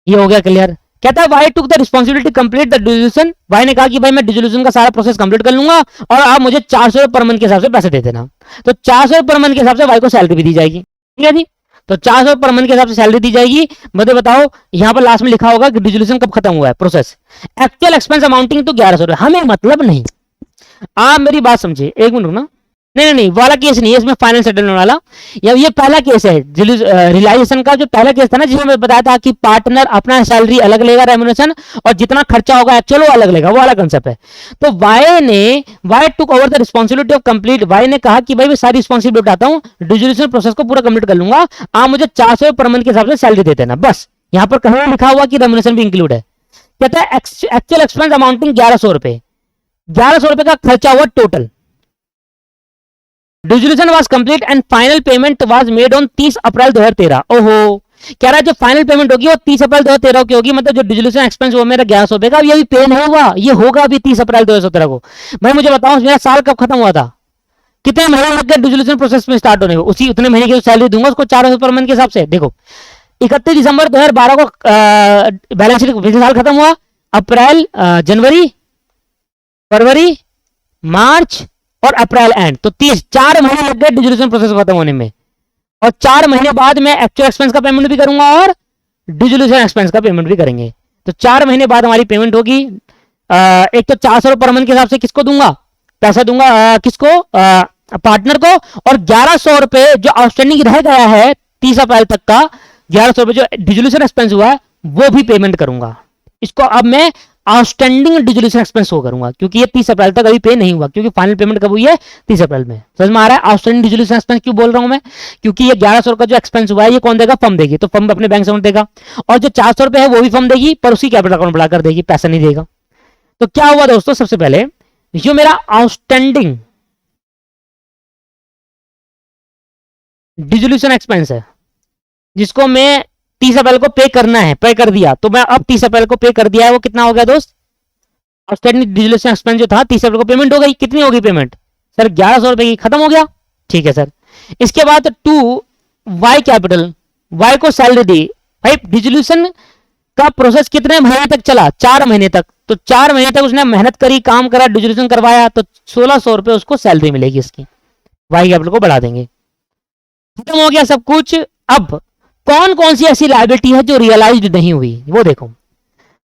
A: ये हो गया क्लियर। कहता है Y took the responsibility complete the dissolution, Y ने कहा कि भाई मैं डिसोल्यूशन का सारा प्रोसेस कंप्लीट कर लूंगा और आप मुझे 400 रुपए पर मंथ के हिसाब से पैसे दे देना। तो 400 रुपए पर मंथ के हिसाब से वाई को सैलरी भी दी जाएगी, ठीक है जी। तो 400 रुपए पर मंथ के हिसाब से सैलरी दी जाएगी। मुझे बताओ यहाँ पर लास्ट में लिखा होगा कि डिसोल्यूशन कब खत्म हुआ है प्रोसेस। एक्चुअल एक्सपेंस अमाउंटिंग तो 1,100 रुपए, हमें मतलब नहीं। आप मेरी बात समझिए, एक मिनट रुकना, नहीं वाला केस नहीं है इसमें, फाइनल सेटलमेंट वाला। ये पहला केस है रियलाइजेशन का। जो पहला केस था ना जिसमें मैं बताया था कि पार्टनर अपना सैलरी अलग लेगा रेम्युनरेशन, और जितना खर्चा होगा एक्चुअल वो अलग लेगा, वो वाला कंसेप्ट है। तो Y took over the responsibility of complete, Y ने कहा कि भाई मैं सारी रिस्पॉन्सिबिलिटी उठाता हूँ, डिसोल्यूशन प्रोसेस को पूरा कंप्लीट कर लूंगा, आप मुझे 400 पर मंथ के हिसाब से सैलरी दे देना बस। यहाँ पर कहीं लिखा हुआ कि रेम्युनरेशन भी इंक्लूड है। कहता है एक्चुअल एक्सपेंस अमाउंटिंग 1,100 रुपए, ₹1100 का खर्चा हुआ total. Dissolution was complete and final payment was made on 30 अप्रैल 2013। ओहो, कह रहा है जो फाइनल पेमेंट होगी वो 30 अप्रैल 2013 की होगी, मतलब जो डिसोल्यूशन एक्सपेंस वो मेरा ₹1100 का, ये अभी पे नहीं हुआ, ये होगा अभी 30 अप्रैल 2017 को। भाई मुझे बताओ मेरा साल कब खत्म हुआ था, कितने महीने लग गए डिसोल्यूशन प्रोसेस में स्टार्ट होने को, उसी उतने महीने की सैलरी दूंगा उसको 400 पर मंथ के हिसाब से। देखो 31 दिसंबर 2012 को बैलेंस शीट पिछले साल खत्म हुआ, अप्रैल जनवरी फरवरी मार्च और अप्रैल एंड, तो 4 महीने लग गए डिसोल्यूशन प्रोसेस खत्म होने में। और 4 महीने बाद मैं एक्चुअल एक्सपेंस का पेमेंट भी करूंगा और डिसोल्यूशन एक्सपेंस का पेमेंट भी करेंगे। तो 4 महीने बाद हमारी पेमेंट होगी। एक तो 400 पर मंथ के हिसाब से किसको दूंगा, पैसा दूंगा किसको, पार्टनर को, और ₹1100 जो आउटस्टैंडिंग रह गया है 30 अप्रैल तक का, ₹1100 जो डिसोल्यूशन एक्सपेंस हुआ है वो भी पेमेंट करूंगा। इसको अब मैं आउटस्टैंडिंग डिसोल्यूशन एक्सपेंस हो करूंगा, क्योंकि ये 30 अप्रैल तक अभी पे नहीं हुआ, क्योंकि फाइनल पेमेंट कब हुई है 30 अप्रैल में। समझ में आ रहा है आउटस्टैंडिंग डिसोल्यूशन एक्सपेंस क्यों बोल रहा हूं मैं, क्योंकि ये 1100 का जो एक्सपेंस हुआ है ये कौन देगा, फर्म देगी, तो फर्म अपने बैंक अकाउंट देगा, और जो ₹400 है वो भी फर्म देगी पर उसी कैपिटल अकाउंट बढ़ाकर देगी, पैसा नहीं देगा। तो क्या हुआ दोस्तों, सबसे पहले जो मेरा आउटस्टैंडिंग डिसोल्यूशन एक्सपेंस है जिसको मैं 30 अप्रैल को पे करना है, पे कर दिया, तो मैं अब 30 अप्रैल को पे कर दिया है, वो कितना हो गया दोस्त, आउटस्टैंडिंग डिसोल्यूशन एक्सपेंस जो था 30 अप्रैल को पेमेंट हो गई, कितनी होगी पेमेंट सर, ₹1100 की, खत्म हो गया। ठीक है सर। इसके बाद 2 वाई कैपिटल, वाई को सैलरी दी। भाई डिसोल्यूशन का प्रोसेस कितने महीने तक चला, 4 महीने तक, तो 4 महीने तक उसने मेहनत करी, काम करा, डिसोल्यूशन करवाया, तो ₹1600 उसको सैलरी मिलेगी इसकी, वाई कैपिटल को बढ़ा देंगे। खत्म हो गया सब कुछ। अब कौन कौन सी ऐसी लायबिलिटी है जो रियलाइज नहीं हुई वो देखो।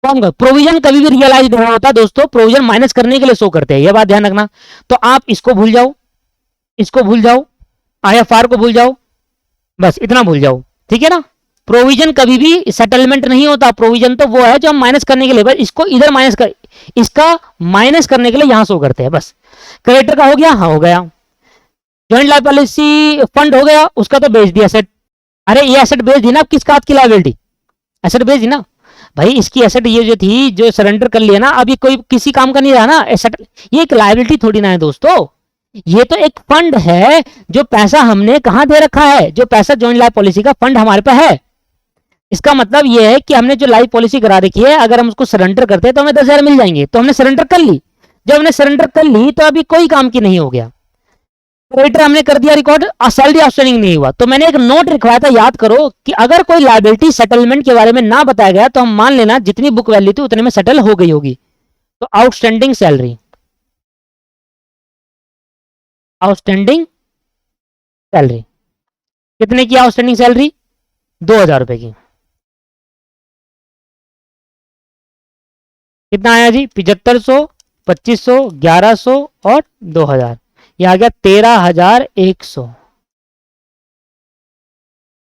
A: कौन, प्रोविजन कभी भी रियलाइज नहीं होता दोस्तों, प्रोविजन माइनस करने के लिए शो करते हैं, ये बात ध्यान रखना। तो आप इसको भूल जाओ, इसको भूल जाओ, IFR को भूल जाओ, बस इतना भूल जाओ, ठीक है ना। प्रोविजन कभी भी सेटलमेंट नहीं होता, प्रोविजन तो वो है जो हम माइनस करने के लिए, बस इसको इधर माइनस कर, इसका माइनस करने के लिए यहां शो करते हैं बस। क्रेडिटर का हो गया, हाँ हो गया। जॉइंट लायबिलिटी फंड हो गया, उसका तो बेच दिया एसेट। अरे ये एसेट बेच दी ना, किस बात की लायबिलिटी, एसेट बेच दी ना भाई, इसकी एसेट ये जो थी जो सरेंडर कर लिया ना, अब ये कोई किसी काम का नहीं रहा ना एसेट, ये एक लायबिलिटी थोड़ी ना है दोस्तों, ये तो एक फंड है, जो पैसा हमने कहां दे रखा है, जो पैसा जॉइंट लाइफ पॉलिसी का फंड हमारे पास है। इसका मतलब ये है कि हमने जो लाइफ पॉलिसी करा रखी है, अगर हम उसको सरेंडर करते हैं तो हमें 10,000 मिल जाएंगे, तो हमने सरेंडर कर ली। जब हमने सरेंडर कर ली तो अभी कोई काम की नहीं हो गया, क्रेडिटर हमने कर दिया रिकॉर्ड, सैलरी आउटस्टैंडिंग नहीं हुआ, तो मैंने एक नोट लिखवाया था, याद करो कि अगर कोई लायबिलिटी सेटलमेंट के बारे में ना बताया गया तो हम मान लेना जितनी बुक वैल्यू थी उतने में सेटल हो गई होगी। तो आउटस्टैंडिंग सैलरी, आउटस्टैंडिंग सैलरी कितने की, आउटस्टैंडिंग सैलरी ₹2,000 की, कितना आया जी, 7500, 2500, 1100 और 2000, ये आ गया 13,100।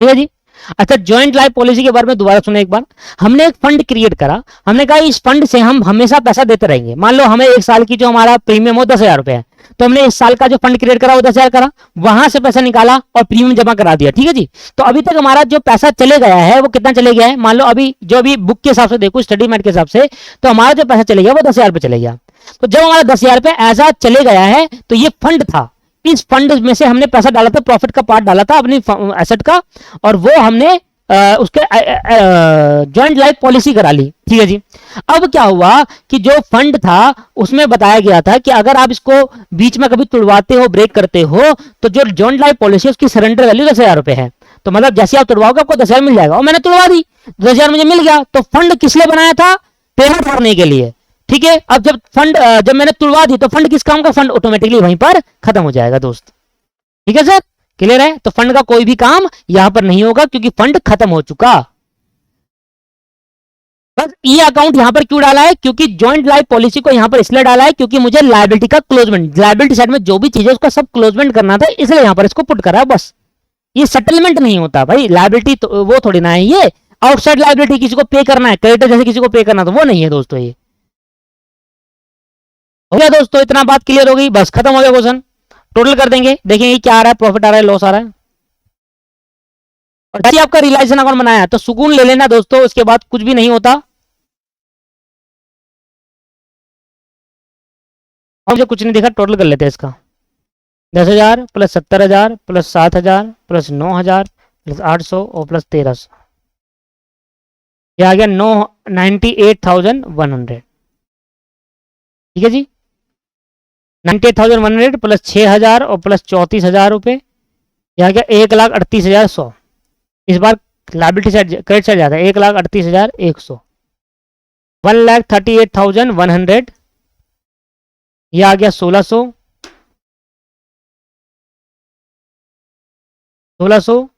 A: ठीक है जी। अच्छा, ज्वाइंट लाइफ पॉलिसी के बारे में दोबारा सुने एक बार। हमने एक फंड क्रिएट करा, हमने कहा इस फंड से हम हमेशा पैसा देते रहेंगे। मान लो हमें एक साल की जो हमारा प्रीमियम हो ₹10,000 है, तो हमने इस साल का जो फंड क्रिएट करा वो 10,000 करा, वहां से पैसा निकाला और प्रीमियम जमा करा दिया। ठीक है जी। तो अभी तक हमारा जो पैसा चले गया है वो कितना चले गया है, मान लो अभी जो अभी बुक के हिसाब से देखो, स्टडी मेट के हिसाब से, तो हमारा जो पैसा चले गया वो ₹10,000 चले गया। तो जब हमारा ₹10,000 ऐसा चले गया है तो ये फंड था, इस फंड में से हमने पैसा डाला था, प्रॉफिट का पार्ट डाला था अपनी एसेट का, और वो हमने उसके जॉइंट लाइफ पॉलिसी करा ली। ठीक है जी। अब क्या हुआ कि जो फंड था उसमें बताया गया था कि अगर आप इसको बीच में कभी तुड़वाते हो, ब्रेक करते हो, तो जो जॉइंट लाइफ पॉलिसी है उसकी सरेंडर वैल्यू ₹10,000 है। तो मतलब जैसे आप तुड़वाओगे आपको 10,000 मिल जाएगा, और मैंने तुड़वा दी, 10,000 मुझे मिल गया। तो फंड किस लिए बनाया था, पेमेंट करने के लिए। ठीक है। अब जब फंड जब मैंने तुड़वा दी तो फंड किस काम का, फंड ऑटोमेटिकली वहीं पर खत्म हो जाएगा दोस्त। ठीक है सर, क्लियर है। तो फंड का कोई भी काम यहां पर नहीं होगा क्योंकि फंड खत्म हो चुका। बस ये अकाउंट यहां पर क्यों डाला है, क्योंकि जॉइंट लाइफ पॉलिसी को यहां पर इसलिए डाला है क्योंकि मुझे लायबिलिटी का क्लोजमेंट, लायबिलिटी साइड में जो भी चीज है उसका सब क्लोजमेंट करना था, इसलिए यहां पर इसको पुट करा। बस ये सेटलमेंट नहीं होता भाई, लायबिलिटी तो वो थोड़ी ना है, ये आउटसाइड लायबिलिटी किसी को पे करना है, क्रेडिटर जैसे किसी को पे करना, तो वो नहीं है दोस्तों। ये हो गया दोस्तों, इतना बात क्लियर हो गई, बस खत्म हो गया क्वेश्चन। टोटल कर देंगे, देखेंगे क्या आ रहा है, प्रॉफिट आ रहा है, लॉस आ रहा है। और जैसे आपका रियलाइजेशन अकाउंट बनाया तो सुकून ले लेना दोस्तों, उसके बाद कुछ भी नहीं होता। और मुझे कुछ नहीं दिखा, टोटल कर लेते हैं इसका। 10,000 प्लस 70,000 प्लस 7,000 प्लस 9,000 प्लस 800 और प्लस 1,300, ये आ गया 98,100। ठीक है जी, 98,100 प्लस 6,000 और प्लस 34,000 रुपये, ये आ गया 1,38,100। इस बार लाइबिलिटी साइड क्रेडिट साइड जाता है, 1,38,100। 1,38,100, ये आ गया 1,600, 1,600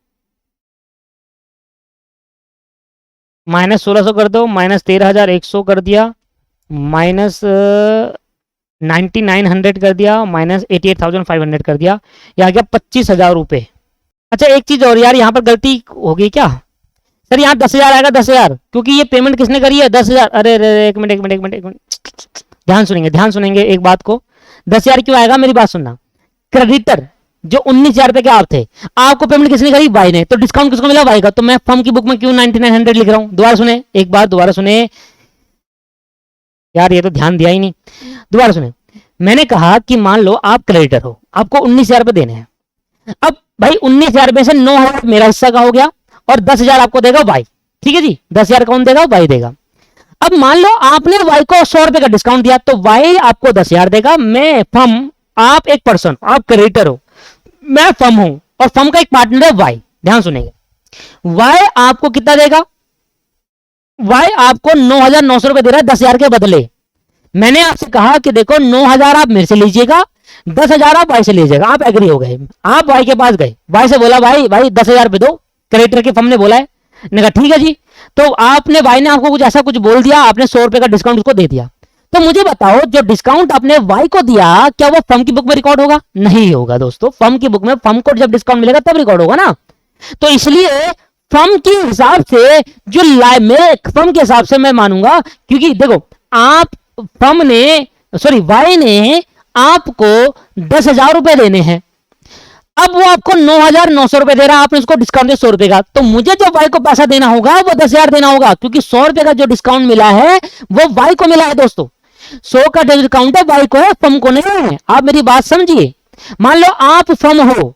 A: माइनस 1,600 कर दो, माइनस 13,100 कर दिया, माइनस 9,900 कर दिया, माइनस 88,500 कर दिया, ये आ गया 25,000 रुपये। अच्छा एक चीज और यार, यहाँ पर गलती हो गई क्या सर, यहाँ 10,000 आएगा, 10,000, क्योंकि ये पेमेंट किसने करी है, 10,000। अरे अरे एक मिनट, ध्यान सुनेंगे एक बात को। 10,000 क्यों आएगा, मेरी बात सुनना। क्रेडिटर जो 19,000 रुपए के आप थे, आपको पेमेंट किसने करी, वाई ने, तो डिस्काउंट किसको मिला, वाई का। तो मैं फर्म की बुक में क्यों 9,900 लिख रहा हूं, दोबारा सुने एक बार, दोबारा सुने यार, ये तो ध्यान दिया ही नहीं। दोबारा सुने, मैंने कहा कि मान लो आप क्रेडिटर हो, आपको 19,000 रुपए देने हैं। अब भाई 19,000 रुपए से 9,000 मेरा हिस्सा का हो गया और 10,000 आपको देगा वाई। ठीक है जी, 10,000 कौन देगा, वाई देगा। अब मान लो आपने वाई को 100 रुपए का डिस्काउंट दिया, तो वाई आपको 10,000 देगा। मैं फर्म, आप एक पर्सन, आप क्रेडिटर हो, मैं फर्म हूं और फर्म का एक पार्टनर है वाई। ध्यान सुनेंगे, वाई आपको कितना देगा, वाई आपको 9,900 रुपए दे रहा है 10,000 के बदले। मैंने आपसे कहा कि देखो 9,000 आप मेरे से लीजिएगा, 10,000 आप वाई से लीजिएगा। आप एग्री हो गए, आप वाई के पास गए, वाई से बोला भाई 10,000 रुपए दो, क्रेडिटर के फर्म ने बोला है, ने कहा ठीक है जी। तो आपने, वाई ने आपको कुछ ऐसा कुछ बोल दिया, आपने 100 रुपए का डिस्काउंट उसको दे दिया। तो मुझे बताओ, जो डिस्काउंट आपने वाई को दिया, क्या वो फर्म की बुक में रिकॉर्ड होगा, नहीं होगा दोस्तों। फर्म की बुक में फर्म को जब डिस्काउंट मिलेगा तब रिकॉर्ड होगा ना। तो इसलिए फर्म के हिसाब से, जो मेरे फर्म के हिसाब से मैं मानूंगा, क्योंकि देखो आप, फर्म ने, सॉरी वाई ने आपको 10,000 रुपए देने हैं, अब वो आपको 9,900 रुपए दे रहा है, आपने उसको डिस्काउंट दिया 100 रुपए का, तो मुझे जो वाई को पैसा देना होगा वो 10,000 देना होगा, क्योंकि 100 रुपए का जो डिस्काउंट मिला है वो वाई को मिला है दोस्तों। 100 का डिस्काउंट है, वाई को है, फर्म को नहीं है। आप मेरी बात समझिए। मान लो आप फर्म हो,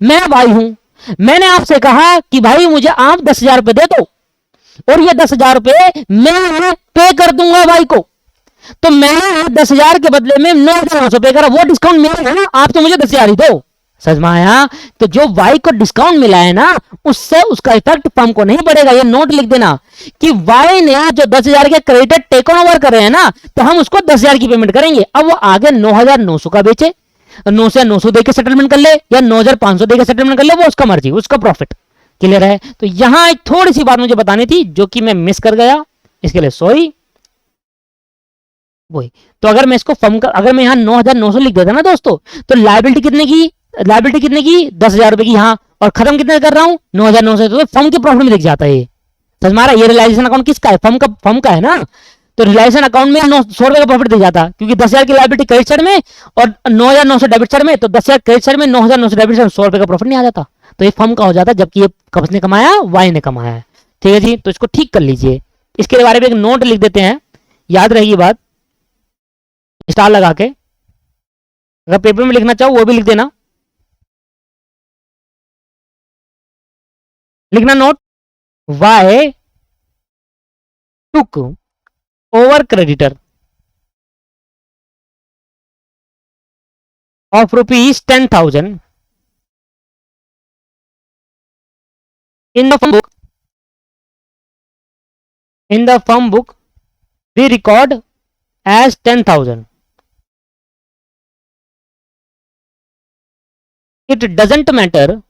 A: मैं वाई हूं, मैंने आपसे कहा कि भाई मुझे आप 10,000 रुपए दे दो, और ये 10,000 रुपए मैं पे कर दूंगा वाई को। तो मैंने 10,000 के बदले में 9,900 पे करा, वो डिस्काउंट मिला है ना, आप तो मुझे 10,000 ही दो। समझ में आया। तो जो वाई को डिस्काउंट मिला है ना, उससे उसका इफेक्ट फर्म को नहीं पड़ेगा। ये नोट लिख देना कि वाई ने जो 10,000 के क्रेडिट टेक ओवर कर रहे हैं ना, तो हम उसको 10,000 की पेमेंट करेंगे। अब वो आगे 9,900 का बेचे, 9,900 देकर सेटलमेंट कर ले या 9,500 देकर सेटलमेंट कर ले, वो उसका मर्जी, उसका प्रॉफिट। क्लियर है। तो यहां एक थोड़ी सी बात मुझे बतानी थी जो कि मैं मिस कर गया, इसके लिए सॉरी। वही तो, अगर मैं इसको फर्म का, अगर मैं यहां 9,900 लिख देता ना दोस्तों, तो लायबिलिटी कितने की, लायबिलिटी कितने की, 10,000 रुपए की यहाँ, और खत्म कितने कर रहा हूं 9,900, तो फर्म के प्रॉफिट में दिख जाता है। समझ में आ रहा है। ये रियलाइजेशन अकाउंट किसका है, फर्म का है ना। तो रियलाइजेशन अकाउंट में 100 रुपए का प्रॉफिट दिख जाता, क्योंकि 10,000 की लायबिलिटी क्रेडिट साइड में और 9,900 डेबिट साइड में, तो 10,000 क्रेडिट साइड में, 9,900 डेबिट साइड में, 100 रुपए का प्रॉफिट नहीं आ जाता। तो ये फर्म का हो जाता, जबकि ये किसने कमाया, वाई ने कमाया है। ठीक है जी, तो इसको ठीक कर लीजिए। इसके बारे में एक नोट लिख देते हैं, याद रहेगी बात, स्टार लगा के। अगर पेपर में लिखना चाहो वो भी लिख देना, लिखना note, Y took over creditor of rupees 10,000 in the firm book we record as 10,000. It doesn't matter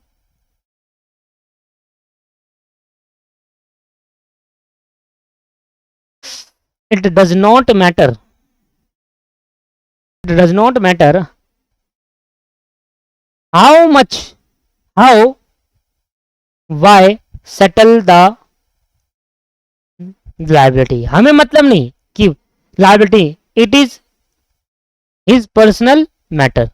A: it does not matter how why settle the liability. हमें मतलब नहीं कि liability, it is his personal matter.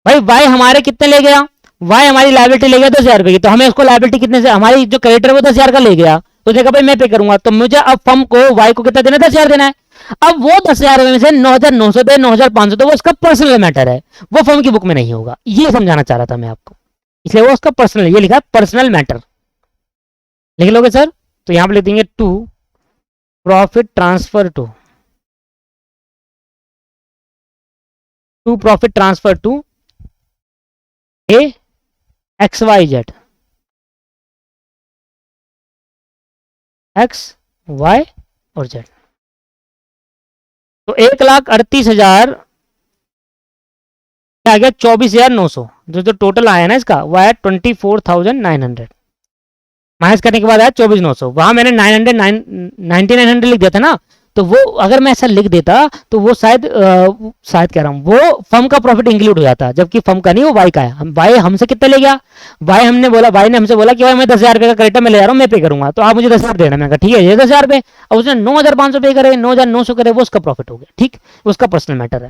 A: भाई Y हमारे कितने ले गया, Y हमारी लायबिलिटी ले गया 10,000 रुपए की, तो हमें उसको लायबिलिटी कितने से, हमारी जो क्रेडिटर वो 10,000 का ले गया, तो उसने कहा भाई मैं पे करूंगा, तो मुझे अब फर्म को वाई को कितना देना, 10,000 देना है। अब वो 10,000 में से 9,900 दे, 9,500 दे, वो उसका पर्सनल मैटर है, वो फर्म की बुक में नहीं होगा, ये समझाना चाह रहा था मैं आपको, इसलिए वो उसका पर्सनल, ये लिखा है पर्सनल मैटर, लिख लोगे सर? तो यहां पर लिख देंगे to profit transfer to profit transfer to a X Y Z, X Y और जेड। तो 1,38,000 क्या आ गया, 24,900, जो टोटल आया ना इसका वो आया 24,900, माइनस करने के बाद आया 24,900, वहां मैंने 999 लिख दिया था ना, तो वो अगर मैं ऐसा लिख देता तो वो शायद कह रहा हूँ, वो फर्म का प्रॉफिट इंक्लूड हो जाता, जबकि फर्म का नहीं, वो वाई का है। वाई हमसे कितना ले गया, वाई ने हमसे बोला कि भाई मैं 10,000 रुपये का क्रेडिट में ले जा रहा हूँ, मैं पे करूंगा, तो आप मुझे 10,000 देना। मैं कहा ठीक है, ये 10,000 रुपये। अब उसने 9,500 पे करे, 9,900 करे, वो उसका प्रॉफिट हो गया, ठीक, उसका पर्सनल मैटर है।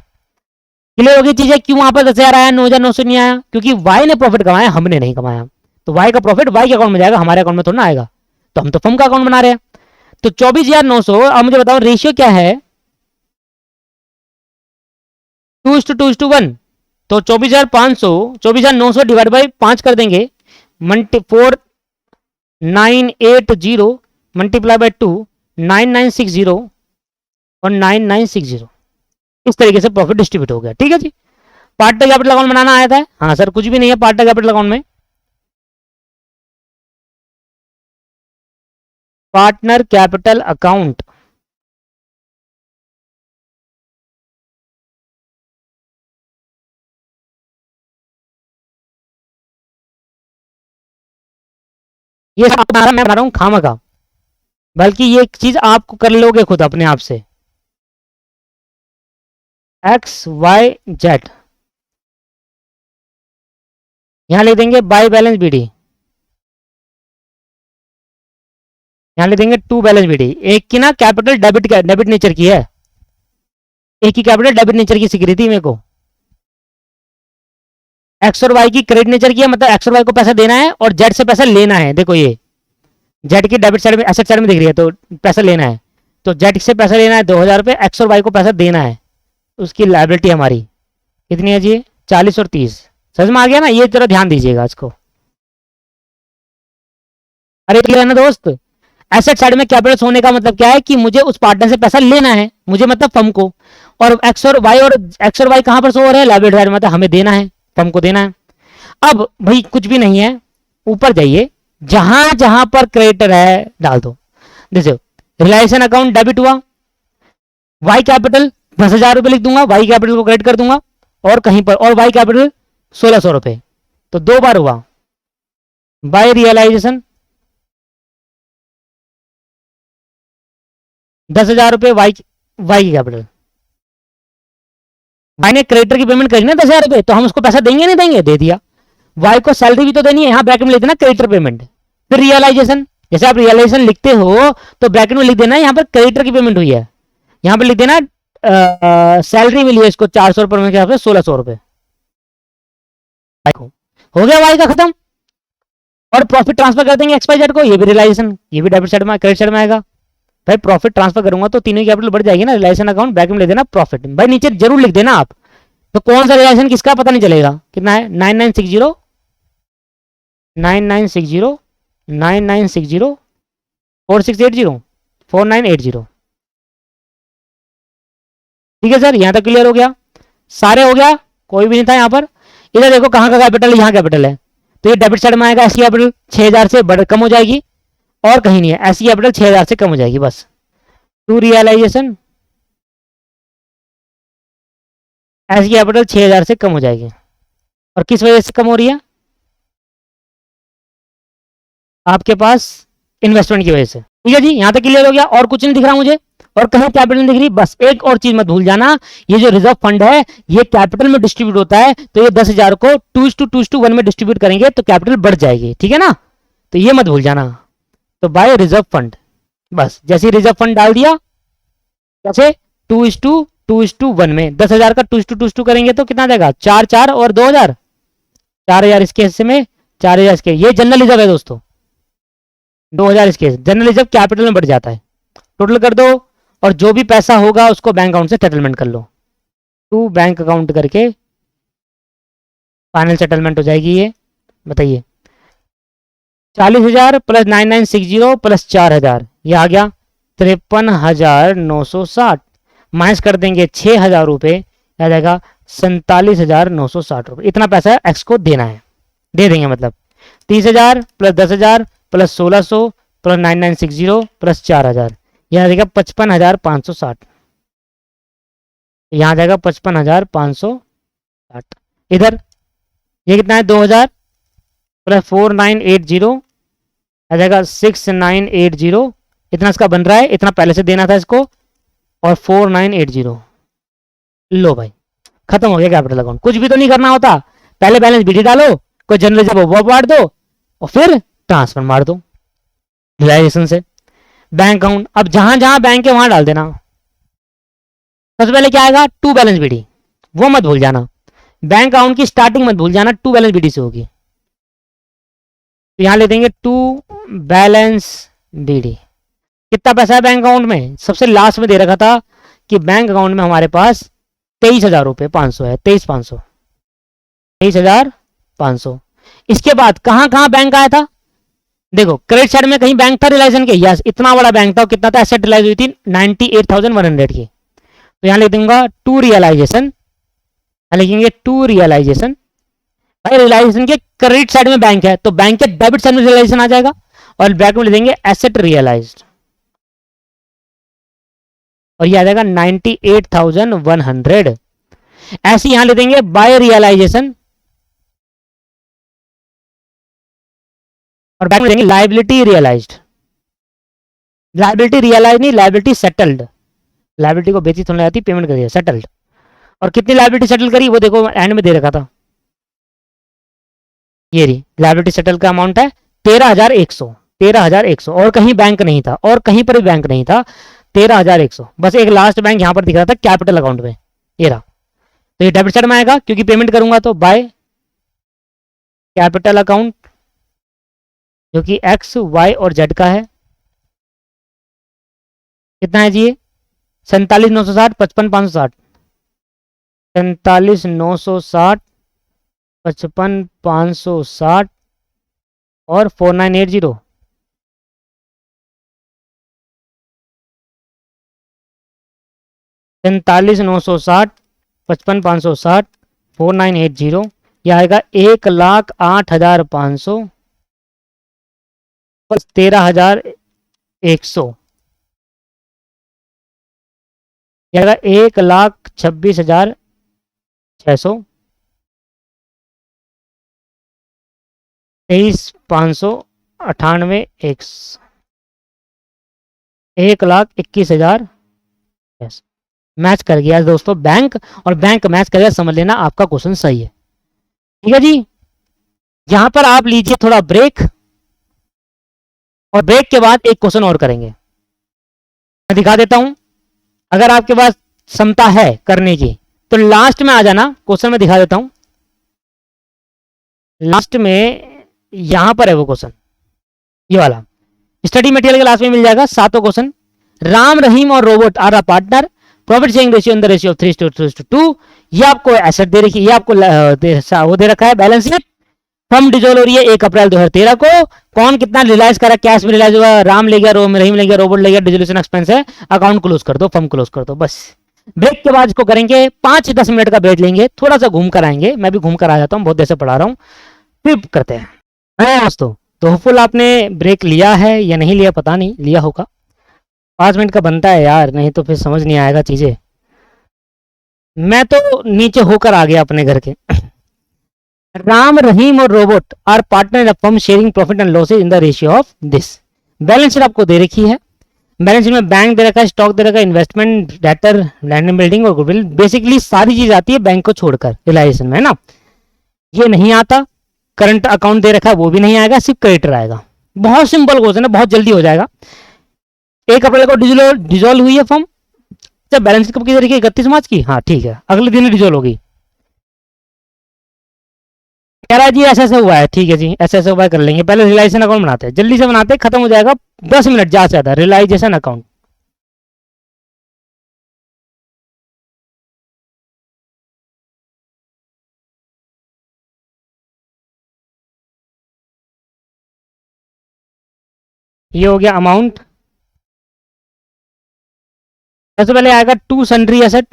A: क्लियर होगी चीजें, क्यों वहां पर 10,000 आया, 9,900 नहीं आया, क्योंकि वाई ने प्रॉफिट कमाया, हमने नहीं कमाया। तो वाई का प्रॉफिट वाई के अकाउंट में जाएगा, हमारे अकाउंट में थोड़ा ना आएगा, तो हम तो फर्म का अकाउंट बना रहे हैं। तो 24,900, अब मुझे बताओ रेशियो क्या है, 2:2:1, तो 24,500, 24,900 डिवाइड बाई 5 कर देंगे, 4980 मल्टीप्लाई बाई 2, 9960 और 9960, इस तरीके से प्रॉफिट डिस्ट्रीब्यूट हो गया। ठीक है जी, पार्टनर कैपिटल अकाउंट बनाना आया था? हाँ सर, कुछ भी नहीं है पार्टनर कैपिटल अकाउंट में। पार्टनर कैपिटल अकाउंट ये मैं बना रहा हूं खामा का, बल्कि ये एक चीज आप कर लोगे खुद अपने आप से, एक्स वाई जेड, यहां लिख देंगे बाय बैलेंस बीडी, यहां लिख देंगे टू बैलेंस बीडी। एक की ना कैपिटल डेबिट नेचर की है, एक की कैपिटल डेबिट नेचर की सिक्योरिटी मेरे को, एक्स और वाई की क्रेडिट नेचर की है, मतलब एक्स और वाई को पैसा देना है और जेड से पैसा लेना है। देखो ये जेड की डेबिट साइड में, एसेट साइड में दिख रही है, तो पैसा लेना है, तो जेड से पैसा लेना है 2,000 रुपये, एक्स और वाई को पैसा देना है, उसकी लाइबिलिटी हमारी कितनी है जी, 40 और 30। समझ में आ गया ना, ये जरा ध्यान दीजिएगा इसको। अरे क्लियर है ना दोस्त? एसेट साइड में कैपिटल होने का मतलब क्या है कि मुझे उस पार्टनर से पैसा लेना है, मुझे मतलब फर्म को, और एक्स और वाई कहां पर शो हो रहे हैं, लाइबिलिटी साइड, मतलब हमें देना है, फर्म को देना है। अब भाई कुछ भी नहीं है, ऊपर जाइए, जहां जहां पर क्रेडिटर है डाल दो। देखो रिलायंस अकाउंट डेबिट हुआ, वाई कैपिटल 10,000 रुपये लिख दूंगा, वाई कैपिटल को क्रेडिट कर दूंगा, और कहीं पर, और वाई कैपिटल 1,600 रुपये, तो 2 बार हुआ। बाय रियलाइजेशन 10,000 रुपये वाई की कैपिटल, वाई ने क्रेडिटर की पेमेंट करी ना 10,000 रुपये, तो हम उसको पैसा देंगे नहीं देंगे, दे दिया। वाई को सैलरी भी तो देनी है, यहां ब्रैकेट में लिख देना क्रेडिटर पेमेंट। फिर रियलाइजेशन, जैसे आप रियलाइजेशन लिखते हो तो ब्रैकेट में लिख देना यहां पर क्रेडिटर की पेमेंट हुई है, यहां पर लिख देना सैलरी मिली है इसको 400 रुपये में, क्या 1,600 रुपये। हो गया वाई का खत्म। और प्रॉफिट ट्रांसफर कर देंगे एक्स वाई जेड को, ये भी रियलाइजेशन, ये भी डेबिट साइड में, क्रेडिट साइड में आएगा। भाई प्रॉफिट ट्रांसफर करूंगा तो तीनों की कैपिटल बढ़ जाएगी ना, रियलाइजेशन अकाउंट ब्रैकेट में लिख देना प्रॉफिट, भाई नीचे जरूर लिख देना आप, तो कौन सा रियलाइजेशन किसका पता नहीं चलेगा। कितना है, 9960 9960 9960 4680 4980। ठीक है सर, यहां तक क्लियर हो गया, सारे हो गया, कोई भी नहीं था यहां पर। इधर देखो कहां का कैपिटल, यहां कैपिटल है, तो ये डेबिट साइड में आएगा, ऐसी कैपिटल 6,000 से बढ़ कम हो जाएगी, और कहीं नहीं है, ऐसी कैपिटल 6,000 से कम हो जाएगी बस। टू रियलाइजेशन ऐसी कैपिटल 6,000 से कम हो जाएगी, और किस वजह से कम हो रही है, आपके पास इन्वेस्टमेंट की वजह से। ठीक है जी, यहां तक क्लियर हो गया, और कुछ नहीं दिख रहा मुझे, और कहीं कैपिटल नहीं दिख रही। बस एक और चीज मत भूल जाना, ये जो रिजर्व फंड है ये कैपिटल में डिस्ट्रीब्यूट होता है, तो ये 10,000 को 2:2:1 में डिस्ट्रीब्यूट करेंगे तो कैपिटल बढ़ जाएगी। ठीक है ना, तो ये मत भूल जाना। तो बाय रिजर्व फंड, बस जैसे रिजर्व फंड डाल दिया, कैसे 2:2:1 में 10,000 का 2:2 करेंगे तो कितना जाएगा, 4 और 2,000, 4,000 इसके हिस्से में, 4,000 इसके, ये जनरल रिजर्व है दोस्तों, 2,000 इसके जनरल रिजर्व कैपिटल में बढ़ जाता है। टोटल कर दो और जो भी पैसा होगा उसको बैंक अकाउंट से सेटलमेंट कर लो। टू बैंक अकाउंट करके फाइनल सेटलमेंट हो जाएगी ये। बताइए 40,000 प्लस 9960 प्लस 4,000, ये आ गया 53,960, माइनस कर देंगे 6,000 रुपये, आ जाएगा 47,960 रुपये। इतना पैसा एक्स को देना है, दे देंगे मतलब 30,000 प्लस 10,000 प्लस 1,600 प्लस 9960 प्लस 4,000, यहाँ जाएगा 55,560, यहाँ जाएगा 55,560। इधर ये कितना है 2,000 प्लस 4980 आ जाएगा 6980, इतना इसका बन रहा है, इतना पहले से देना था इसको, और 4980। लो भाई खत्म हो गया कैपिटल अकाउंट। कुछ भी तो नहीं करना होता, पहले बैलेंस बीटी डालो, कोई जनरल जब वो बांट दो और फिर ट्रांसफर मार दो रिलाइजेशन से बैंक अकाउंट। अब जहां जहां बैंक है वहां डाल देना। सबसे पहले क्या आएगा, टू बैलेंस बीटी, वो मत भूल जाना। बैंक अकाउंट की स्टार्टिंग मत भूल जाना, टू बैलेंस बीटी से होगी। तो यहां ले देंगे टू बैलेंस बीटी। कितना पैसा है बैंक अकाउंट में, सबसे लास्ट में दे रखा था कि बैंक अकाउंट में हमारे पास 23,000 रुपये 500 है, 23,500, 23,500। इसके बाद कहां कहां बैंक आया था, देखो क्रेडिट साइड में कहीं बैंक था रिलाइजेशन के, यस इतना बड़ा बैंक था। कितना था, एसेट रिलाइज हुई थी 98,100 की। तो यहां लिख दूंगा टू रियलाइजेशन, लिखेंगे टू रियलाइजेशन। भाई रियलाइजेशन के क्रेडिट साइड में बैंक है तो बैंक के डेबिट साइड में रियलाइजेशन आ जाएगा, और बैक में लिख देंगे एसेट रियलाइज्ड, और ये आ जाएगा 98,100। ऐसे यहां ले देंगे बाय रियलाइजेशन, और बैक में देंगे लायबिलिटी रियलाइज्ड। लायबिलिटी रियलाइज नहीं, लायबिलिटी सेटल्ड। लायबिलिटी को बेची थोड़ी जाती, पेमेंट कर दिया, सेटल्ड। और कितनी लायबिलिटी सेटल करी वो देखो एंड में दे रखा था, ये रही लायबिलिटी सेटल का अमाउंट है 13,100, 13,100। और कहीं बैंक नहीं था, और कहीं पर भी बैंक नहीं था, 13,100। बस एक लास्ट बैंक यहां पर दिख रहा था कैपिटल अकाउंट में, ये रहा। तो ये डेबिट साइड में आएगा क्योंकि पेमेंट करूंगा तो बाय कैपिटल अकाउंट, जो कि एक्स वाई और जेड का है। कितना है जी, 47,960 55,560, 47,960 55,560 और 4980। 47,960 55,560 4980, यह आएगा 1,08,500 बस 13,100, यह आएगा 1,26,600 23,598 1,21,000। मैच कर गया दोस्तों बैंक, और बैंक मैच कर गया, समझ लेना आपका क्वेश्चन सही है। ठीक है जी, यहां पर आप लीजिए थोड़ा ब्रेक, और ब्रेक के बाद एक क्वेश्चन और करेंगे। मैं दिखा देता हूं, अगर आपके पास क्षमता है करने की तो लास्ट में आ जाना। क्वेश्चन में दिखा देता हूं, लास्ट में यहां पर है वो क्वेश्चन, ये वाला स्टडी मटेरियल के लास्ट में मिल जाएगा। 7वां क्वेश्चन, राम रहीम और robot are a partner, profit sharing ratio in the ratio of 3:2। ये आपको एसेट दे रखी है, ये आपको वो दे रखा है बैलेंस शीट। फर्म डिजोल्व हो रही है 1 अप्रैल 2013 को। कौन कितना रिलाइज करा, कैश में रिलाइज हुआ, राम ले गया, रहीम ले गया, रोबोट ले गया, डिजोल्यूशन एक्सपेंस है, अकाउंट क्लोज कर दो, फर्म क्लोज कर दो। बस ब्रेक के बाद इसको करेंगे, 5-10 मिनट का ब्रेक लेंगे, थोड़ा सा घूम कर आएंगे। मैं भी घूम कर आ जाता हूँ, बहुत देर से पढ़ा रहा हूँ, फिर करते हैं। दोस्तों तो होपफुल आपने ब्रेक लिया है या नहीं लिया, पता नहीं, लिया होगा। 5 मिनट का बनता है यार, नहीं तो फिर समझ नहीं आएगा चीजें। मैं तो नीचे होकर आ गया अपने घर के। राम रहीम और robot are partner in firm sharing profit and losses in the ratio of this. Balance sheet आपको दे रखी है, बैलेंस शीट में बैंक दे रखा है, स्टॉक दे रखा है, investment, debtor, land and building और गुडविल, बेसिकली सारी चीज आती है बैंक को छोड़कर रियलाइजेशन में, है ना। ये नहीं आता, करंट अकाउंट दे रखा है वो भी नहीं आएगा, सिर्फ क्रेडिटर आएगा। बहुत सिंपल क्वेश्चन है, बहुत जल्दी हो जाएगा। 1 अप्रैल को डिजोल्व हुई है फर्म, जब बैलेंस शीट कब की दे रखी है, 31 मार्च की, हाँ ठीक है, अगले दिन डिजोल्व होगी। कह रहा है जी ऐसा ऐसा हुआ है, ठीक है जी ऐसा ऐसा हुआ है, कर लेंगे। पहले रियलाइजेशन अकाउंट बनाते हैं, जल्दी से बनाते हैं, खत्म हो जाएगा 10 मिनट ज्यादा से ज्यादा। रियलाइजेशन अकाउंट, ये हो गया अमाउंट। सबसे पहले आएगा टू सन्ड्री एसेट,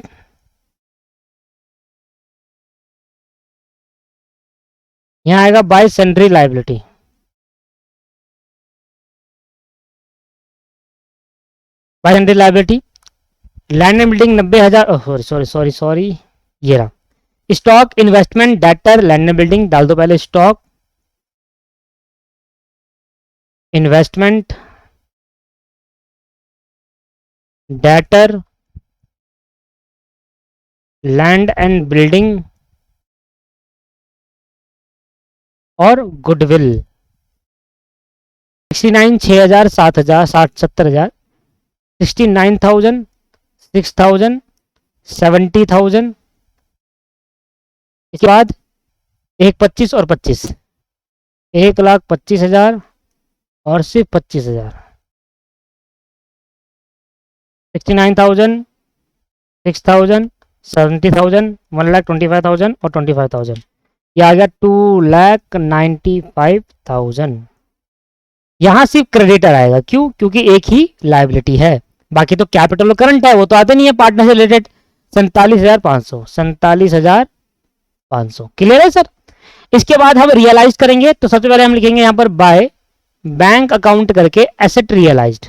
A: यहाँ आएगा bye sundry liability. Bye sundry liability land and building 90,000, sorry sorry sorry sorry, ये रहा stock investment debtor land and building, डाल दो पहले stock investment debtor land and building और गुडविल। 69, 6,000, 7,000, 70,000, 69,000, 6,000, 70,000, इसके बाद 1,25 और 25, 1,25,000 और सिर्फ 25,000। 69,000, 6,000, 70,000, 1,25,000 और 25,000, ये आ गया 2,95,000। यहां सिर्फ क्रेडिटर आएगा, क्यों? क्योंकि एक ही लाइबिलिटी है, बाकी तो कैपिटल और करंट है, वो तो आते नहीं है पार्टनर से रिलेटेड। 47,500, 47,500, क्लियर है सर? इसके बाद हम रियलाइज करेंगे, तो सबसे पहले हम लिखेंगे यहां पर बाय बैंक अकाउंट करके एसेट रियलाइज्ड,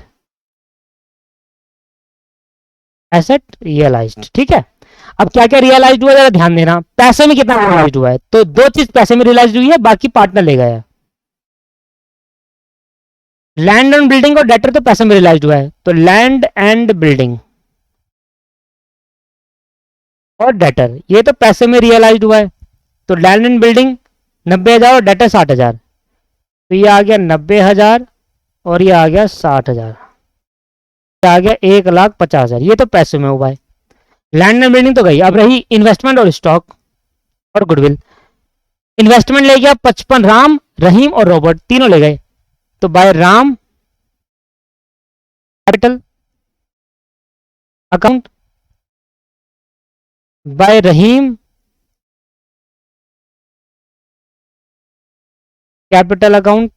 A: एसेट रियलाइज्ड, ठीक है। अब क्या क्या रियलाइज हुआ, जरा ध्यान देना। पैसे में कितना रियलाइज हुआ है, तो दो चीज पैसे में रियलाइज हुई है, बाकी पार्टनर ले गया है। लैंड एंड बिल्डिंग और डेटर तो पैसे में रियलाइज हुआ है, तो लैंड एंड बिल्डिंग और डेटर ये तो पैसे में रियलाइज हुआ है, तो लैंड एंड बिल्डिंग 90,000 और डेटर 60,000, तो ये आ गया 90,000 और ये आ गया 60,000, आ गया 1,50,000, ये तो पैसे में हुआ है। लैंड एंड बिल्डिंग तो गई, अब रही इन्वेस्टमेंट और स्टॉक और गुडविल। इन्वेस्टमेंट ले गया 55, राम रहीम और रॉबर्ट तीनों ले गए, तो by Ram capital account, by Rahim capital account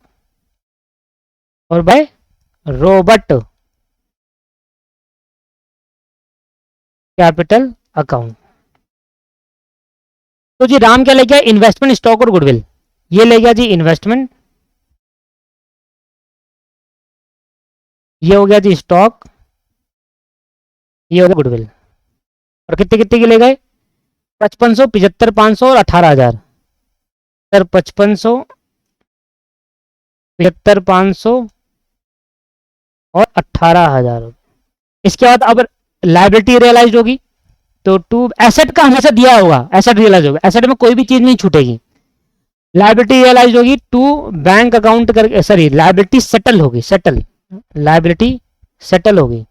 A: और बाय रॉबर्ट कैपिटल अकाउंट। तो जी राम क्या ले गया, इन्वेस्टमेंट स्टॉक और गुडविल, ये ले गया जी इन्वेस्टमेंट, ये हो गया जी स्टॉक, ये हो गया गुडविल, और कितने कितने के ले गए, 5500, 75, 500 और 18,000। सर 5500, 75, 500 और 18,000। इसके बाद अब लाइबिलिटी रियलाइज होगी, तो टू एसेट का हमेशा दिया होगा, एसेट रियलाइज होगा, एसेट में कोई भी चीज नहीं छूटेगी। लाइबिलिटी रियलाइज होगी टू बैंक अकाउंट करके, सॉरी लाइबिलिटी सेटल होगी, सेटल लाइबिलिटी सेटल होगी।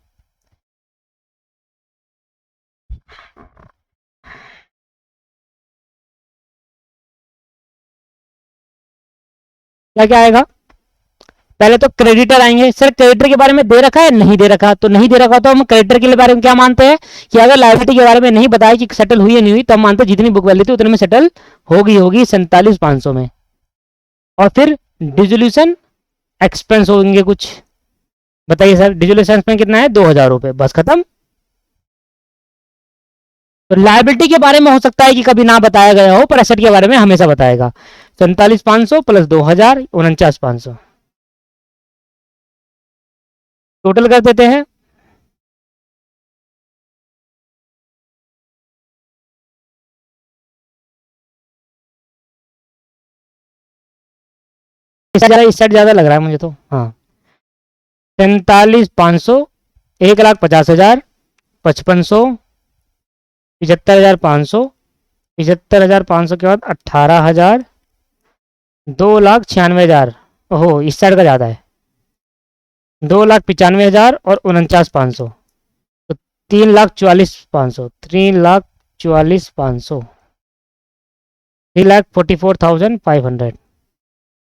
A: क्या क्या आएगा, पहले तो क्रेडिटर आएंगे। सर क्रेडिटर के बारे में दे रखा है, नहीं दे रखा, तो नहीं दे रखा तो हम क्रेडिटर के बारे में क्या मानते हैं कि अगर लायबिलिटी के बारे में नहीं बताया कि सेटल हुई है नहीं हुई, तो हम मानते हैं जितनी बुक वैल्यू थी उतने में सेटल होगी 47,500 में। और फिर डिजोल्यूशन एक्सपेंस होंगे कुछ, बताइए सर डिजोल्यूशन एक्सपेंस कितना है, 2,000 रुपए, बस खत्म। तो लायबिलिटी के बारे में हो सकता है कि कभी ना बताया गया हो, पर एसेट के बारे में हमेशा बताएगा। 47,500 प्लस 2,000, 49,500, टोटल कर देते हैं। इस साइड ज्यादा लग रहा है मुझे तो, हाँ। 47,500, 1,50,000, 5500, 75,500, 75,500 के बाद 18,000, 2,96,000, ओहो इस साइड का ज्यादा है, 2,95,000 और 49,500, तो 3,44,500, 3,44,500, 3,44,500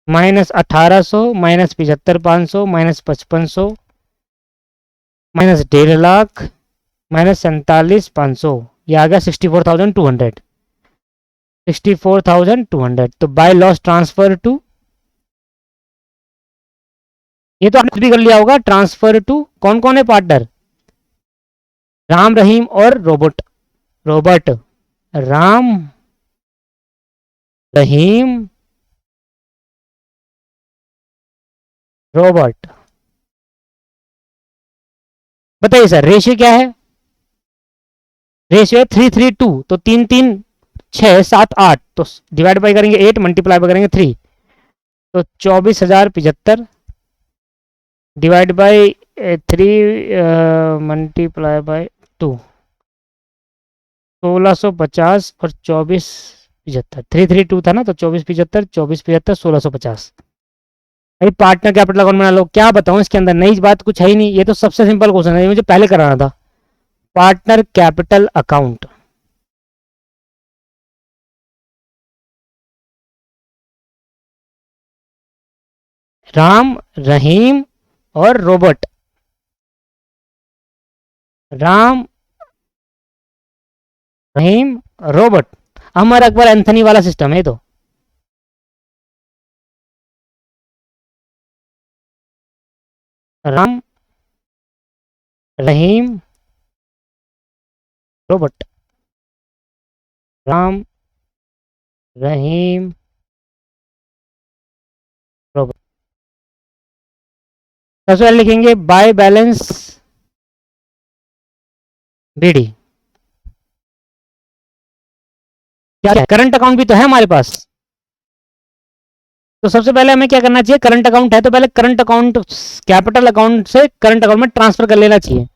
A: minus 1,800 minus 75,500 minus 5500 minus 1,50,000 minus 47,500, ये आ गया 64,200, 64,200। तो बाय लॉस ट्रांसफर टू ये तो आपने भी कर लिया होगा। ट्रांसफर टू, कौन कौन है पार्टनर? राम रहीम और robot. Robot, Ram Rahim robot. बताइए सर रेशियो क्या है? रेशियो है 3:3:2, तो 3 3 6 7 8, तो डिवाइड बाई करेंगे 8, मल्टीप्लाई बाई करेंगे 3, तो 24,075 डिवाइड बाई 3 मल्टीप्लाई बाई 2, 1650 और 24,75, 3:3:2 था ना, तो 24,75, 24,75, 1650। भाई पार्टनर कैपिटल अकाउंट बना लो। क्या बताऊं इसके अंदर, नई बात कुछ है ही नहीं, ये तो सबसे सिंपल क्वेश्चन है, ये मुझे पहले कराना था। Partner capital account, Ram Rahim और robot. Ram Rahim robot, Amar Akbar Anthony वाला सिस्टम है तो। Ram Rahim robot, Ram Rahim robot. सबसे पहले लिखेंगे बाय बैलेंस बीडी। क्या करंट अकाउंट भी तो है हमारे पास, तो सबसे पहले हमें क्या करना चाहिए? करंट अकाउंट है तो पहले करंट अकाउंट कैपिटल अकाउंट से करंट अकाउंट में ट्रांसफर कर लेना चाहिए।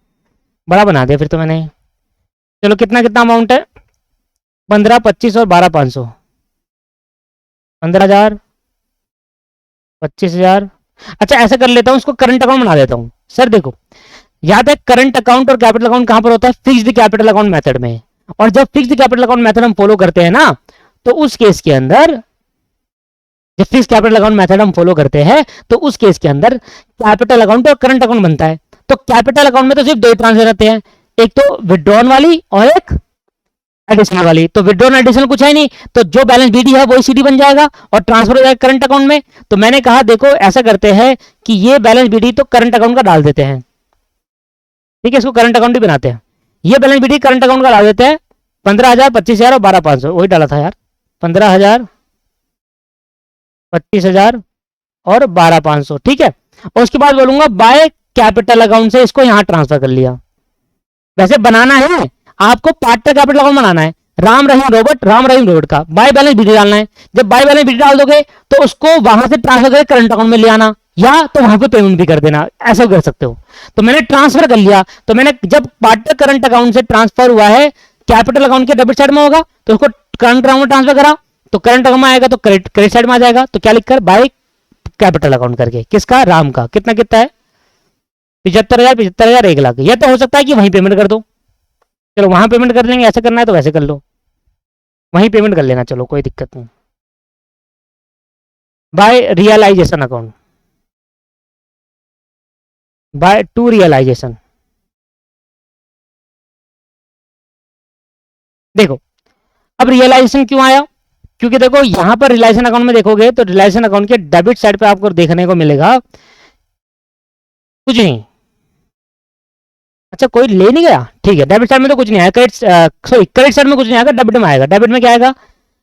A: बड़ा बना दिया फिर तो मैंने। चलो कितना कितना अमाउंट है? 15, 25 और 12,500। 15,000, 25,000। अच्छा ऐसा कर लेता हूँ, उसको करंट अकाउंट बना देता हूँ। सर देखो, याद है करंट अकाउंट और कैपिटल अकाउंट कहां पर होता है? फिक्स्ड कैपिटल अकाउंट मेथड में। और जब फिक्स्ड कैपिटल अकाउंट मेथड हम फॉलो करते हैं ना, तो उस केस के अंदर, जब फिक्स कैपिटल अकाउंट मेथड हम फॉलो करते हैं तो उस केस के अंदर कैपिटल अकाउंट और करंट अकाउंट बनता है। तो कैपिटल अकाउंट में तो सिर्फ दो ट्रांसफर रहते हैं, एक तो विड्रॉन वाली और एक एडिशनल वाली। तो विड्रॉन एडिशनल कुछ है नहीं, तो जो बैलेंस बीडी है वही सीडी बन जाएगा और ट्रांसफर हो जाएगा करंट अकाउंट में। तो मैंने कहा देखो ऐसा करते हैं कि ये बैलेंस बीडी तो करंट अकाउंट का डाल देते हैं, ठीक है, इसको करंट अकाउंट ही बनाते हैं। ये बैलेंस बीडी करंट अकाउंट का डाल देते हैं। 15,000, 25,000 और 12,500, वही डाला था यार। 15,000, 25,000 और 12,500, ठीक है। और उसके बाद बोलूंगा बाय कैपिटल अकाउंट से इसको यहां ट्रांसफर कर लिया। वैसे बनाना है आपको, पार्टनर कैपिटल अकाउंट बनाना है, राम रहीम रोबोट, राम रहीम रोबोट का बाय बैलेंस बीडी डालना है। जब बाय बैलेंस बीडी डाल दोगे तो उसको वहां से ट्रांसफर करके करंट अकाउंट में ले आना, या तो वहां पे पेमेंट भी कर देना, ऐसा कर सकते हो। तो मैंने ट्रांसफर कर लिया, तो मैंने जब पार्टनर करंट अकाउंट से ट्रांसफर हुआ है कैपिटल अकाउंट के डेबिट साइड में होगा, तो उसको करंट अकाउंट में ट्रांसफर करा तो करंट अकाउंट में आएगा, तो क्रेडिट साइड में आ जाएगा। तो क्या लिखकर बाय कैपिटल अकाउंट करके, किसका? राम का। कितना कितना है? 75,000, 75,000, 1,00,000। यह तो हो सकता है कि वहीं पेमेंट कर दो, चलो वहां पेमेंट कर लेंगे, ऐसे करना है तो वैसे कर लो, वहीं पेमेंट कर लेना, चलो कोई दिक्कत नहीं। By realisation account, by to realisation. देखो अब रियलाइजेशन क्यों आया? क्योंकि देखो यहां पर रियलाइजेशन अकाउंट में देखोगे तो रियलाइजेशन अकाउंट के डेबिट साइड पे आपको देखने को मिलेगा कुछ नहीं। अच्छा कोई ले नहीं गया, ठीक है, डेबिट साइड में तो कुछ नहीं आया, क्रेडिट साइड में कुछ नहीं आएगा, डेबिट में आएगा। डेबिट में क्या आएगा?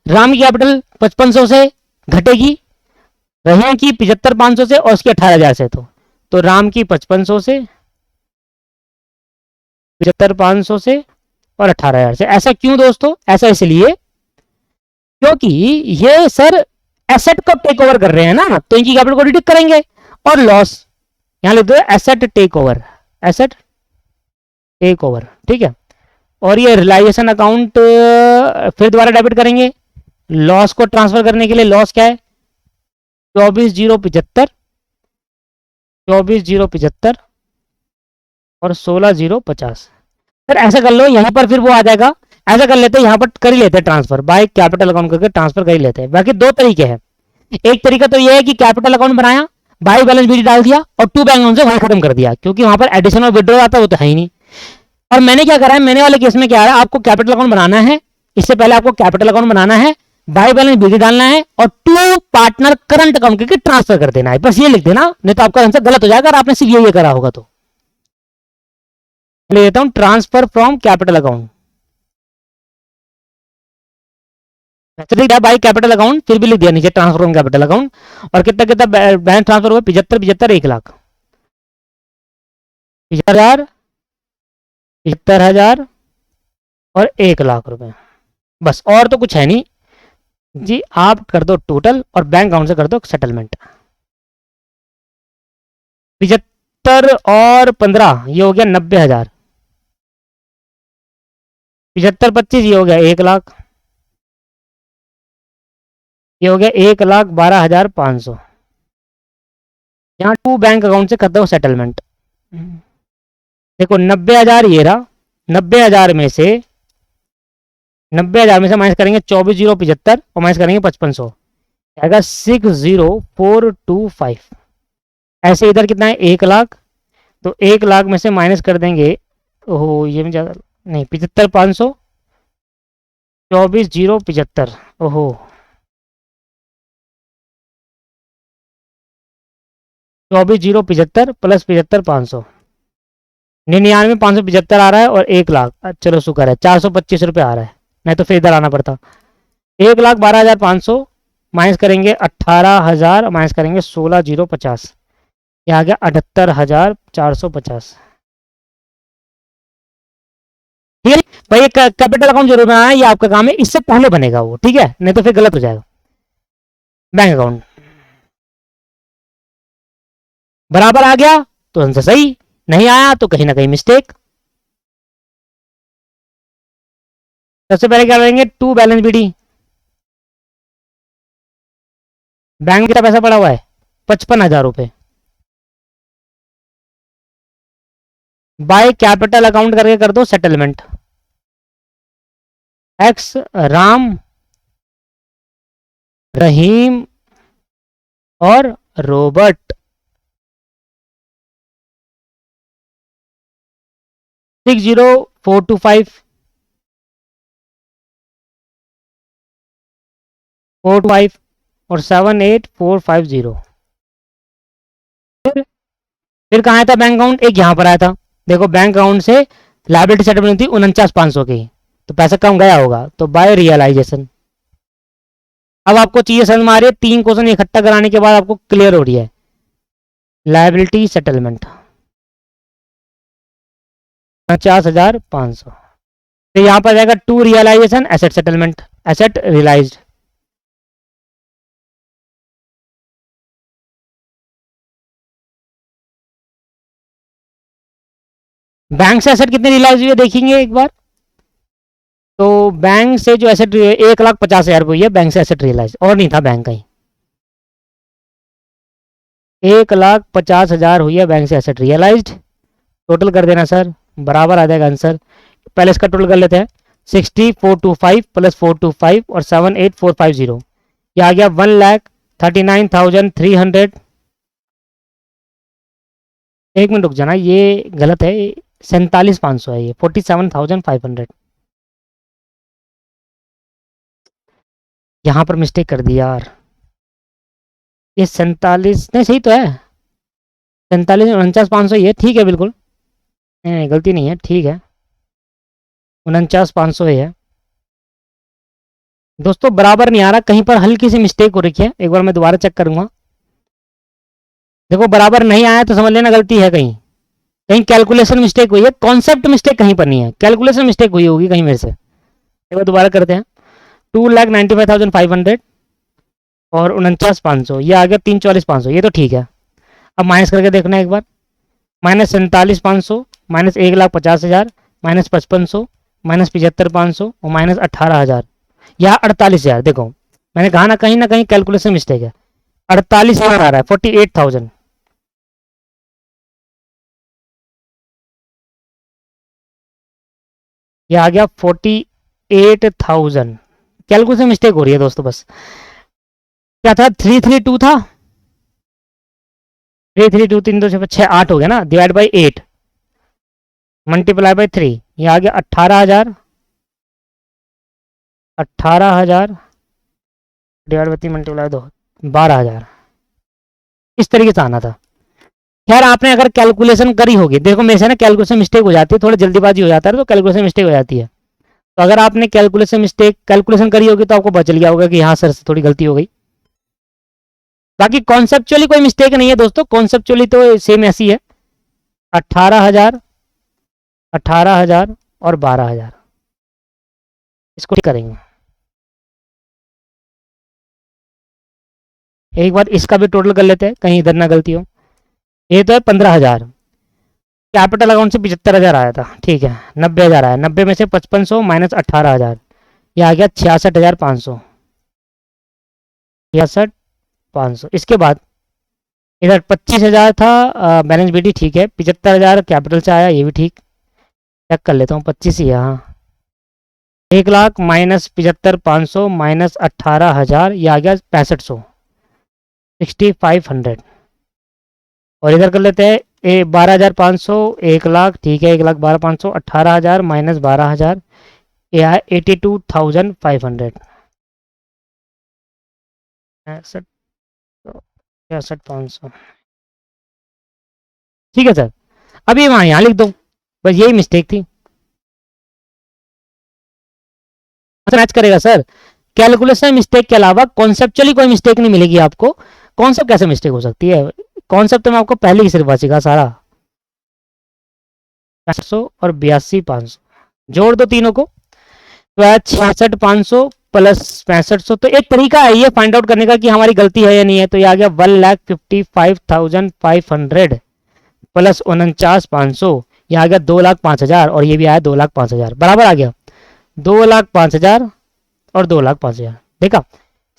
A: राम की कैपिटल 5500 से घटेगी, रहीम की 75,500 से और उसकी 18,000 से। तो राम की 5500 से, 75,500 से और 18,000 से। ऐसा क्यों दोस्तों? ऐसा इसलिए क्योंकि ये सर एसेट को टेक ओवर कर रहे हैं ना, तो इनकी कैपिटल को डिडक्ट करेंगे। और लॉस यहां लिख दो, asset take over, asset take over, ठीक है। और ये रियलाइजेशन अकाउंट फिर दोबारा डेबिट करेंगे लॉस को ट्रांसफर करने के लिए। लॉस क्या है? 24,075, 24,075 और 16,050। सर ऐसा कर लो, यहां पर फिर वो आ जाएगा। ऐसा कर लेते हैं, यहां पर कर ही लेते हैं ट्रांसफर, बाय कैपिटल अकाउंट करके ट्रांसफर कर ही लेते हैं। बाकी दो तरीके हैं, एक तरीका तो ये है कि कैपिटल अकाउंट बनाया, बाय बैलेंस बीडी डाल दिया और टू बैंक अकाउंट से वहां खत्म कर दिया, क्योंकि वहां पर एडिशन और विड्रॉ आता है, वो तो है ही नहीं। और मैंने क्या करा है, मैंने वाले केस में क्या है, आपको कैपिटल अकाउंट बनाना है, इससे पहले आपको कैपिटल अकाउंट बनाना है, बाय बैलेंस बिल्कुल डालना है और टू पार्टनर करंट अकाउंट करके ट्रांसफर कर देना है, बस ये लिख देना, नहीं तो आपका आंसर गलत हो जाएगा अगर आपने सिर्फ ये करा होगा तो। ले देता हूं transfer from capital account, by capital account, फिर भी लिख दिया नीचे ट्रांसफर फ्रॉम कैपिटल अकाउंट। और कितना कितना बैलेंस ट्रांसफर हुआ, 75 1 लाख, 75,000, 75,000 और 1 लाख रुपए, बस और तो कुछ है नहीं जी। आप कर दो टोटल और बैंक अकाउंट से कर दो सेटलमेंट। 75 और 15 ये हो गया 90,000, 75 25 ये हो गया 1 लाख, ये हो गया 1,12,500। यहाँ टू बैंक अकाउंट से कर दो सेटलमेंट। देखो 90,000 ये रहा, 90,000 में से 90,000 में से माइनस करेंगे 24,075 और माइनस करेंगे 5500, आएगा 60425। ऐसे इधर कितना है 1 लाख, तो 1 लाख में से माइनस कर देंगे, ओहो ये में ज़्यादा नहीं, 75,500, 24,075, ओहो 24,075 प्लस 75,500, 99,575 आ रहा है और 1 लाख, चलो शुक्र है 425 रुपये आ रहा है, नहीं तो फिर इधर आना पड़ता। 1,12,500 माइनस करेंगे 18,000 माइनस करेंगे 16,050, ये आ गया 78,450। ठीक है भाई, कैपिटल अकाउंट जरूर बनाना है, ये आपका काम है, इससे पहले बनेगा वो, ठीक है, नहीं तो फिर गलत हो जाएगा। बैंक अकाउंट बराबर आ गया तो आंसर सही, नहीं आया तो कहीं ना कहीं मिस्टेक। सबसे पहले क्या करेंगे, टू बैलेंस बीडी, बैंक में कितना पैसा पड़ा हुआ है 55,000 रुपए, बाय कैपिटल अकाउंट करके कर दो सेटलमेंट। एक्स राम, रहीम और रॉबर्ट, 60425 425 और 78450। फिर कहाँ आया था बैंक अकाउंट, एक यहाँ पर आया था। देखो बैंक अकाउंट से लायबिलिटी सेटलमेंट थी 49,500 की, तो पैसा कम गया होगा, तो बाय रियलाइजेशन। अब आपको चीजें समझ में आ रही है, 3 क्वेश्चन इकट्ठा कराने के बाद आपको क्लियर हो रही है। लायबिलिटी सेटलमेंट 50,500, तो यहां पर जाएगा to realisation asset settlement, asset realised. Bank से एसेट कितने रियलाइज हुए देखेंगे एक बार, तो बैंक से जो एसेट 1,50,000 हुई है बैंक से एसेट रियलाइज, और नहीं था बैंक कहीं। 1,50,000 हुई है बैंक से एसेट रियलाइज्ड, टोटल कर देना सर, बराबर आ जाएगा आंसर। पहले इसका टोटल कर लेते हैं, 60,425 प्लस 425 और 78450, ये आ गया 1,39,300। एक मिनट रुक जाना, ये गलत है, 47,500 है, ये 47,500, यहाँ पर मिस्टेक कर दी यार, ये 47 नहीं सही तो है, 47,49,500 ये ठीक है बिल्कुल, नहीं गलती नहीं है, ठीक है 49,500 है। दोस्तों बराबर नहीं आ रहा, कहीं पर हल्की सी मिस्टेक हो रखी है, एक बार मैं दोबारा चेक करूंगा। देखो बराबर नहीं आया तो समझ लेना गलती है, कहीं कहीं कैलकुलेशन मिस्टेक हुई है, कॉन्सेप्ट मिस्टेक कहीं पर नहीं है, कैलकुलेशन मिस्टेक हुई होगी कहीं मेरे से। एक बार दोबारा करते हैं, 2,95,500 और 49,500, ये आ गया 3,44,500, ये तो ठीक है। अब माइनस करके देखना एक बार, माइनस 47,500 माइनस 1,50,000 माइनस 5500 माइनस 75,500 और माइनस 18,000, यहाँ 48,000। देखो मैंने कहा ना कहीं कैलकुलेशन मिस्टेक है, 48,000 आ रहा है, 48,000। ये आ गया 48,000, कैलकुलेशन मिस्टेक हो रही है दोस्तों बस। क्या था 332 था, 332 3 2 6 8 हो गया ना, डिवाइड बाई 8 मल्टीप्लाई बाई 3, ये आ गया 18,000, 18,000 डिवाइड बाई 3 मल्टीप्लाई 2, 12,000 इस तरीके से आना था। खैर आपने अगर कैलकुलेशन करी होगी, देखो मेरे से ना कैलकुलेशन मिस्टेक हो जाती है, थोड़ा जल्दीबाजी हो जाता है तो कैलकुलेशन मिस्टेक हो जाती है। तो अगर आपने कैलकुलेशन करी होगी तो आपको पता चल गया होगा कि हाँ सर थोड़ी गलती हो गई। बाकी कॉन्सेप्चुअली कोई मिस्टेक नहीं है दोस्तों, कॉन्सेप्चुअली तो सेम ऐसी है। 18,000 और 12,000 इसको करेंगे। एक बार इसका भी टोटल कर लेते हैं, कहीं इधर ना गलती हो। ये तो है 15,000, कैपिटल अकाउंट से 75,000 आया था, ठीक है 90,000 आया, 90 में से 5500 माइनस 18,000, ये आ गया 66,500, 66,500। इसके बाद इधर 25,000 था बैलेंस बीटी, ठीक है 75,000 कैपिटल से आया, ये भी ठीक, चेक कर लेता हूँ 25 ही यहाँ, 1,00,000 माइनस 75,500 माइनस 18,000, ये आ गया 6500, 6500। और इधर कर लेते हैं 12,500, 1,00,000, ठीक है 1,12,500, 18,000 माइनस 12,000, ये है 82,500, 65,500, ठीक है सर। अब ये वहाँ यहाँ लिख दो, बस यही मिस्टेक थी। मैच करेगा सर, कैलकुलेशन मिस्टेक के अलावा कॉन्सेप्चुअली कोई मिस्टेक नहीं मिलेगी आपको। कॉन्सेप्ट कैसे मिस्टेक हो सकती है, कॉन्सेप्ट तो मैं आपको पहले ही सिर्फ सिखा सारा। 500 और 82,500 जोड़ दो तीनों को, तो 66,500 प्लस 6500। तो एक तरीका है ये फाइंड आउट करने का कि हमारी गलती है या नहीं है। तो ये आ गया 1,55,500 प्लस 49,500, ये आ गया 2,05,000 और ये भी आया 2,05,000, बराबर आ गया 2,05,000 और 2,05,000। देखा,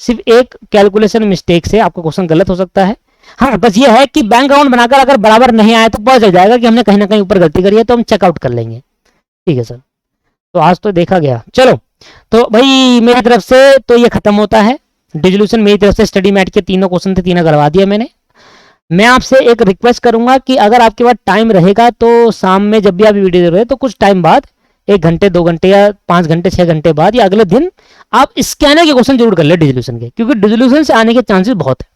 A: सिर्फ एक कैलकुलेशन मिस्टेक से आपका क्वेश्चन गलत हो सकता है। हाँ बस ये है कि बैंक अकाउंट बनाकर अगर बराबर नहीं आया तो पता चल जाएगा कि हमने कहीं ना कहीं ऊपर गलती करी है, तो हम चेकआउट कर लेंगे, ठीक है सर। तो आज तो देखा गया, चलो तो भाई मेरी तरफ से तो ये खत्म होता है डिसोल्यूशन। मेरी तरफ से स्टडी मैट के तीनों क्वेश्चन थे, तीनों करवा दिया मैंने। मैं आपसे एक रिक्वेस्ट करूंगा कि अगर आपके पास टाइम रहेगा तो शाम में जब भी आप वीडियो देख रहे हैं तो कुछ टाइम बाद 1 घंटे 2 घंटे या 5 घंटे 6 घंटे बाद या अगले दिन आप स्कैनर के क्वेश्चन जरूर कर ले डिसोल्यूशन के, क्योंकि डिसोल्यूशन से आने के चांसेस बहुत है।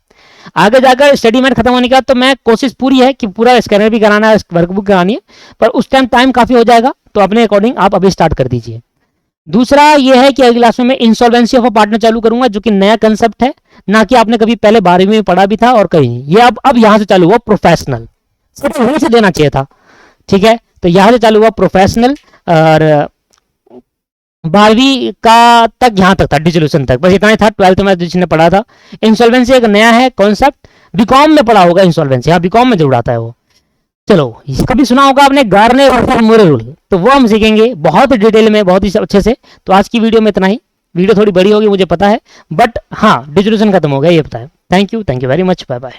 A: आगे जाकर स्टडी मैट खत्म होने के बाद तो मैं कोशिश पूरी है कि पूरा स्कैनर भी कराना है, वर्कबुक करानी है, पर उस टाइम काफी हो जाएगा, तो अपने अकॉर्डिंग आप अभी स्टार्ट कर दीजिए। दूसरा ये है कि अगली क्लास में मैं इंसॉल्वेंसी ऑफ अ पार्टनर चालू करूंगा, जो कि नया कंसेप्ट है, ना कि आपने कभी पहले 12वीं में पढ़ा भी था और कहीं नहीं। ये अब यहां से चालू हुआ प्रोफेशनल, सिर्फ वहीं से देना चाहिए था, ठीक है। तो यहां से चालू हुआ प्रोफेशनल और 12वीं का तक यहाँ तक था, डिसोल्यूशन तक, बस इतना ही था। 12th में जिसने पढ़ा था इंसॉल्वेंसी एक नया है कॉन्सेप्ट, बीकॉम में पढ़ा होगा इंसॉल्वेंसी, हाँ बीकॉम में जरूर आता है वो। चलो इसका भी सुना होगा आपने गार्ने और मूरे रूल, तो वो हम सीखेंगे बहुत डिटेल में, बहुत ही अच्छे से। तो आज की वीडियो में इतना ही, वीडियो थोड़ी बड़ी होगी मुझे पता है, बट हाँ डिसोल्यूशन खत्म हो गया ये पता है। Thank you very much, bye bye.